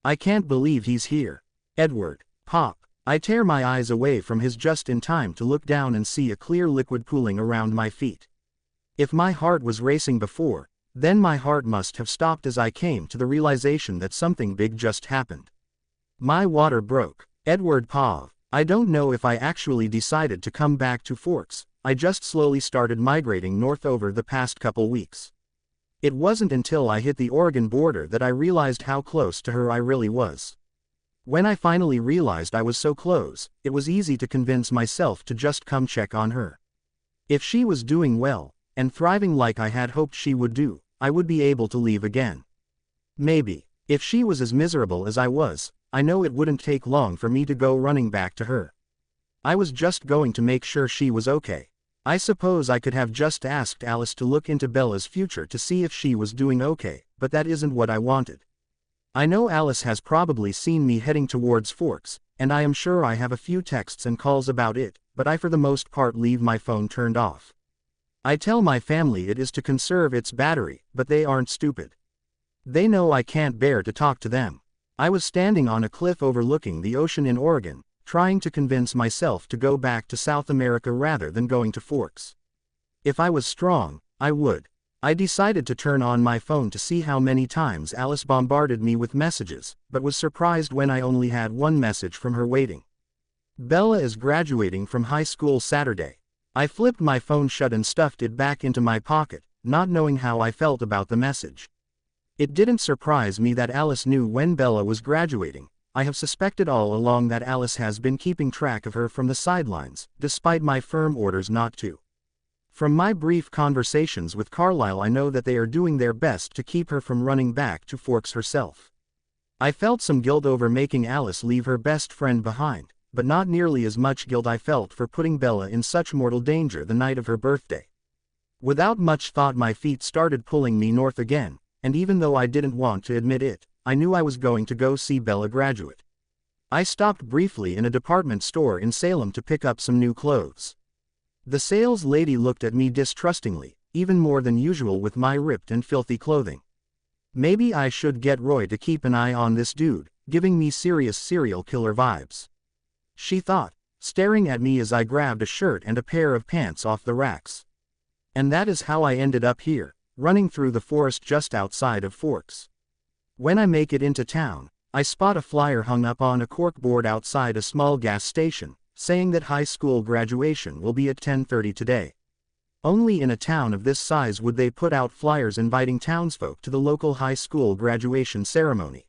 I can't believe he's here. Edward. Pop. I tear my eyes away from his just in time to look down and see a clear liquid pooling around my feet. If my heart was racing before, then my heart must have stopped as I came to the realization that something big just happened. My water broke. Edward Pav. I don't know if I actually decided to come back to Forks, I just slowly started migrating north over the past couple weeks. It wasn't until I hit the Oregon border that I realized how close to her I really was. When I finally realized I was so close, it was easy to convince myself to just come check on her. If she was doing well, and thriving like I had hoped she would do, I would be able to leave again. Maybe. If she was as miserable as I was, I know it wouldn't take long for me to go running back to her. I was just going to make sure she was okay. I suppose I could have just asked Alice to look into Bella's future to see if she was doing okay, but that isn't what I wanted. I know Alice has probably seen me heading towards Forks, and I am sure I have a few texts and calls about it, but I for the most part leave my phone turned off. I tell my family it is to conserve its battery, but they aren't stupid. They know I can't bear to talk to them. I was standing on a cliff overlooking the ocean in Oregon, trying to convince myself to go back to South America rather than going to Forks. If I was strong, I would. I decided to turn on my phone to see how many times Alice bombarded me with messages, but was surprised when I only had one message from her waiting. Bella is graduating from high school Saturday. I flipped my phone shut and stuffed it back into my pocket, not knowing how I felt about the message. It didn't surprise me that Alice knew when Bella was graduating. I have suspected all along that Alice has been keeping track of her from the sidelines, despite my firm orders not to. From my brief conversations with Carlisle I know that they are doing their best to keep her from running back to Forks herself. I felt some guilt over making Alice leave her best friend behind, but not nearly as much guilt I felt for putting Bella in such mortal danger the night of her birthday. Without much thought my feet started pulling me north again, and even though I didn't want to admit it, I knew I was going to go see Bella graduate. I stopped briefly in a department store in Salem to pick up some new clothes. The sales lady looked at me distrustingly, even more than usual with my ripped and filthy clothing. Maybe I should get Roy to keep an eye on this dude, giving me serious serial killer vibes. She thought, staring at me as I grabbed a shirt and a pair of pants off the racks. And that is how I ended up here, running through the forest just outside of Forks. When I make it into town, I spot a flyer hung up on a corkboard outside a small gas station, saying that high school graduation will be at 10:30 today. Only in a town of this size would they put out flyers inviting townsfolk to the local high school graduation ceremony.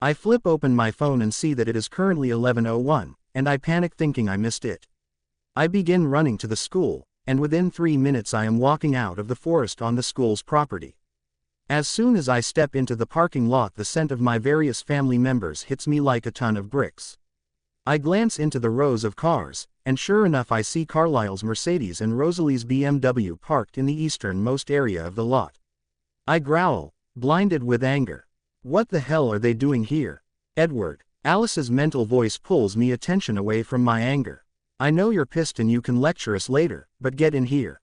I flip open my phone and see that it is currently 11:01, and I panic thinking I missed it. I begin running to the school, and within 3 minutes I am walking out of the forest on the school's property. As soon as I step into the parking lot the scent of my various family members hits me like a ton of bricks. I glance into the rows of cars, and sure enough I see Carlisle's Mercedes and Rosalie's BMW parked in the easternmost area of the lot. I growl, blinded with anger. What the hell are they doing here? Edward. Alice's mental voice pulls me attention away from my anger. I know you're pissed and you can lecture us later, but get in here.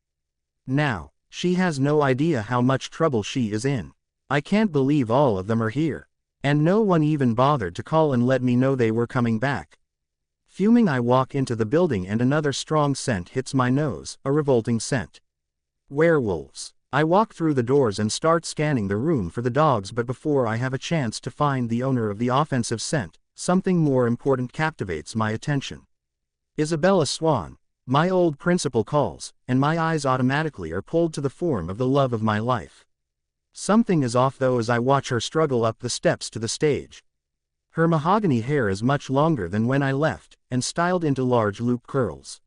Now. She has no idea how much trouble she is in. I can't believe all of them are here. And no one even bothered to call and let me know they were coming back. Fuming, I walk into the building and another strong scent hits my nose, a revolting scent. Werewolves. I walk through the doors and start scanning the room for the dogs, but before I have a chance to find the owner of the offensive scent, something more important captivates my attention. Isabella Swan. My old principal calls, and my eyes automatically are pulled to the form of the love of my life. Something is off though as I watch her struggle up the steps to the stage. Her mahogany hair is much longer than when I left, and styled into large loop curls.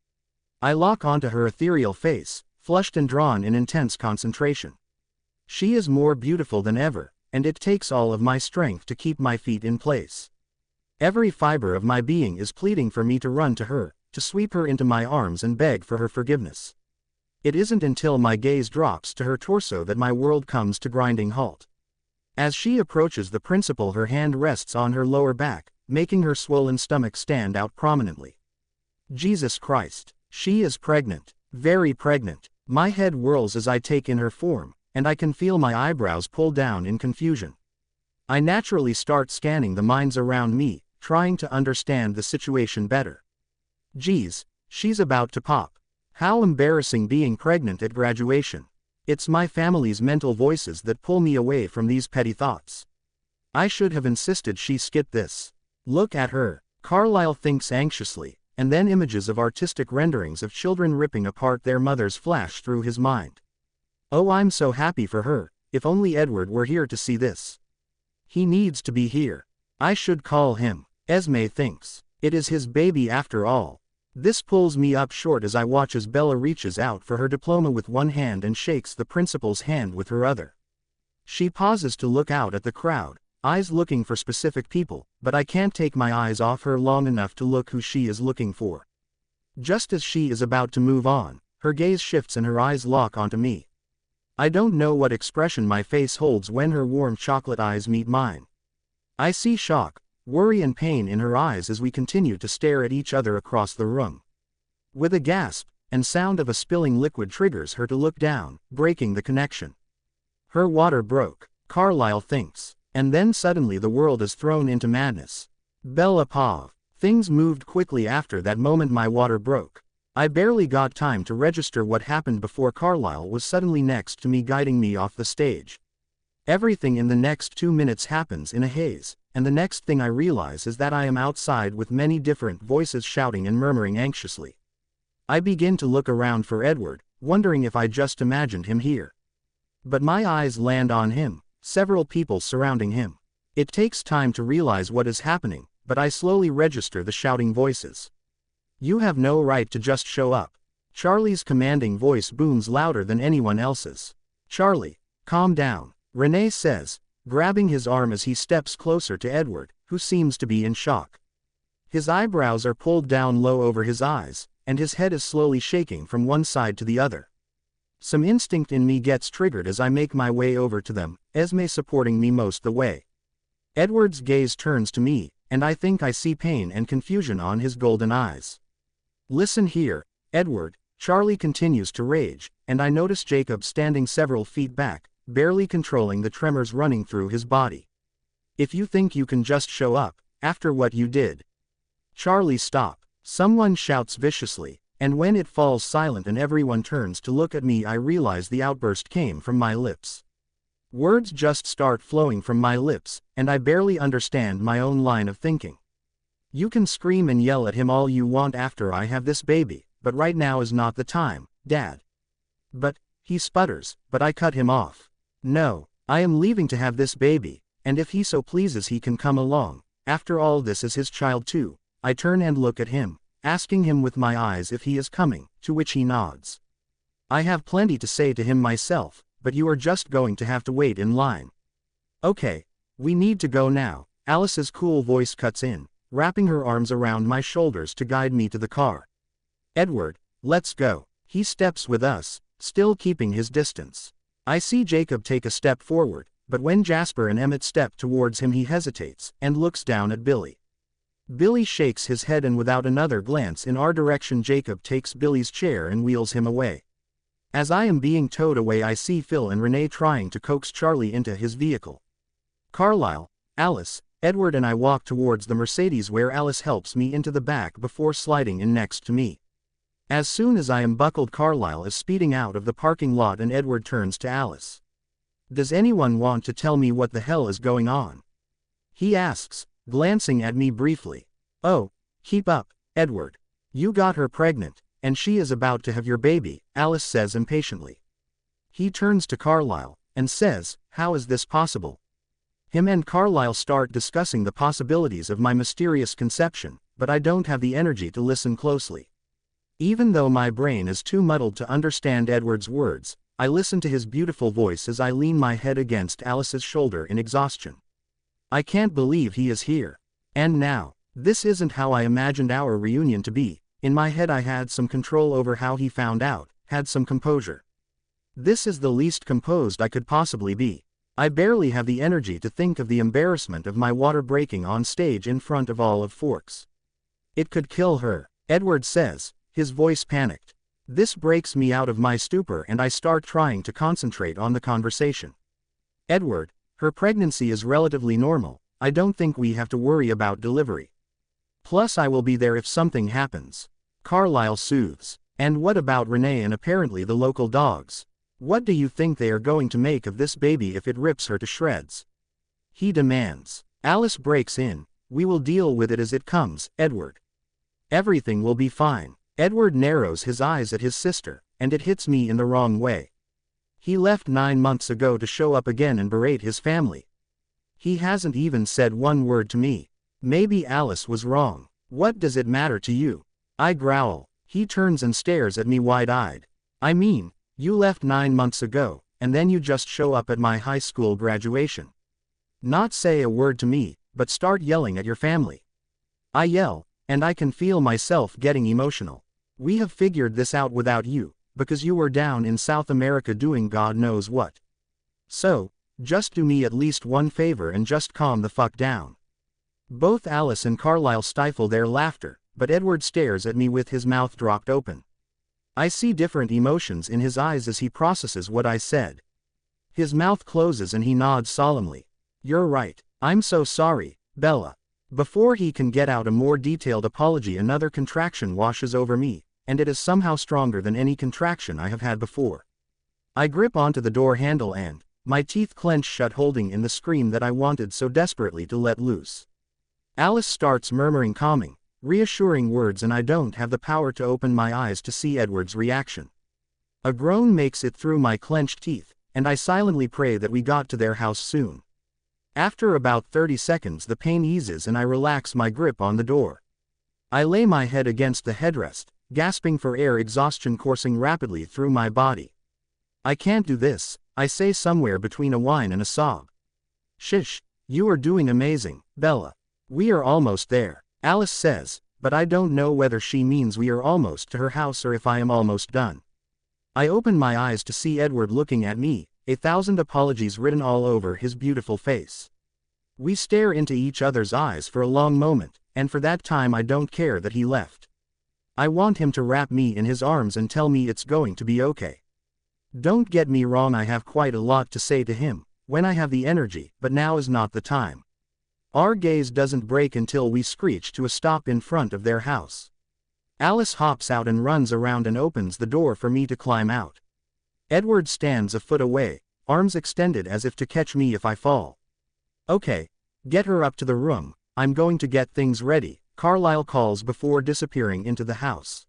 I lock onto her ethereal face, flushed and drawn in intense concentration. She is more beautiful than ever, and it takes all of my strength to keep my feet in place. Every fiber of my being is pleading for me to run to her, to sweep her into my arms and beg for her forgiveness. It isn't until my gaze drops to her torso that my world comes to grinding halt. As she approaches the principal, her hand rests on her lower back, making her swollen stomach stand out prominently. Jesus Christ, she is pregnant, very pregnant. My head whirls as I take in her form, and I can feel my eyebrows pull down in confusion. I naturally start scanning the minds around me, trying to understand the situation better. Geez, she's about to pop. How embarrassing being pregnant at graduation. It's my family's mental voices that pull me away from these petty thoughts. I should have insisted she skip this. Look at her, Carlyle thinks anxiously, and then images of artistic renderings of children ripping apart their mothers flash through his mind. Oh, I'm so happy for her. If only Edward were here to see this. He needs to be here. I should call him. Esme thinks. It is his baby after all. This pulls me up short as I watch as Bella reaches out for her diploma with one hand and shakes the principal's hand with her other. She pauses to look out at the crowd, eyes looking for specific people, but I can't take my eyes off her long enough to look who she is looking for. Just as she is about to move on, her gaze shifts and her eyes lock onto me. I don't know what expression my face holds when her warm chocolate eyes meet mine. I see shock, worry and pain in her eyes as we continue to stare at each other across the room. With a gasp, and sound of a spilling liquid triggers her to look down, breaking the connection. Her water broke, Carlyle thinks, and then suddenly the world is thrown into madness. Bella Pav. Things moved quickly after that moment my water broke. I barely got time to register what happened before Carlyle was suddenly next to me, guiding me off the stage. Everything in the next 2 minutes happens in a haze, and the next thing I realize is that I am outside with many different voices shouting and murmuring anxiously. I begin to look around for Edward, wondering if I just imagined him here. But my eyes land on him, several people surrounding him. It takes time to realize what is happening, but I slowly register the shouting voices. You have no right to just show up. Charlie's commanding voice booms louder than anyone else's. Charlie, calm down, Renee says, grabbing his arm as he steps closer to Edward, who seems to be in shock. His eyebrows are pulled down low over his eyes, and his head is slowly shaking from one side to the other. Some instinct in me gets triggered as I make my way over to them, Esme supporting me most the way. Edward's gaze turns to me, and I think I see pain and confusion on his golden eyes. Listen here, Edward, Charlie continues to rage, and I notice Jacob standing several feet back, barely controlling the tremors running through his body. If you think you can just show up, after what you did. Charlie, stop, someone shouts viciously, and when it falls silent and everyone turns to look at me, I realize the outburst came from my lips. Words just start flowing from my lips, and I barely understand my own line of thinking. You can scream and yell at him all you want after I have this baby, but right now is not the time, Dad. But, he sputters, but I cut him off. No, I am leaving to have this baby, and if he so pleases he can come along. After all, this is his child too. I turn and look at him, asking him with my eyes if he is coming, to which he nods. I have plenty to say to him myself, but you are just going to have to wait in line. Okay, we need to go now, Alice's cool voice cuts in, wrapping her arms around my shoulders to guide me to the car. Edward, let's go. He steps with us, still keeping his distance. I see Jacob take a step forward, but when Jasper and Emmett step towards him he hesitates, and looks down at Billy. Billy shakes his head and without another glance in our direction Jacob takes Billy's chair and wheels him away. As I am being towed away I see Phil and Renee trying to coax Charlie into his vehicle. Carlisle, Alice, Edward and I walk towards the Mercedes where Alice helps me into the back before sliding in next to me. As soon as I am buckled Carlisle is speeding out of the parking lot and Edward turns to Alice. "Does anyone want to tell me what the hell is going on?" he asks, glancing at me briefly. "Oh, keep up, Edward. You got her pregnant, and she is about to have your baby," Alice says impatiently. He turns to Carlisle, and says, "How is this possible?" Him and Carlisle start discussing the possibilities of my mysterious conception, but I don't have the energy to listen closely. Even though my brain is too muddled to understand Edward's words, I listen to his beautiful voice as I lean my head against Alice's shoulder in exhaustion. I can't believe he is here. And now, this isn't how I imagined our reunion to be. In my head I had some control over how he found out, had some composure. This is the least composed I could possibly be. I barely have the energy to think of the embarrassment of my water breaking on stage in front of all of Forks. "It could kill her," Edward says, his voice panicked. This breaks me out of my stupor and I start trying to concentrate on the conversation. "Edward, her pregnancy is relatively normal. I don't think we have to worry about delivery. Plus I will be there if something happens," Carlisle soothes. "And what about Renee and apparently the local dogs? What do you think they are going to make of this baby if it rips her to shreds?" he demands. Alice breaks in. "We will deal with it as it comes, Edward. Everything will be fine." Edward narrows his eyes at his sister, and it hits me in the wrong way. He left 9 months ago to show up again and berate his family. He hasn't even said one word to me. Maybe Alice was wrong. "What does it matter to you?" I growl. He turns and stares at me wide-eyed. "I mean, you left 9 months ago, and then you just show up at my high school graduation. Not say a word to me, but start yelling at your family." I yell, and I can feel myself getting emotional. "We have figured this out without you, because you were down in South America doing God knows what. So, just do me at least one favor and just calm the fuck down." Both Alice and Carlisle stifle their laughter, but Edward stares at me with his mouth dropped open. I see different emotions in his eyes as he processes what I said. His mouth closes and he nods solemnly. "You're right. I'm so sorry, Bella." Before he can get out a more detailed apology another contraction washes over me, and it is somehow stronger than any contraction I have had before. I grip onto the door handle and, my teeth clench shut holding in the scream that I wanted so desperately to let loose. Alice starts murmuring calming, reassuring words and I don't have the power to open my eyes to see Edward's reaction. A groan makes it through my clenched teeth, and I silently pray that we got to their house soon. After about 30 seconds the pain eases and I relax my grip on the door. I lay my head against the headrest, gasping for air, exhaustion coursing rapidly through my body. "I can't do this," I say somewhere between a whine and a sob. "Shish, you are doing amazing, Bella. We are almost there," Alice says, but I don't know whether she means we are almost to her house or if I am almost done. I open my eyes to see Edward looking at me, 1,000 apologies written all over his beautiful face. We stare into each other's eyes for a long moment, and for that time I don't care that he left. I want him to wrap me in his arms and tell me it's going to be okay. Don't get me wrong, I have quite a lot to say to him, when I have the energy, but now is not the time. Our gaze doesn't break until we screech to a stop in front of their house. Alice hops out and runs around and opens the door for me to climb out. Edward stands a foot away, arms extended as if to catch me if I fall. "Okay, get her up to the room, I'm going to get things ready," Carlisle calls before disappearing into the house.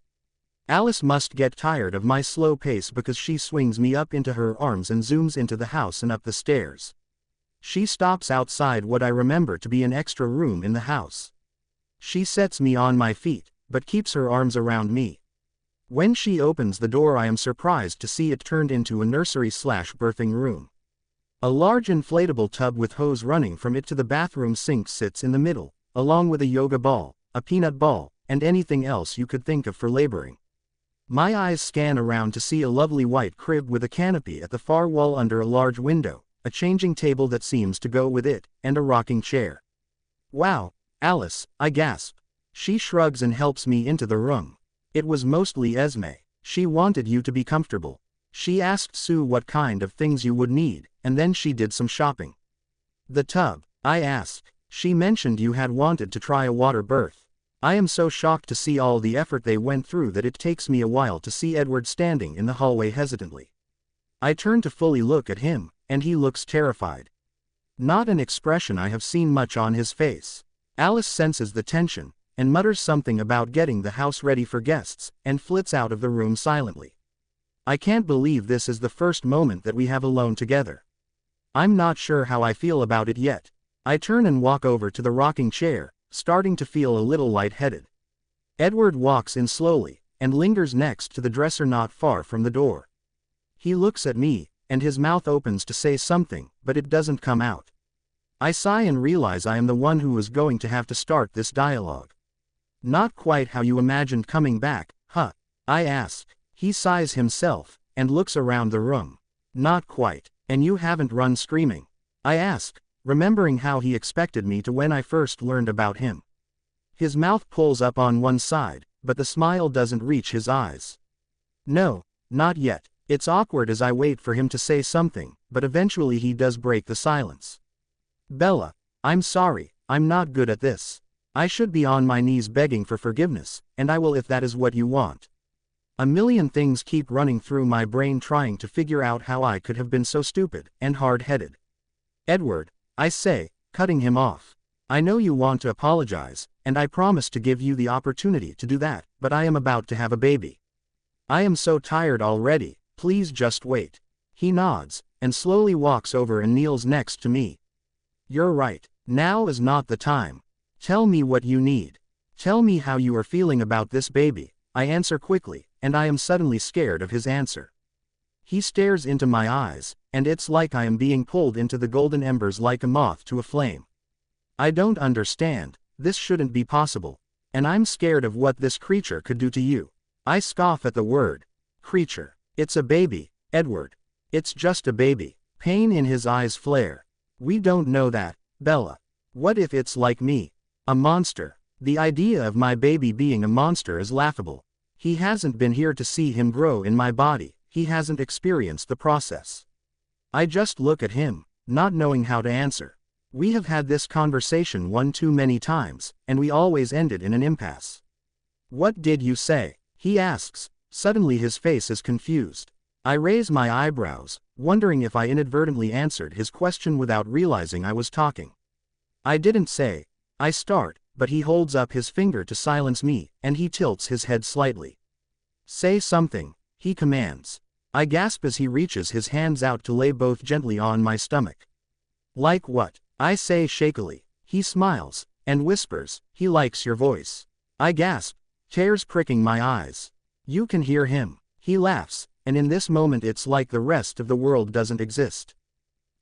Alice must get tired of my slow pace because she swings me up into her arms and zooms into the house and up the stairs. She stops outside what I remember to be an extra room in the house. She sets me on my feet, but keeps her arms around me. When she opens the door I am surprised to see it turned into a nursery/birthing room. A large inflatable tub with hose running from it to the bathroom sink sits in the middle, along with a yoga ball, a peanut ball, and anything else you could think of for laboring. My eyes scan around to see a lovely white crib with a canopy at the far wall under a large window, a changing table that seems to go with it, and a rocking chair. Wow, Alice, I gasp. She shrugs and helps me into the room. It was mostly Esme. She wanted you to be comfortable. She asked Sue what kind of things you would need, and then she did some shopping. The tub, I asked. She mentioned you had wanted to try a water birth. I am so shocked to see all the effort they went through that it takes me a while to see Edward standing in the hallway hesitantly. I turn to fully look at him, and he looks terrified. Not an expression I have seen much on his face. Alice senses the tension, and mutters something about getting the house ready for guests, and flits out of the room silently. I can't believe this is the first moment that we have alone together. I'm not sure how I feel about it yet. I turn and walk over to the rocking chair, starting to feel a little lightheaded. Edward walks in slowly, and lingers next to the dresser not far from the door. He looks at me, and his mouth opens to say something, but it doesn't come out. I sigh and realize I am the one who is going to have to start this dialogue. Not quite how you imagined coming back, huh? I ask. He sighs himself, and looks around the room. Not quite. And you haven't run screaming? I ask, remembering how he expected me to when I first learned about him. His mouth pulls up on one side, but the smile doesn't reach his eyes. No, not yet. It's awkward as I wait for him to say something, but eventually he does break the silence. Bella, I'm sorry, I'm not good at this. I should be on my knees begging for forgiveness, and I will if that is what you want. A million things keep running through my brain trying to figure out how I could have been so stupid and hard-headed. Edward, I say, cutting him off. I know you want to apologize, and I promise to give you the opportunity to do that, but I am about to have a baby. I am so tired already, please just wait. He nods, and slowly walks over and kneels next to me. You're right, now is not the time. Tell me what you need. Tell me how you are feeling about this baby, I answer quickly, and I am suddenly scared of his answer. He stares into my eyes, and it's like I am being pulled into the golden embers like a moth to a flame. I don't understand, this shouldn't be possible, and I'm scared of what this creature could do to you. I scoff at the word. Creature. It's a baby, Edward. It's just a baby. Pain in his eyes flare. We don't know that, Bella. What if it's like me? A monster. The idea of my baby being a monster is laughable. He hasn't been here to see him grow in my body, he hasn't experienced the process. I just look at him, not knowing how to answer. We have had this conversation one too many times, and we always ended in an impasse. What did you say? He asks. Suddenly his face is confused. I raise my eyebrows, wondering if I inadvertently answered his question without realizing I was talking. I didn't say. I start, but he holds up his finger to silence me, and he tilts his head slightly. Say something, he commands. I gasp as he reaches his hands out to lay both gently on my stomach. Like what? I say shakily. He smiles, and whispers, he likes your voice. I gasp, tears pricking my eyes. You can hear him. He laughs, and in this moment it's like the rest of the world doesn't exist.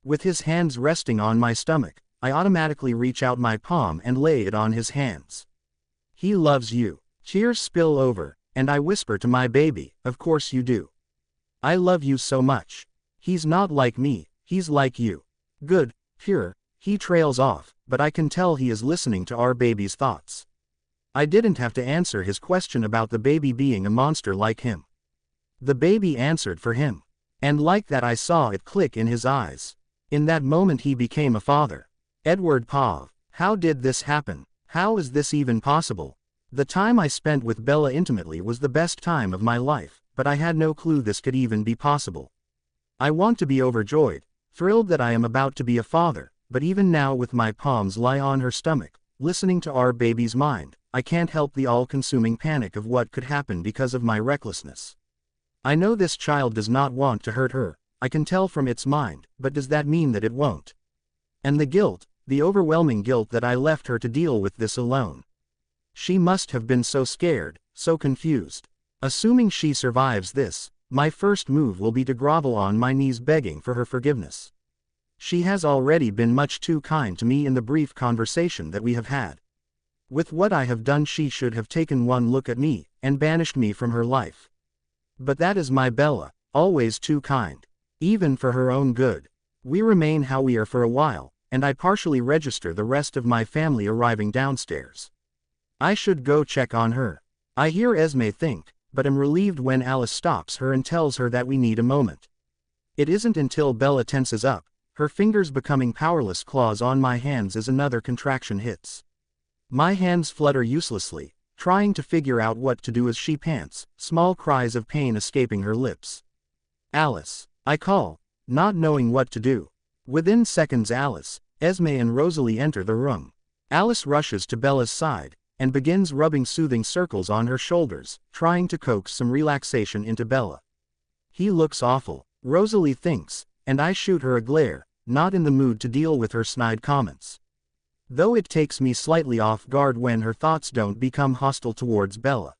With his hands resting on my stomach, I automatically reach out my palm and lay it on his hands. He loves you. Tears spill over, and I whisper to my baby, of course you do. I love you so much. He's not like me, he's like you. Good, pure. He trails off, but I can tell he is listening to our baby's thoughts. I didn't have to answer his question about the baby being a monster like him. The baby answered for him. And like that I saw it click in his eyes. In that moment he became a father. Edward Pav. How did this happen? How is this even possible? The time I spent with Bella intimately was the best time of my life, but I had no clue this could even be possible. I want to be overjoyed, thrilled that I am about to be a father, but even now with my palms lie on her stomach, listening to our baby's mind, I can't help the all-consuming panic of what could happen because of my recklessness. I know this child does not want to hurt her, I can tell from its mind, but does that mean that it won't? And the guilt, the overwhelming guilt that I left her to deal with this alone. She must have been so scared, so confused. Assuming she survives this, my first move will be to grovel on my knees begging for her forgiveness. She has already been much too kind to me in the brief conversation that we have had. With what I have done she should have taken one look at me, and banished me from her life. But that is my Bella, always too kind. Even for her own good. We remain how we are for a while, and I partially register the rest of my family arriving downstairs. I should go check on her. I hear Esme think, but am relieved when Alice stops her and tells her that we need a moment. It isn't until Bella tenses up, her fingers becoming powerless claws on my hands as another contraction hits. My hands flutter uselessly, trying to figure out what to do as she pants, small cries of pain escaping her lips. Alice, I call, not knowing what to do. Within seconds Alice, Esme and Rosalie enter the room. Alice rushes to Bella's side, and begins rubbing soothing circles on her shoulders, trying to coax some relaxation into Bella. He looks awful, Rosalie thinks, and I shoot her a glare, not in the mood to deal with her snide comments. Though it takes me slightly off guard when her thoughts don't become hostile towards Bella.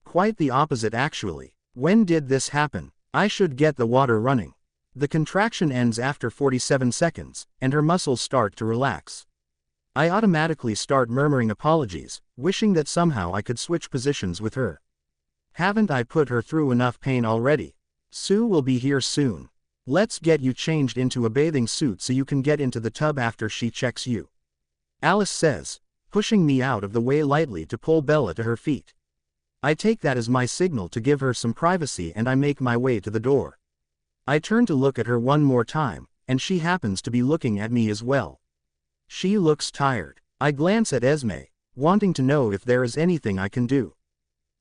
Quite the opposite actually. When did this happen? I should get the water running. The contraction ends after 47 seconds, and her muscles start to relax. I automatically start murmuring apologies, wishing that somehow I could switch positions with her. Haven't I put her through enough pain already? Sue will be here soon. Let's get you changed into a bathing suit so you can get into the tub after she checks you. Alice says, pushing me out of the way lightly to pull Bella to her feet. I take that as my signal to give her some privacy and I make my way to the door. I turn to look at her one more time, and she happens to be looking at me as well. She looks tired. I glance at Esme, wanting to know if there is anything I can do.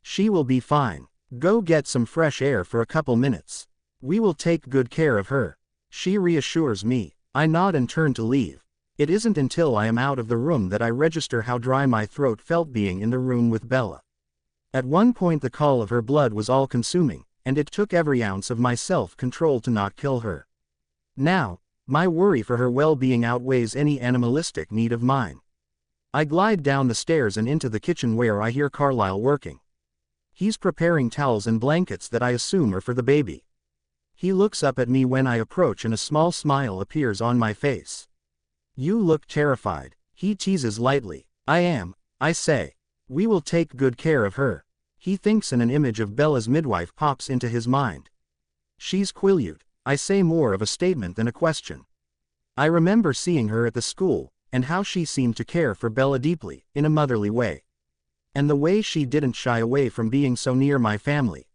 She will be fine. Go get some fresh air for a couple minutes. We will take good care of her. She reassures me. I nod and turn to leave. It isn't until I am out of the room that I register how dry my throat felt being in the room with Bella. At one point the call of her blood was all-consuming, and it took every ounce of my self-control to not kill her. Now, my worry for her well-being outweighs any animalistic need of mine. I glide down the stairs and into the kitchen where I hear Carlisle working. He's preparing towels and blankets that I assume are for the baby. He looks up at me when I approach and a small smile appears on my face. You look terrified, he teases lightly. I am, I say. We will take good care of her. He thinks and an image of Bella's midwife pops into his mind. She's Quileute, I say, more of a statement than a question. I remember seeing her at the school, and how she seemed to care for Bella deeply, in a motherly way. And the way she didn't shy away from being so near my family.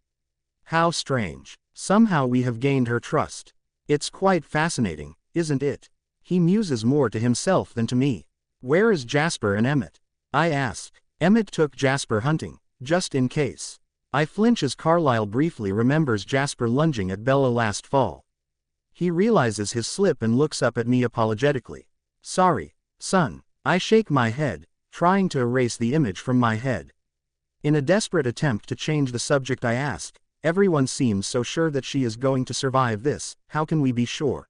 How strange. Somehow we have gained her trust. It's quite fascinating, isn't it? He muses more to himself than to me. Where is Jasper and Emmett? I ask. Emmett took Jasper hunting, just in case. I flinch as Carlisle briefly remembers Jasper lunging at Bella last fall. He realizes his slip and looks up at me apologetically. Sorry, son. I shake my head, trying to erase the image from my head. In a desperate attempt to change the subject I ask, everyone seems so sure that she is going to survive this, how can we be sure?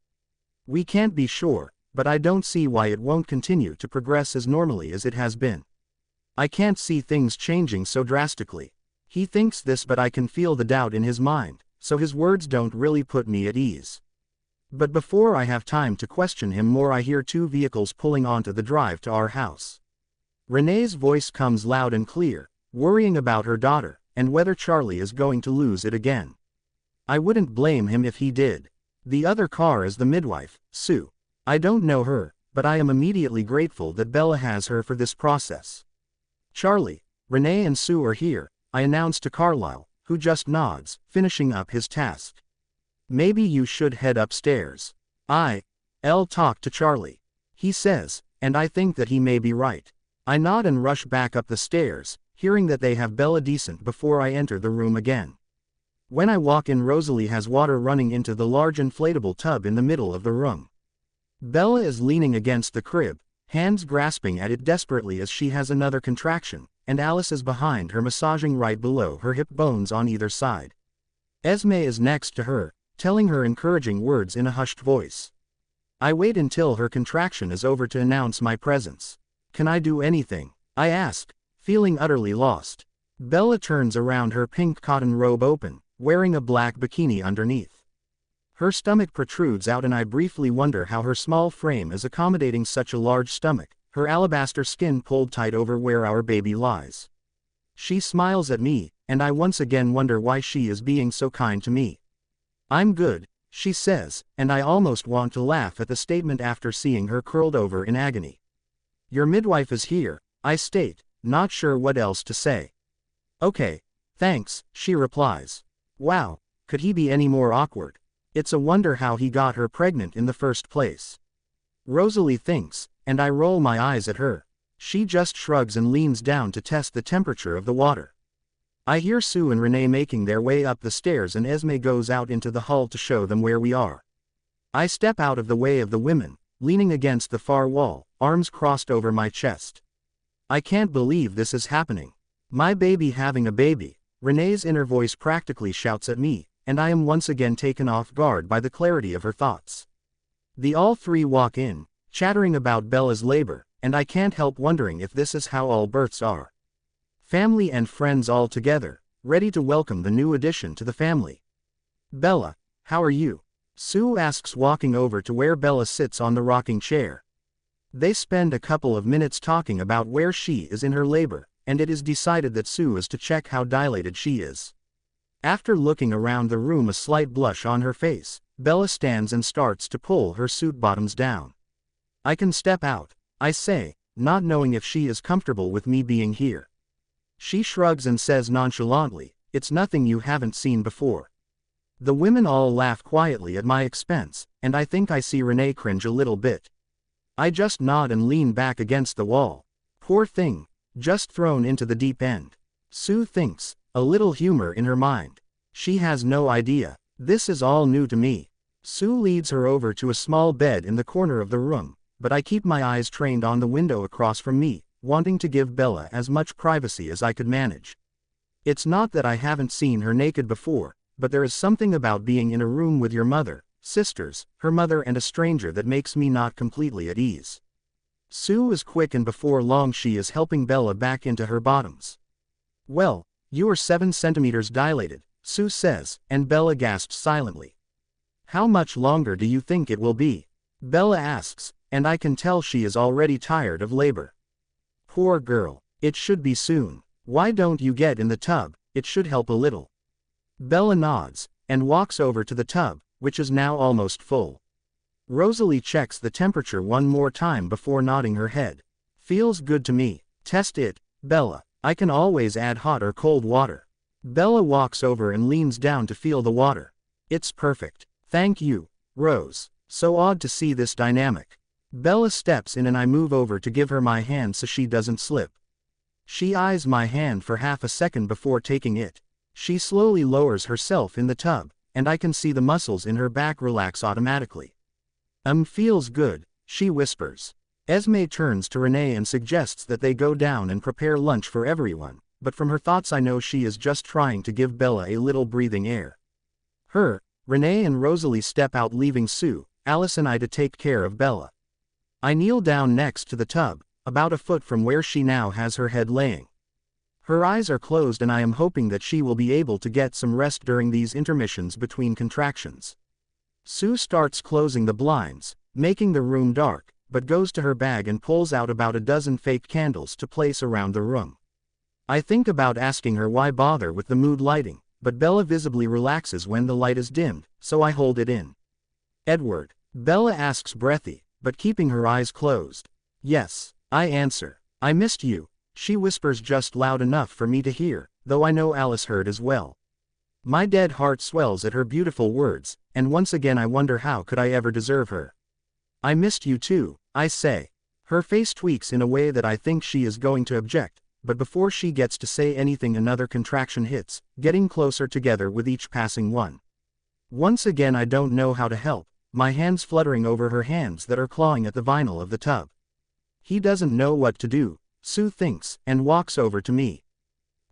We can't be sure, but I don't see why it won't continue to progress as normally as it has been. I can't see things changing so drastically. He thinks this, but I can feel the doubt in his mind, so his words don't really put me at ease. But before I have time to question him more, I hear two vehicles pulling onto the drive to our house. Renee's voice comes loud and clear, worrying about her daughter, and whether Charlie is going to lose it again. I wouldn't blame him if he did. The other car is the midwife, Sue. I don't know her, but I am immediately grateful that Bella has her for this process. Charlie, Renee and Sue are here, I announce to Carlisle, who just nods, finishing up his task. Maybe you should head upstairs. I'll talk to Charlie. He says, and I think that he may be right. I nod and rush back up the stairs, hearing that they have Bella decent before I enter the room again. When I walk in, Rosalie has water running into the large inflatable tub in the middle of the room. Bella is leaning against the crib, hands grasping at it desperately as she has another contraction, and Alice is behind her, massaging right below her hip bones on either side. Esme is next to her, telling her encouraging words in a hushed voice. I wait until her contraction is over to announce my presence. Can I do anything? I ask, feeling utterly lost. Bella turns around, her pink cotton robe open, wearing a black bikini underneath. Her stomach protrudes out and I briefly wonder how her small frame is accommodating such a large stomach, her alabaster skin pulled tight over where our baby lies. She smiles at me, and I once again wonder why she is being so kind to me. I'm good, she says, and I almost want to laugh at the statement after seeing her curled over in agony. Your midwife is here, I state, not sure what else to say. Okay, thanks, she replies. Wow, could he be any more awkward? It's a wonder how he got her pregnant in the first place. Rosalie thinks, and I roll my eyes at her. She just shrugs and leans down to test the temperature of the water. I hear Sue and Renee making their way up the stairs and Esme goes out into the hall to show them where we are. I step out of the way of the women, leaning against the far wall, arms crossed over my chest. I can't believe this is happening. My baby having a baby, Renee's inner voice practically shouts at me, and I am once again taken off guard by the clarity of her thoughts. The all three walk in, chattering about Bella's labor, and I can't help wondering if this is how all births are. Family and friends all together, ready to welcome the new addition to the family. Bella, how are you? Sue asks, walking over to where Bella sits on the rocking chair. They spend a couple of minutes talking about where she is in her labor, and it is decided that Sue is to check how dilated she is. After looking around the room, a slight blush on her face, Bella stands and starts to pull her suit bottoms down. I can step out, I say, not knowing if she is comfortable with me being here. She shrugs and says nonchalantly, it's nothing you haven't seen before. The women all laugh quietly at my expense, and I think I see Renee cringe a little bit. I just nod and lean back against the wall. Poor thing, just thrown into the deep end. Sue thinks, a little humor in her mind. She has no idea. This is all new to me. Sue leads her over to a small bed in the corner of the room, but I keep my eyes trained on the window across from me, wanting to give Bella as much privacy as I could manage. It's not that I haven't seen her naked before, but there is something about being in a room with your mother, sisters, her mother and a stranger that makes me not completely at ease. Sue is quick and before long she is helping Bella back into her bottoms. Well, you are 7 centimeters dilated, Sue says, and Bella gasps silently. How much longer do you think it will be? Bella asks, and I can tell she is already tired of labor. Poor girl, it should be soon. Why don't you get in the tub, it should help a little. Bella nods, and walks over to the tub, which is now almost full. Rosalie checks the temperature one more time before nodding her head. Feels good to me. Test it, Bella. I can always add hot or cold water. Bella walks over and leans down to feel the water. It's perfect. Thank you, Rose. So odd to see this dynamic. Bella steps in and I move over to give her my hand so she doesn't slip. She eyes my hand for half a second before taking it. She slowly lowers herself in the tub, and I can see the muscles in her back relax automatically. Feels good, she whispers. Esme turns to Renee and suggests that they go down and prepare lunch for everyone, but from her thoughts I know she is just trying to give Bella a little breathing air. Renee and Rosalie step out, leaving Sue, Alice and I to take care of Bella. I kneel down next to the tub, about a foot from where she now has her head laying. Her eyes are closed and I am hoping that she will be able to get some rest during these intermissions between contractions. Sue starts closing the blinds, making the room dark, but goes to her bag and pulls out about a dozen fake candles to place around the room. I think about asking her why bother with the mood lighting, but Bella visibly relaxes when the light is dimmed, so I hold it in. Edward, Bella asks, breathy, but keeping her eyes closed. Yes, I answer. I missed you, she whispers just loud enough for me to hear, though I know Alice heard as well. My dead heart swells at her beautiful words, and once again I wonder how could I ever deserve her. I missed you too, I say. Her face tweaks in a way that I think she is going to object, but before she gets to say anything another contraction hits, getting closer together with each passing one. Once again I don't know how to help, my hands fluttering over her hands that are clawing at the vinyl of the tub. He doesn't know what to do, Sue thinks, and walks over to me.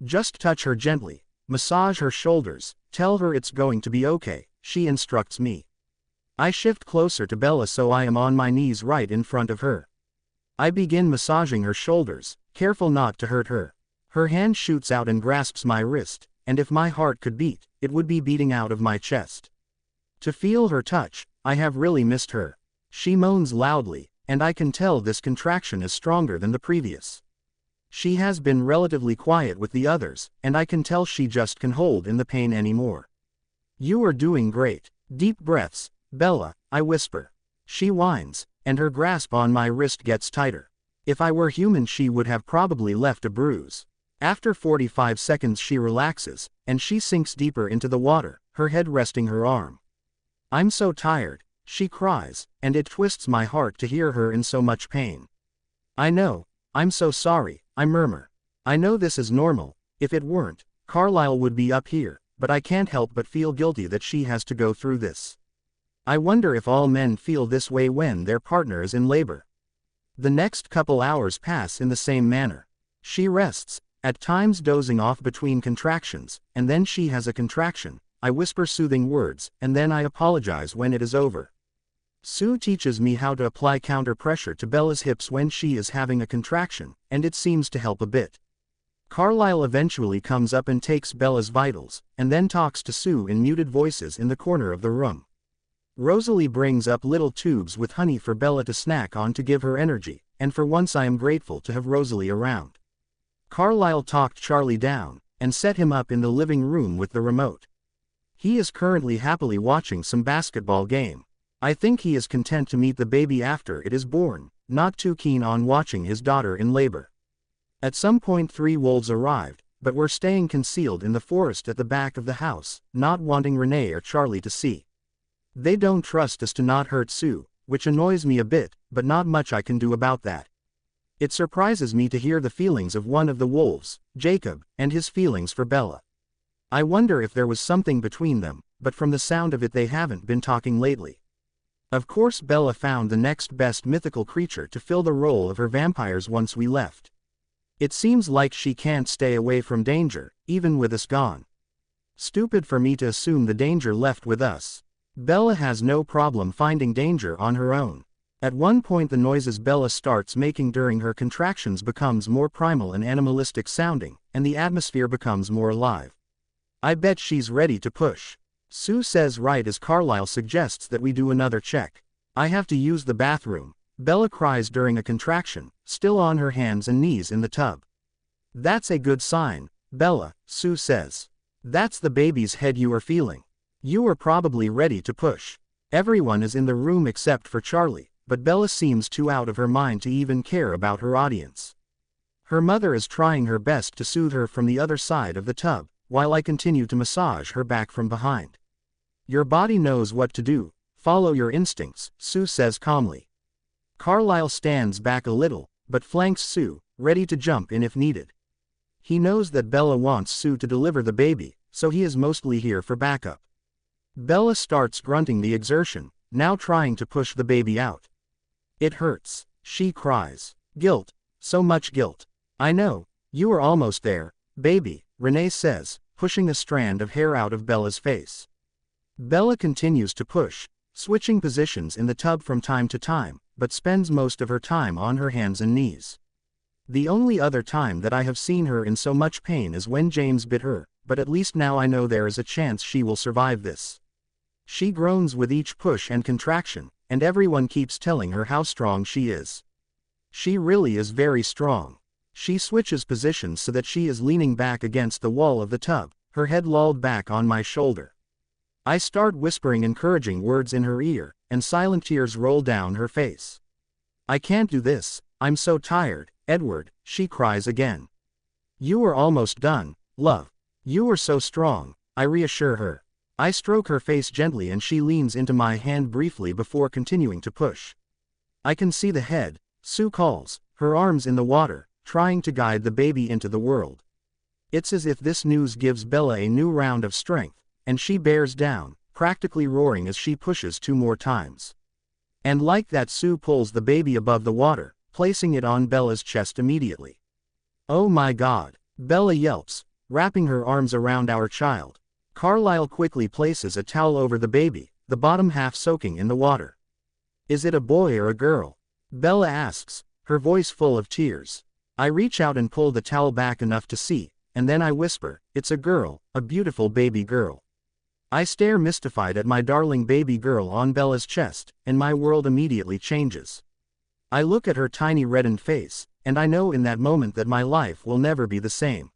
Just touch her gently, massage her shoulders, tell her it's going to be okay, she instructs me. I shift closer to Bella so I am on my knees right in front of her. I begin massaging her shoulders, careful not to hurt her. Her hand shoots out and grasps my wrist, and if my heart could beat, it would be beating out of my chest. To feel her touch, I have really missed her. She moans loudly, and I can tell this contraction is stronger than the previous. She has been relatively quiet with the others, and I can tell she just can't hold in the pain anymore. You are doing great, Deep breaths. Bella, I whisper. She whines, and her grasp on my wrist gets tighter. If I were human she would have probably left a bruise. After 45 seconds she relaxes, and she sinks deeper into the water, her head resting her arm. I'm so tired, she cries, and it twists my heart to hear her in so much pain. I know, I'm so sorry, I murmur. I know this is normal. If it weren't, Carlisle would be up here, but I can't help but feel guilty that she has to go through this. I wonder if all men feel this way when their partner is in labor. The next couple hours pass in the same manner. She rests, at times dozing off between contractions, and then she has a contraction. I whisper soothing words, and then I apologize when it is over. Sue teaches me how to apply counter pressure to Bella's hips when she is having a contraction, and it seems to help a bit. Carlisle eventually comes up and takes Bella's vitals, and then talks to Sue in muted voices in the corner of the room. Rosalie brings up little tubes with honey for Bella to snack on to give her energy, and for once I am grateful to have Rosalie around. Carlisle talked Charlie down, and set him up in the living room with the remote. He is currently happily watching some basketball game. I think he is content to meet the baby after it is born, not too keen on watching his daughter in labor. At some point 3 wolves arrived, but were staying concealed in the forest at the back of the house, not wanting Renee or Charlie to see. They don't trust us to not hurt Sue, which annoys me a bit, but not much I can do about that. It surprises me to hear the feelings of one of the wolves, Jacob, and his feelings for Bella. I wonder if there was something between them, but from the sound of it they haven't been talking lately. Of course Bella found the next best mythical creature to fill the role of her vampires once we left. It seems like she can't stay away from danger, even with us gone. Stupid for me to assume the danger left with us. Bella has no problem finding danger on her own. At one point the noises Bella starts making during her contractions becomes more primal and animalistic sounding, and the atmosphere becomes more alive. I bet she's ready to push. Sue says right as Carlisle suggests that we do another check. I have to use the bathroom. Bella cries during a contraction, still on her hands and knees in the tub. That's a good sign, Bella, Sue says. That's the baby's head you are feeling. You are probably ready to push. Everyone is in the room except for Charlie, but Bella seems too out of her mind to even care about her audience. Her mother is trying her best to soothe her from the other side of the tub, while I continue to massage her back from behind. Your body knows what to do. Follow your instincts, Sue says calmly. Carlisle stands back a little, but flanks Sue, ready to jump in if needed. He knows that Bella wants Sue to deliver the baby, so he is mostly here for backup. Bella starts grunting the exertion, now trying to push the baby out. It hurts, she cries. Guilt, so much guilt. I know, you are almost there, baby, Renee says, pushing a strand of hair out of Bella's face. Bella continues to push, switching positions in the tub from time to time, but spends most of her time on her hands and knees. The only other time that I have seen her in so much pain is when James bit her, but at least now I know there is a chance she will survive this. She groans with each push and contraction, and everyone keeps telling her how strong she is. She really is very strong. She switches positions so that she is leaning back against the wall of the tub, her head lolled back on my shoulder. I start whispering encouraging words in her ear, and silent tears roll down her face. I can't do this, I'm so tired, Edward, she cries again. You are almost done, love. You are so strong, I reassure her. I stroke her face gently and she leans into my hand briefly before continuing to push. I can see the head, Sue calls, her arms in the water, trying to guide the baby into the world. It's as if this news gives Bella a new round of strength, and she bears down, practically roaring as she pushes 2 more times. And like that Sue pulls the baby above the water, placing it on Bella's chest immediately. Oh my God, Bella yelps, wrapping her arms around our child. Carlisle quickly places a towel over the baby, the bottom half soaking in the water. Is it a boy or a girl? Bella asks, her voice full of tears. I reach out and pull the towel back enough to see, and then I whisper, it's a girl, a beautiful baby girl. I stare mystified at my darling baby girl on Bella's chest, and my world immediately changes. I look at her tiny reddened face, and I know in that moment that my life will never be the same.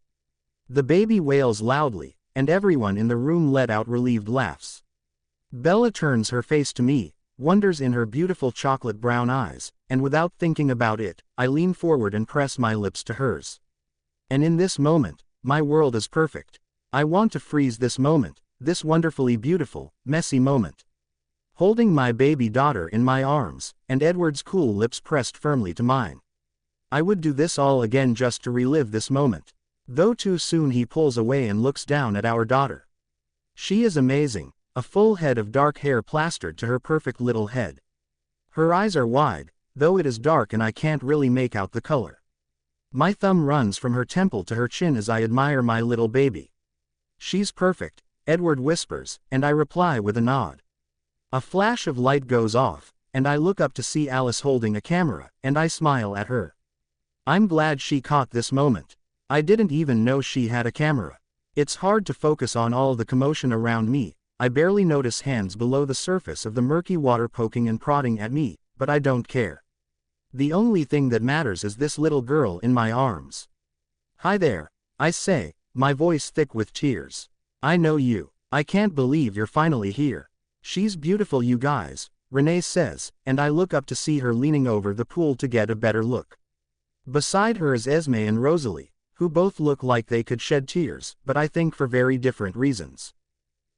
The baby wails loudly, and everyone in the room let out relieved laughs. Bella turns her face to me, wonders in her beautiful chocolate brown eyes, and without thinking about it, I lean forward and press my lips to hers. And in this moment, my world is perfect. I want to freeze this moment, this wonderfully beautiful, messy moment. Holding my baby daughter in my arms, and Edward's cool lips pressed firmly to mine. I would do this all again just to relive this moment. Though too soon he pulls away and looks down at our daughter. She is amazing, a full head of dark hair plastered to her perfect little head. Her eyes are wide, though it is dark and I can't really make out the color. My thumb runs from her temple to her chin as I admire my little baby. She's perfect, Edward whispers, and I reply with a nod. A flash of light goes off, and I look up to see Alice holding a camera, and I smile at her. I'm glad she caught this moment. I didn't even know she had a camera. It's hard to focus on all the commotion around me. I barely notice hands below the surface of the murky water poking and prodding at me, but I don't care. The only thing that matters is this little girl in my arms. Hi there, I say, my voice thick with tears. I know you. I can't believe you're finally here. She's beautiful, you guys, Renee says, and I look up to see her leaning over the pool to get a better look. Beside her is Renesmee and Rosalie, who both look like they could shed tears, but I think for very different reasons.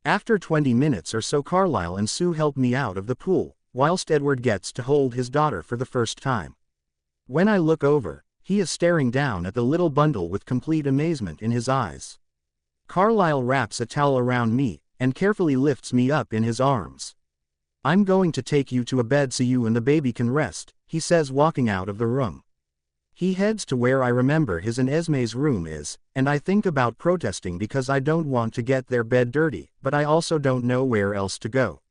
After 20 minutes or so, Carlisle and Sue help me out of the pool, whilst Edward gets to hold his daughter for the first time. When I look over, he is staring down at the little bundle with complete amazement in his eyes. Carlisle wraps a towel around me, and carefully lifts me up in his arms. I'm going to take you to a bed so you and the baby can rest, he says, walking out of the room. He heads to where I remember his and Esme's room is, and I think about protesting because I don't want to get their bed dirty, but I also don't know where else to go.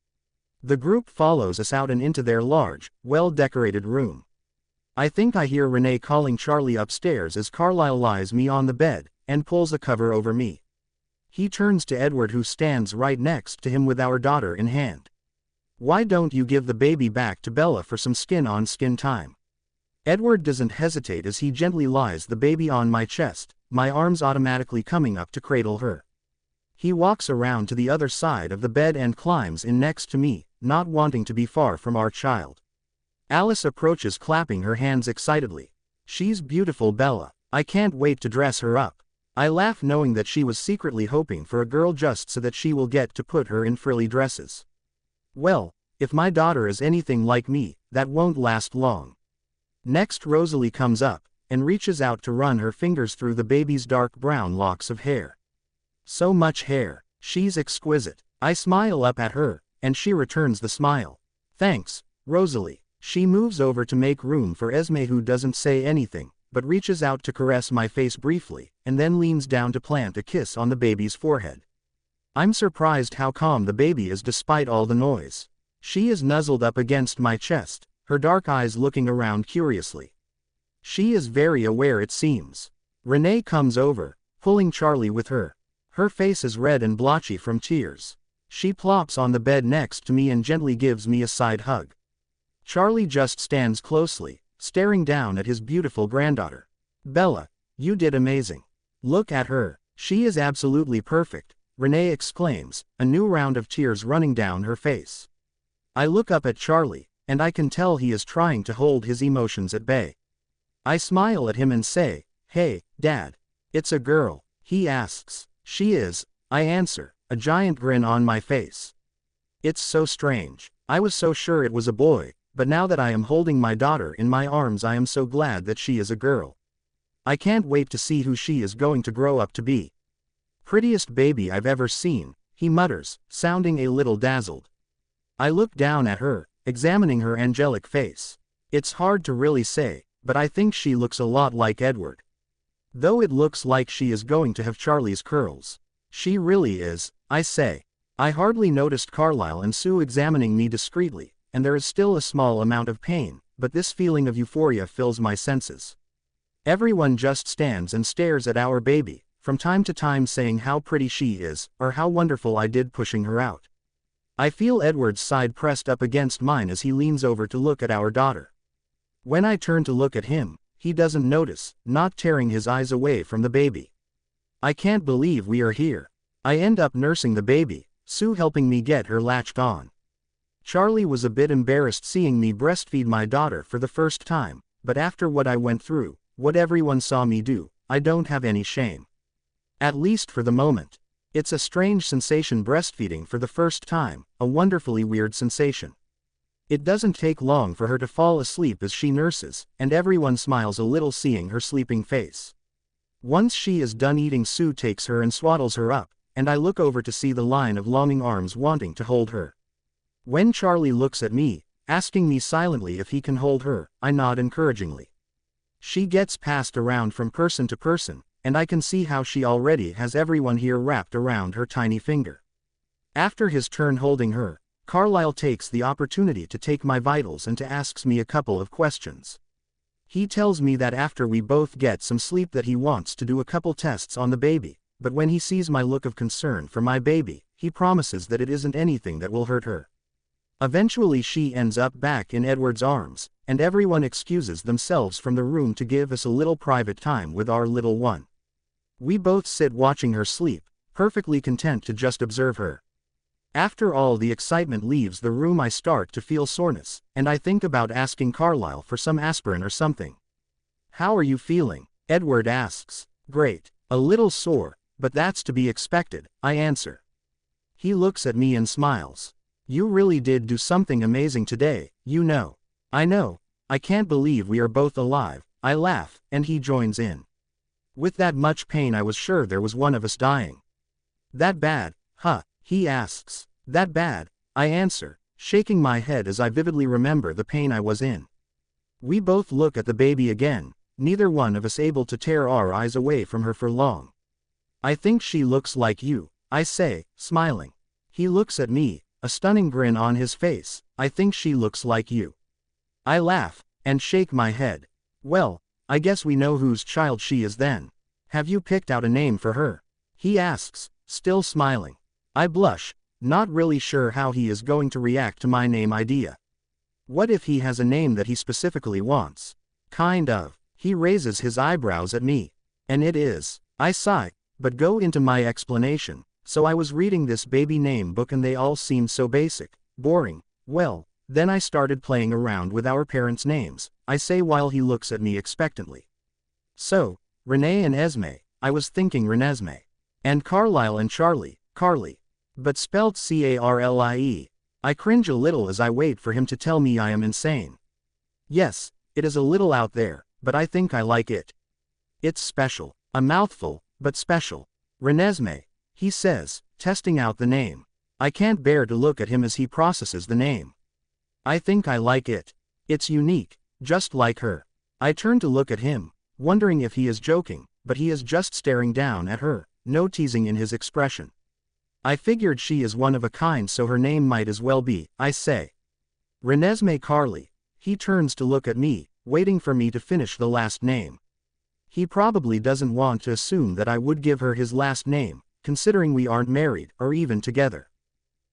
The group follows us out and into their large, well-decorated room. I think I hear Renee calling Charlie upstairs as Carlisle lies me on the bed, and pulls a cover over me. He turns to Edward, who stands right next to him with our daughter in hand. Why don't you give the baby back to Bella for some skin-on-skin time? Edward doesn't hesitate as he gently lies the baby on my chest, my arms automatically coming up to cradle her. He walks around to the other side of the bed and climbs in next to me, not wanting to be far from our child. Alice approaches, clapping her hands excitedly. She's beautiful, Bella. I can't wait to dress her up. I laugh, knowing that she was secretly hoping for a girl just so that she will get to put her in frilly dresses. Well, if my daughter is anything like me, that won't last long. Next, Rosalie comes up, and reaches out to run her fingers through the baby's dark brown locks of hair. So much hair. She's exquisite. I smile up at her, and she returns the smile. Thanks, Rosalie. She moves over to make room for Renesmee, who doesn't say anything, but reaches out to caress my face briefly, and then leans down to plant a kiss on the baby's forehead. I'm surprised how calm the baby is despite all the noise. She is nuzzled up against my chest, her dark eyes looking around curiously. She is very aware, it seems. Renee comes over, pulling Charlie with her. Her face is red and blotchy from tears. She plops on the bed next to me and gently gives me a side hug. Charlie just stands closely, staring down at his beautiful granddaughter. Bella, you did amazing. Look at her. She is absolutely perfect, Renee exclaims, a new round of tears running down her face. I look up at Charlie, and I can tell he is trying to hold his emotions at bay. I smile at him and say, "Hey, Dad. It's a girl," he asks. "She is," I answer, a giant grin on my face. It's so strange. I was so sure it was a boy, but now that I am holding my daughter in my arms, I am so glad that she is a girl. I can't wait to see who she is going to grow up to be. Prettiest baby I've ever seen, he mutters, sounding a little dazzled. I look down at her, examining her angelic face. It's hard to really say, but I think she looks a lot like Edward. Though it looks like she is going to have Charlie's curls. She really is, I say. I hardly noticed Carlisle and Sue examining me discreetly, and there is still a small amount of pain, but this feeling of euphoria fills my senses. Everyone just stands and stares at our baby, from time to time saying how pretty she is, or how wonderful I did pushing her out. I feel Edward's side pressed up against mine as he leans over to look at our daughter. When I turn to look at him, he doesn't notice, not tearing his eyes away from the baby. I can't believe we are here. I end up nursing the baby, Sue helping me get her latched on. Charlie was a bit embarrassed seeing me breastfeed my daughter for the first time, but after what I went through, what everyone saw me do, I don't have any shame. At least for the moment. It's a strange sensation breastfeeding for the first time, a wonderfully weird sensation. It doesn't take long for her to fall asleep as she nurses, and everyone smiles a little seeing her sleeping face. Once she is done eating, Sue takes her and swaddles her up, and I look over to see the line of longing arms wanting to hold her. When Charlie looks at me, asking me silently if he can hold her, I nod encouragingly. She gets passed around from person to person, and I can see how she already has everyone here wrapped around her tiny finger. After his turn holding her, Carlisle takes the opportunity to take my vitals and to asks me a couple of questions. He tells me that after we both get some sleep that he wants to do a couple tests on the baby, but when he sees my look of concern for my baby, he promises that it isn't anything that will hurt her. Eventually she ends up back in Edward's arms, and everyone excuses themselves from the room to give us a little private time with our little one. We both sit watching her sleep, perfectly content to just observe her. After all the excitement leaves the room, I start to feel soreness, and I think about asking Carlisle for some aspirin or something. "How are you feeling?" Edward asks. "Great. A little sore, but that's to be expected," I answer. He looks at me and smiles. "You really did do something amazing today, you know." "I know. I can't believe we are both alive," I laugh, and he joins in. "With that much pain I was sure there was one of us dying." "That bad, huh?" he asks. "That bad," I answer, shaking my head as I vividly remember the pain I was in. We both look at the baby again, neither one of us able to tear our eyes away from her for long. "I think she looks like you," I say, smiling. He looks at me, a stunning grin on his face. "I think she looks like you." I laugh, and shake my head. "Well, I guess we know whose child she is then. Have you picked out a name for her?" he asks, still smiling. I blush, not really sure how he is going to react to my name idea. What if he has a name that he specifically wants? Kind of. He raises his eyebrows at me. "And it is." I sigh, but go into my explanation. "So I was reading this baby name book and they all seemed so basic, boring. Well, then I started playing around with our parents' names," I say while he looks at me expectantly. "So, Renee and Esme, I was thinking Renesmee. And Carlisle and Charlie, Carly. But spelt Carlie. I cringe a little as I wait for him to tell me I am insane. "Yes, it is a little out there, but I think I like it. It's special. A mouthful, but special. Renesmee," he says, testing out the name. I can't bear to look at him as he processes the name. "I think I like it. It's unique, just like her." I turn to look at him, wondering if he is joking, but he is just staring down at her, no teasing in his expression. "I figured she is one of a kind, so her name might as well be," I say. "Renesmee Carly." He turns to look at me, waiting for me to finish the last name. He probably doesn't want to assume that I would give her his last name, considering we aren't married, or even together.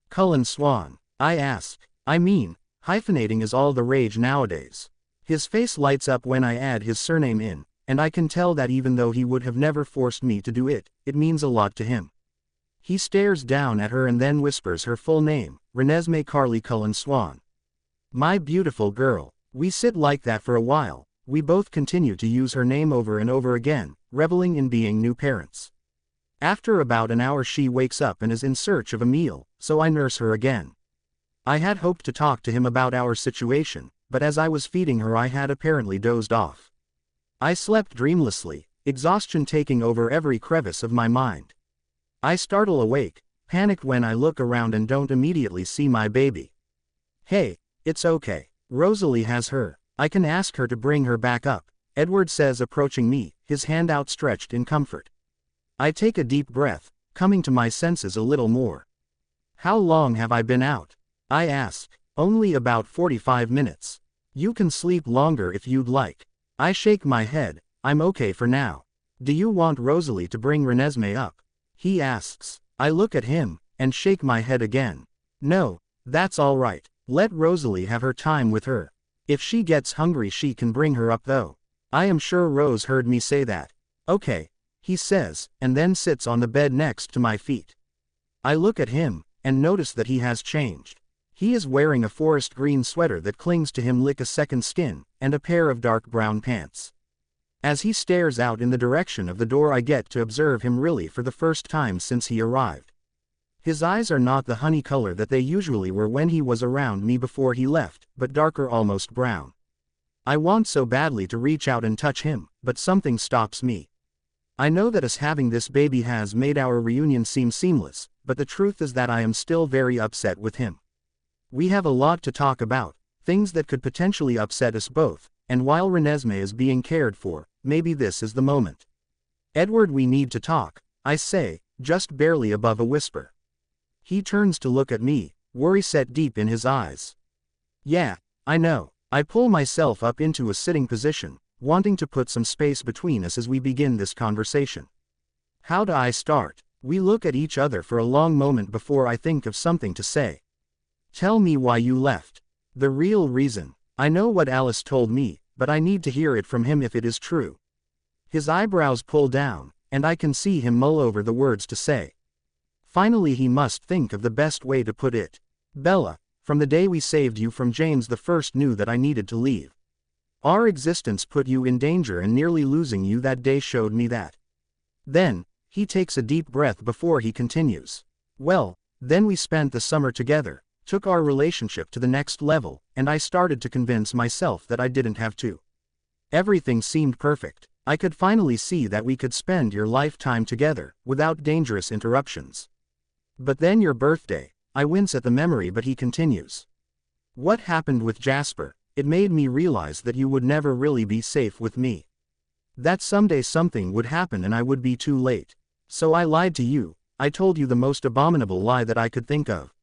"Cullen Swan," I ask. I mean, hyphenating is all the rage nowadays. His face lights up when I add his surname in, and I can tell that even though he would have never forced me to do it, it means a lot to him. He stares down at her and then whispers her full name, Renesmee Carly Cullen Swan. "My beautiful girl." We sit like that for a while. We both continue to use her name over and over again, reveling in being new parents. After about an hour she wakes up and is in search of a meal, so I nurse her again. I had hoped to talk to him about our situation, but as I was feeding her I had apparently dozed off. I slept dreamlessly, exhaustion taking over every crevice of my mind. I startle awake, panicked when I look around and don't immediately see my baby. "Hey, it's okay. Rosalie has her. I can ask her to bring her back up," Edward says approaching me, his hand outstretched in comfort. I take a deep breath, coming to my senses a little more. "How long have I been out?" I ask. "Only about 45 minutes. You can sleep longer if you'd like." I shake my head. "I'm okay for now." "Do you want Rosalie to bring Renesmee up?" he asks. I look at him, and shake my head again. "No, that's all right. Let Rosalie have her time with her. If she gets hungry she can bring her up though. I am sure Rose heard me say that." "Okay," he says, and then sits on the bed next to my feet. I look at him, and notice that he has changed. He is wearing a forest green sweater that clings to him like a second skin, and a pair of dark brown pants. As he stares out in the direction of the door, I get to observe him really for the first time since he arrived. His eyes are not the honey color that they usually were when he was around me before he left, but darker, almost brown. I want so badly to reach out and touch him, but something stops me. I know that us having this baby has made our reunion seem seamless, but the truth is that I am still very upset with him. We have a lot to talk about, things that could potentially upset us both, and while Renesmee is being cared for, maybe this is the moment. Edward, we need to talk, I say, just barely above a whisper. He turns to look at me, worry set deep in his eyes. Yeah, I know. I pull myself up into a sitting position, wanting to put some space between us as we begin this conversation. How do I start? We look at each other for a long moment before I think of something to say. Tell me why you left. The real reason. I know what Alice told me, but I need to hear it from him if it is true. His eyebrows pull down, and I can see him mull over the words to say. Finally he must think of the best way to put it. Bella, from the day we saved you from James, the first knew that I needed to leave. Our existence put you in danger, and nearly losing you that day showed me that. Then, he takes a deep breath before he continues. Well, then we spent the summer together, took our relationship to the next level, and I started to convince myself that I didn't have to. Everything seemed perfect. I could finally see that we could spend your lifetime together, without dangerous interruptions. But then your birthday, I wince at the memory, but he continues. What happened with Jasper? It made me realize that you would never really be safe with me. That someday something would happen and I would be too late. So I lied to you. I told you the most abominable lie that I could think of.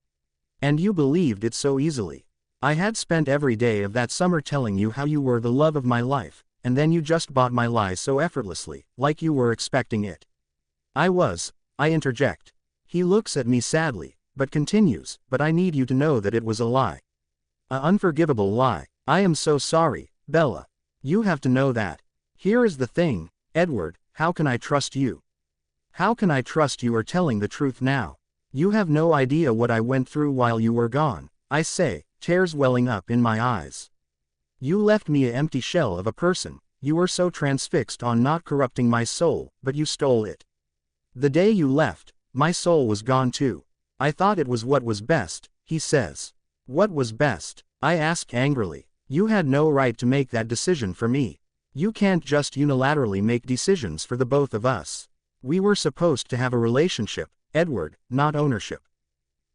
And you believed it so easily. I had spent every day of that summer telling you how you were the love of my life, and then you just bought my lie so effortlessly, like you were expecting it. I interject. He looks at me sadly, but continues, but I need you to know that it was a lie. An unforgivable lie. I am so sorry, Bella. You have to know that. Here is the thing, Edward, how can I trust you? How can I trust you are telling the truth now? You have no idea what I went through while you were gone, I say, tears welling up in my eyes. You left me an empty shell of a person. You were so transfixed on not corrupting my soul, but you stole it. The day you left, my soul was gone too. I thought it was what was best, he says. What was best? I ask angrily. You had no right to make that decision for me. You can't just unilaterally make decisions for the both of us. We were supposed to have a relationship, Edward, not ownership.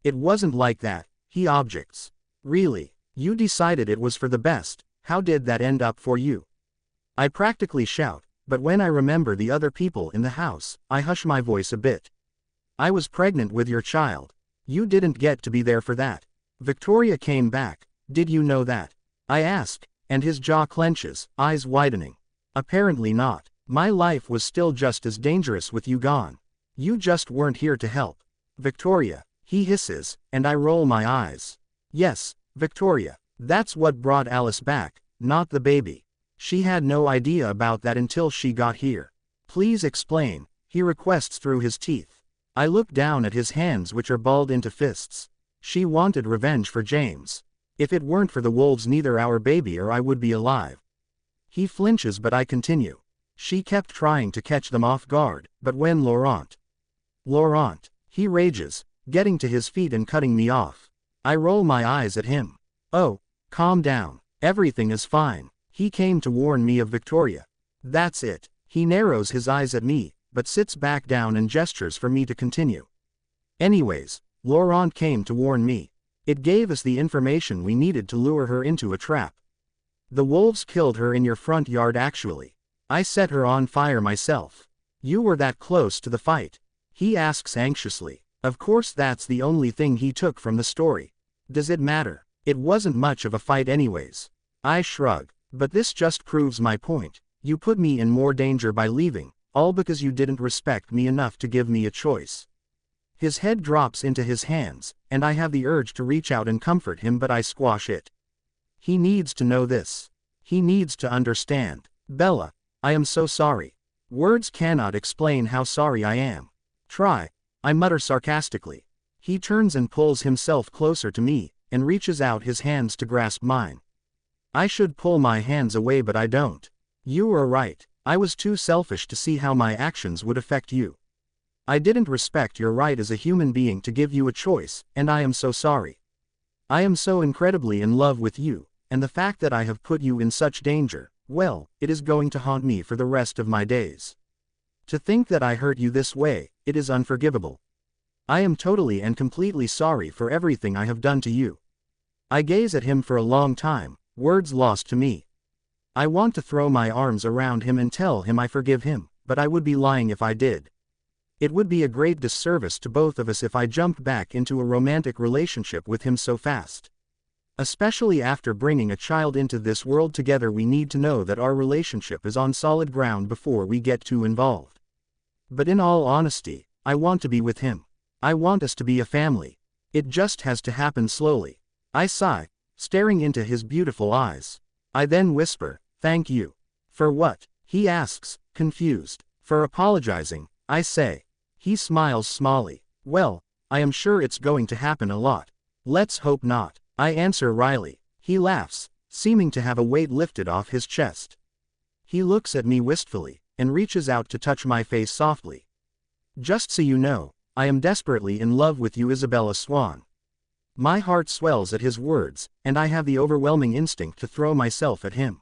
It wasn't like that, he objects. Really? You decided it was for the best. How did that end up for you? I practically shout, but when I remember the other people in the house, I hush my voice a bit. I was pregnant with your child. You didn't get to be there for that. Victoria came back. Did you know that? I ask, and his jaw clenches, eyes widening. Apparently not. My life was still just as dangerous with you gone. You just weren't here to help. Victoria, he hisses, and I roll my eyes. Yes, Victoria. That's what brought Alice back, not the baby. She had no idea about that until she got here. Please explain, he requests through his teeth. I look down at his hands, which are balled into fists. She wanted revenge for James. If it weren't for the wolves, neither our baby or I would be alive. He flinches, but I continue. She kept trying to catch them off guard, but when Laurent, he rages, getting to his feet and cutting me off. I roll my eyes at him. Oh, calm down. Everything is fine. He came to warn me of Victoria. That's it. He narrows his eyes at me, but sits back down and gestures for me to continue. Anyways, Laurent came to warn me. It gave us the information we needed to lure her into a trap. The wolves killed her in your front yard actually. I set her on fire myself. You were that close to the fight? He asks anxiously. Of course, that's the only thing he took from the story. Does it matter? It wasn't much of a fight anyways. I shrug. But this just proves my point. You put me in more danger by leaving, all because you didn't respect me enough to give me a choice. His head drops into his hands, and I have the urge to reach out and comfort him, but I squash it. He needs to know this. He needs to understand. Bella, I am so sorry. Words cannot explain how sorry I am. Try, I mutter sarcastically. He turns and pulls himself closer to me, and reaches out his hands to grasp mine. I should pull my hands away, but I don't. You are right. I was too selfish to see how my actions would affect you. I didn't respect your right as a human being to give you a choice, and I am so sorry. I am so incredibly in love with you, and the fact that I have put you in such danger, well, it is going to haunt me for the rest of my days. To think that I hurt you this way, it is unforgivable. I am totally and completely sorry for everything I have done to you. I gaze at him for a long time, words lost to me. I want to throw my arms around him and tell him I forgive him, but I would be lying if I did. It would be a great disservice to both of us if I jumped back into a romantic relationship with him so fast. Especially after bringing a child into this world together, we need to know that our relationship is on solid ground before we get too involved. But in all honesty, I want to be with him. I want us to be a family. It just has to happen slowly. I sigh, staring into his beautiful eyes. I then whisper, "Thank you." "For what?" he asks, confused. "For apologizing," I say. He smiles smally. "Well, I am sure it's going to happen a lot. Let's hope not," I answer wryly. He laughs, seeming to have a weight lifted off his chest. He looks at me wistfully, and reaches out to touch my face softly. "Just so you know, I am desperately in love with you, Isabella Swan." My heart swells at his words, and I have the overwhelming instinct to throw myself at him.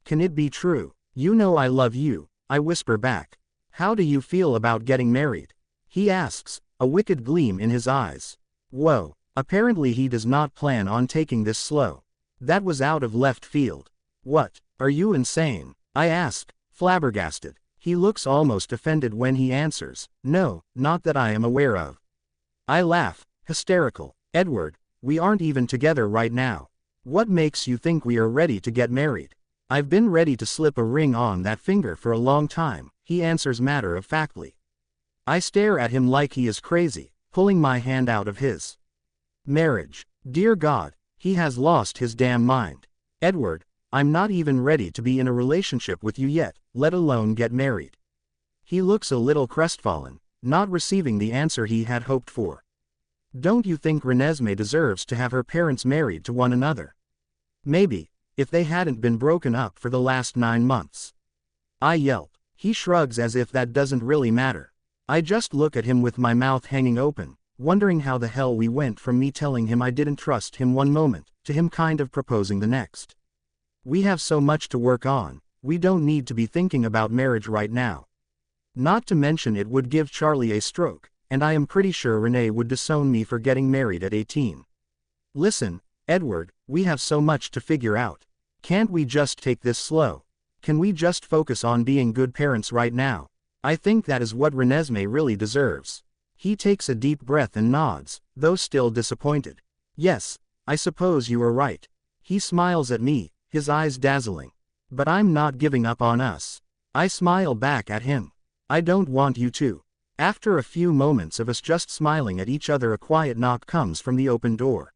"Can it be true? You know I love you," I whisper back. "How do you feel about getting married?" he asks, a wicked gleam in his eyes. Whoa, apparently he does not plan on taking this slow. That was out of left field. "What, are you insane?" I ask, flabbergasted. He looks almost offended when he answers, "No, not that I am aware of." I laugh, hysterical. "Edward, we aren't even together right now. What makes you think we are ready to get married?" "I've been ready to slip a ring on that finger for a long time," he answers matter-of-factly. I stare at him like he is crazy, pulling my hand out of his. Marriage. Dear God, he has lost his damn mind. "Edward, I'm not even ready to be in a relationship with you yet, let alone get married." He looks a little crestfallen, not receiving the answer he had hoped for. "Don't you think Renesmee deserves to have her parents married to one another? Maybe, if they hadn't been broken up for the last 9 months. I yelp. He shrugs as if that doesn't really matter. I just look at him with my mouth hanging open, wondering how the hell we went from me telling him I didn't trust him one moment, to him kind of proposing the next. We have so much to work on, we don't need to be thinking about marriage right now. Not to mention it would give Charlie a stroke, and I am pretty sure Renee would disown me for getting married at 18. Listen, Edward, we have so much to figure out. Can't we just take this slow? Can we just focus on being good parents right now? I think that is what Renesmee really deserves." He takes a deep breath and nods, though still disappointed. "Yes, I suppose you are right." He smiles at me, his eyes dazzling. "But I'm not giving up on us." I smile back at him. "I don't want you to." After a few moments of us just smiling at each other, a quiet knock comes from the open door.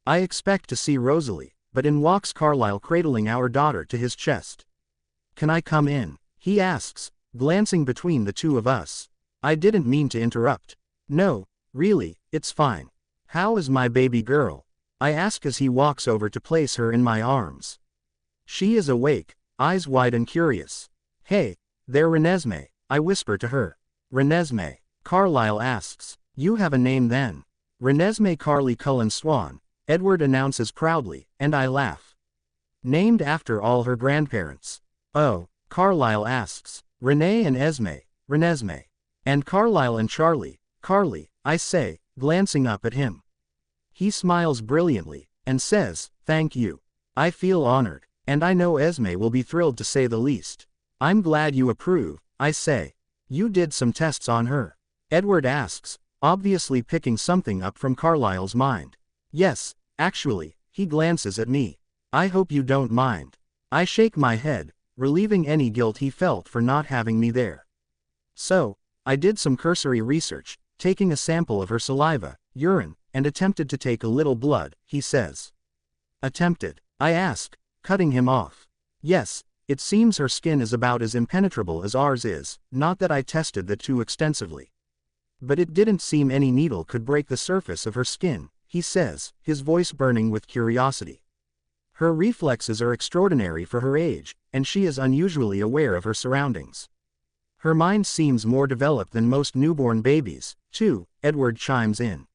I expect to see Rosalie, but in walks Carlyle cradling our daughter to his chest. "Can I come in?" he asks, glancing between the two of us. I didn't mean to interrupt. "No, really, it's fine. How is my baby girl?" I ask as he walks over to place her in my arms. She is awake, eyes wide and curious. "Hey, there Renesmee," I whisper to her. "Renesmee?" Carlyle asks. "You have a name then." "Renesmee Carly Cullen Swan," Edward announces proudly, and I laugh. "Named after all her grandparents." "Oh," Carlyle asks. "Renee and Esme, Renesmee. And Carlyle and Charlie, Carly," I say, glancing up at him. He smiles brilliantly, and says, "Thank you. I feel honored, and I know Esme will be thrilled to say the least." "I'm glad you approve," I say. "You did some tests on her?" Edward asks, obviously picking something up from Carlyle's mind. "Yes, actually," he glances at me. "I hope you don't mind." I shake my head, relieving any guilt he felt for not having me there. "So, I did some cursory research, taking a sample of her saliva, urine, and attempted to take a little blood," he says. "Attempted?" I ask, cutting him off. "Yes, it seems her skin is about as impenetrable as ours is, not that I tested that too extensively." But it didn't seem any needle could break the surface of her skin, he says, his voice burning with curiosity. Her reflexes are extraordinary for her age, and she is unusually aware of her surroundings. Her mind seems more developed than most newborn babies, too, Edward chimes in.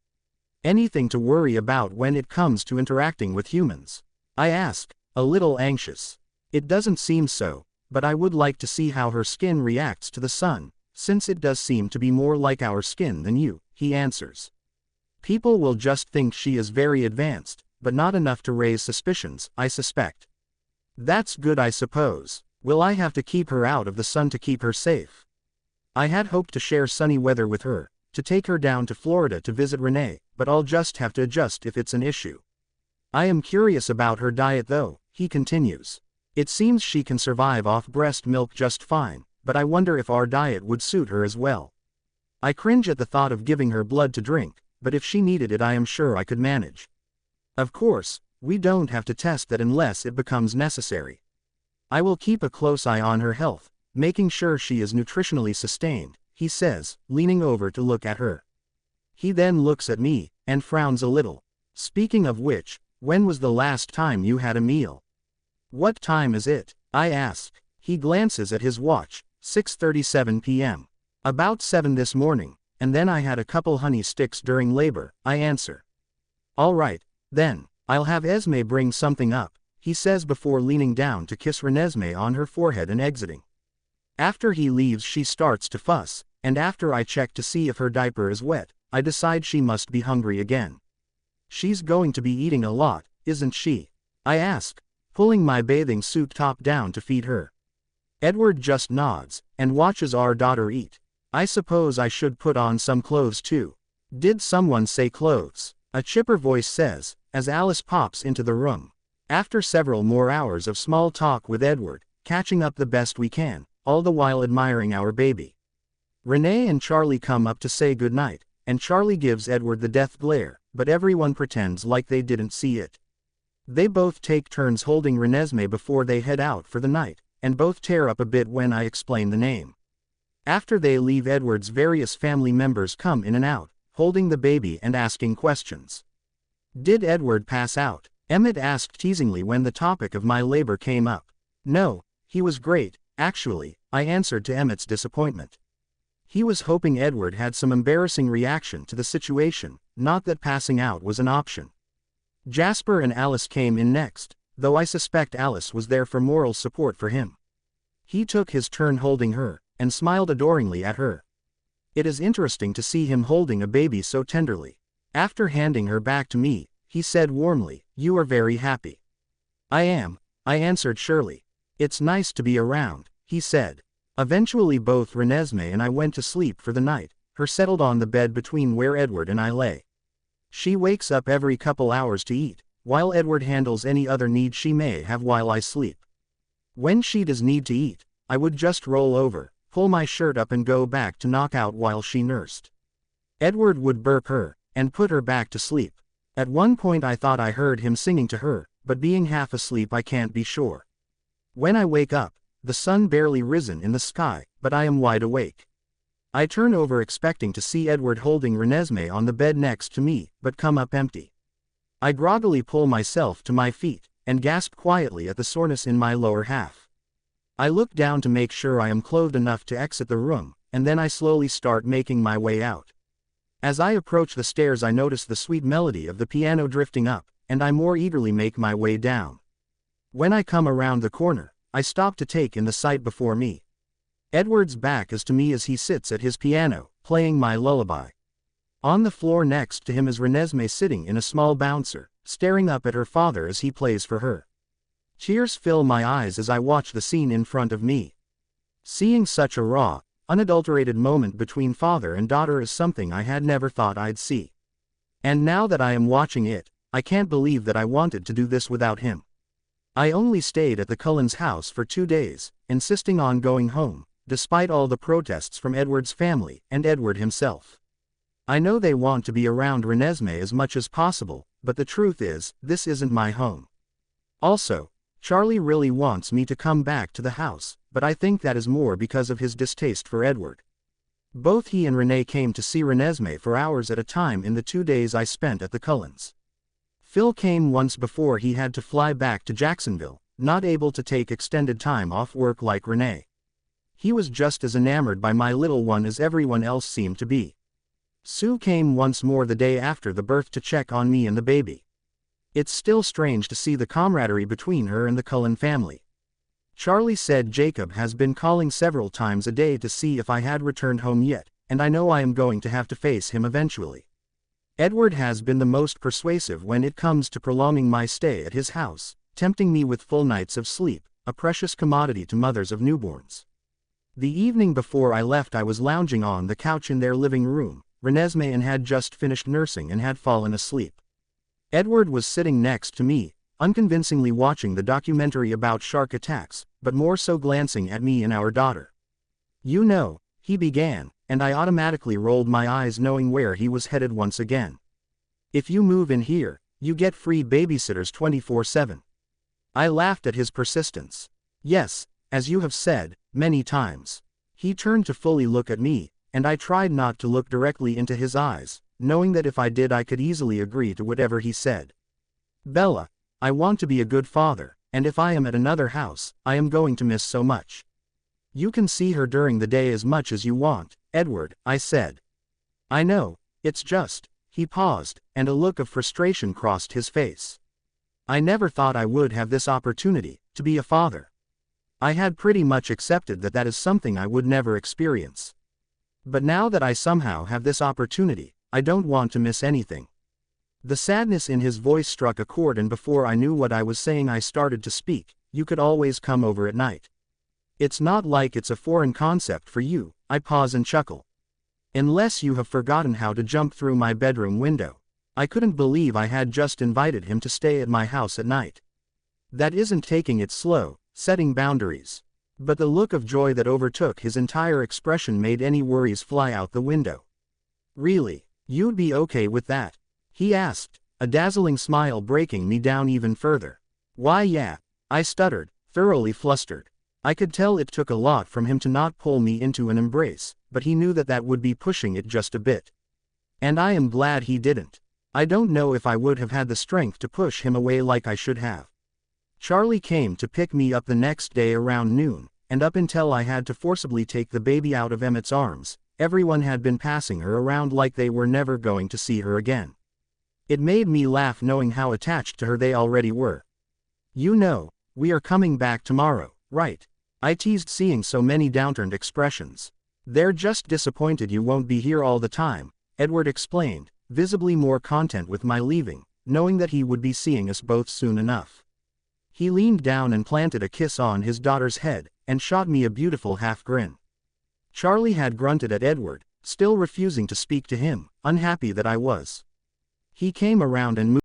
Anything to worry about when it comes to interacting with humans? I ask, a little anxious. It doesn't seem so, but I would like to see how her skin reacts to the sun, since it does seem to be more like our skin than you, he answers. People will just think she is very advanced, but not enough to raise suspicions, I suspect. That's good, I suppose. Will I have to keep her out of the sun to keep her safe? I had hoped to share sunny weather with her, to take her down to Florida to visit Renee, but I'll just have to adjust if it's an issue. I am curious about her diet though, he continues. It seems she can survive off breast milk just fine, but I wonder if our diet would suit her as well. I cringe at the thought of giving her blood to drink, but if she needed it I am sure I could manage. Of course, we don't have to test that unless it becomes necessary. I will keep a close eye on her health, making sure she is nutritionally sustained, he says, leaning over to look at her. He then looks at me, and frowns a little. Speaking of which, when was the last time you had a meal? What time is it? I ask. He glances at his watch, 6:37 p.m. About 7 this morning, and then I had a couple honey sticks during labor, I answer. All right, then, I'll have Esme bring something up, he says before leaning down to kiss Renesmee on her forehead and exiting. After he leaves she starts to fuss, and after I check to see if her diaper is wet, I decide she must be hungry again. She's going to be eating a lot, isn't she? I ask, pulling my bathing suit top down to feed her. Edward just nods, and watches our daughter eat. I suppose I should put on some clothes too. Did someone say clothes? A chipper voice says, as Alice pops into the room. After several more hours of small talk with Edward, catching up the best we can, all the while admiring our baby. Renee and Charlie come up to say goodnight, and Charlie gives Edward the death glare, but everyone pretends like they didn't see it. They both take turns holding Renesmee before they head out for the night, and both tear up a bit when I explain the name. After they leave, Edward's various family members come in and out, holding the baby and asking questions. Did Edward pass out? Emmett asked teasingly when the topic of my labor came up. No, he was great, actually, I answered to Emmett's disappointment. He was hoping Edward had some embarrassing reaction to the situation, not that passing out was an option. Jasper and Alice came in next, though I suspect Alice was there for moral support for him. He took his turn holding her, and smiled adoringly at her. It is interesting to see him holding a baby so tenderly. After handing her back to me, he said warmly, "You are very happy." "I am," I answered surely. "It's nice to be around," he said. Eventually both Renesmee and I went to sleep for the night, her settled on the bed between where Edward and I lay. She wakes up every couple hours to eat, while Edward handles any other need she may have while I sleep. When she does need to eat, I would just roll over, pull my shirt up and go back to knock out while she nursed. Edward would burp her, and put her back to sleep. At one point I thought I heard him singing to her, but being half asleep I can't be sure. When I wake up, the sun barely risen in the sky, but I am wide awake. I turn over expecting to see Edward holding Renesmee on the bed next to me, but come up empty. I groggily pull myself to my feet, and gasp quietly at the soreness in my lower half. I look down to make sure I am clothed enough to exit the room, and then I slowly start making my way out. As I approach the stairs I notice the sweet melody of the piano drifting up, and I more eagerly make my way down. When I come around the corner, I stop to take in the sight before me. Edward's back is to me as he sits at his piano, playing my lullaby. On the floor next to him is Renesmee sitting in a small bouncer, staring up at her father as he plays for her. Tears fill my eyes as I watch the scene in front of me. Seeing such a raw, unadulterated moment between father and daughter is something I had never thought I'd see. And now that I am watching it, I can't believe that I wanted to do this without him. I only stayed at the Cullens' house for 2 days, insisting on going home, despite all the protests from Edward's family and Edward himself. I know they want to be around Renesmee as much as possible, but the truth is, this isn't my home. Also, Charlie really wants me to come back to the house, but I think that is more because of his distaste for Edward. Both he and Renee came to see Renesmee for hours at a time in the 2 days I spent at the Cullens. Phil came once before he had to fly back to Jacksonville, not able to take extended time off work like Renee. He was just as enamored by my little one as everyone else seemed to be. Sue came once more the day after the birth to check on me and the baby. It's still strange to see the camaraderie between her and the Cullen family. Charlie said Jacob has been calling several times a day to see if I had returned home yet, and I know I am going to have to face him eventually. Edward has been the most persuasive when it comes to prolonging my stay at his house, tempting me with full nights of sleep, a precious commodity to mothers of newborns. The evening before I left I was lounging on the couch in their living room. Renesmee had just finished nursing and had fallen asleep. Edward was sitting next to me, unconvincingly watching the documentary about shark attacks, but more so glancing at me and our daughter. "You know," he began, and I automatically rolled my eyes knowing where he was headed once again. "If you move in here, you get free babysitters 24/7. I laughed at his persistence. "Yes, as you have said, many times." He turned to fully look at me, and I tried not to look directly into his eyes, knowing that if I did I could easily agree to whatever he said. "Bella, I want to be a good father, and if I am at another house, I am going to miss so much. You can see her during the day as much as you want, Edward," I said. "I know, it's just," he paused, and a look of frustration crossed his face. "I never thought I would have this opportunity, to be a father. I had pretty much accepted that that is something I would never experience. But now that I somehow have this opportunity, I don't want to miss anything." The sadness in his voice struck a chord, and before I knew what I was saying I started to speak. "You could always come over at night. It's not like it's a foreign concept for you." I pause and chuckle. "Unless you have forgotten how to jump through my bedroom window." I couldn't believe I had just invited him to stay at my house at night. That isn't taking it slow, setting boundaries. But the look of joy that overtook his entire expression made any worries fly out the window. "Really? You'd be okay with that?" he asked, a dazzling smile breaking me down even further. "Why yeah," I stuttered, thoroughly flustered. I could tell it took a lot from him to not pull me into an embrace, but he knew that that would be pushing it just a bit. And I am glad he didn't. I don't know if I would have had the strength to push him away like I should have. Charlie came to pick me up the next day around noon, and up until I had to forcibly take the baby out of Emmett's arms, everyone had been passing her around like they were never going to see her again. It made me laugh knowing how attached to her they already were. "You know, we are coming back tomorrow, right?" I teased, seeing so many downturned expressions. "They're just disappointed you won't be here all the time," Edward explained, visibly more content with my leaving, knowing that he would be seeing us both soon enough. He leaned down and planted a kiss on his daughter's head, and shot me a beautiful half grin. Charlie had grunted at Edward, still refusing to speak to him, unhappy that I was. He came around and moved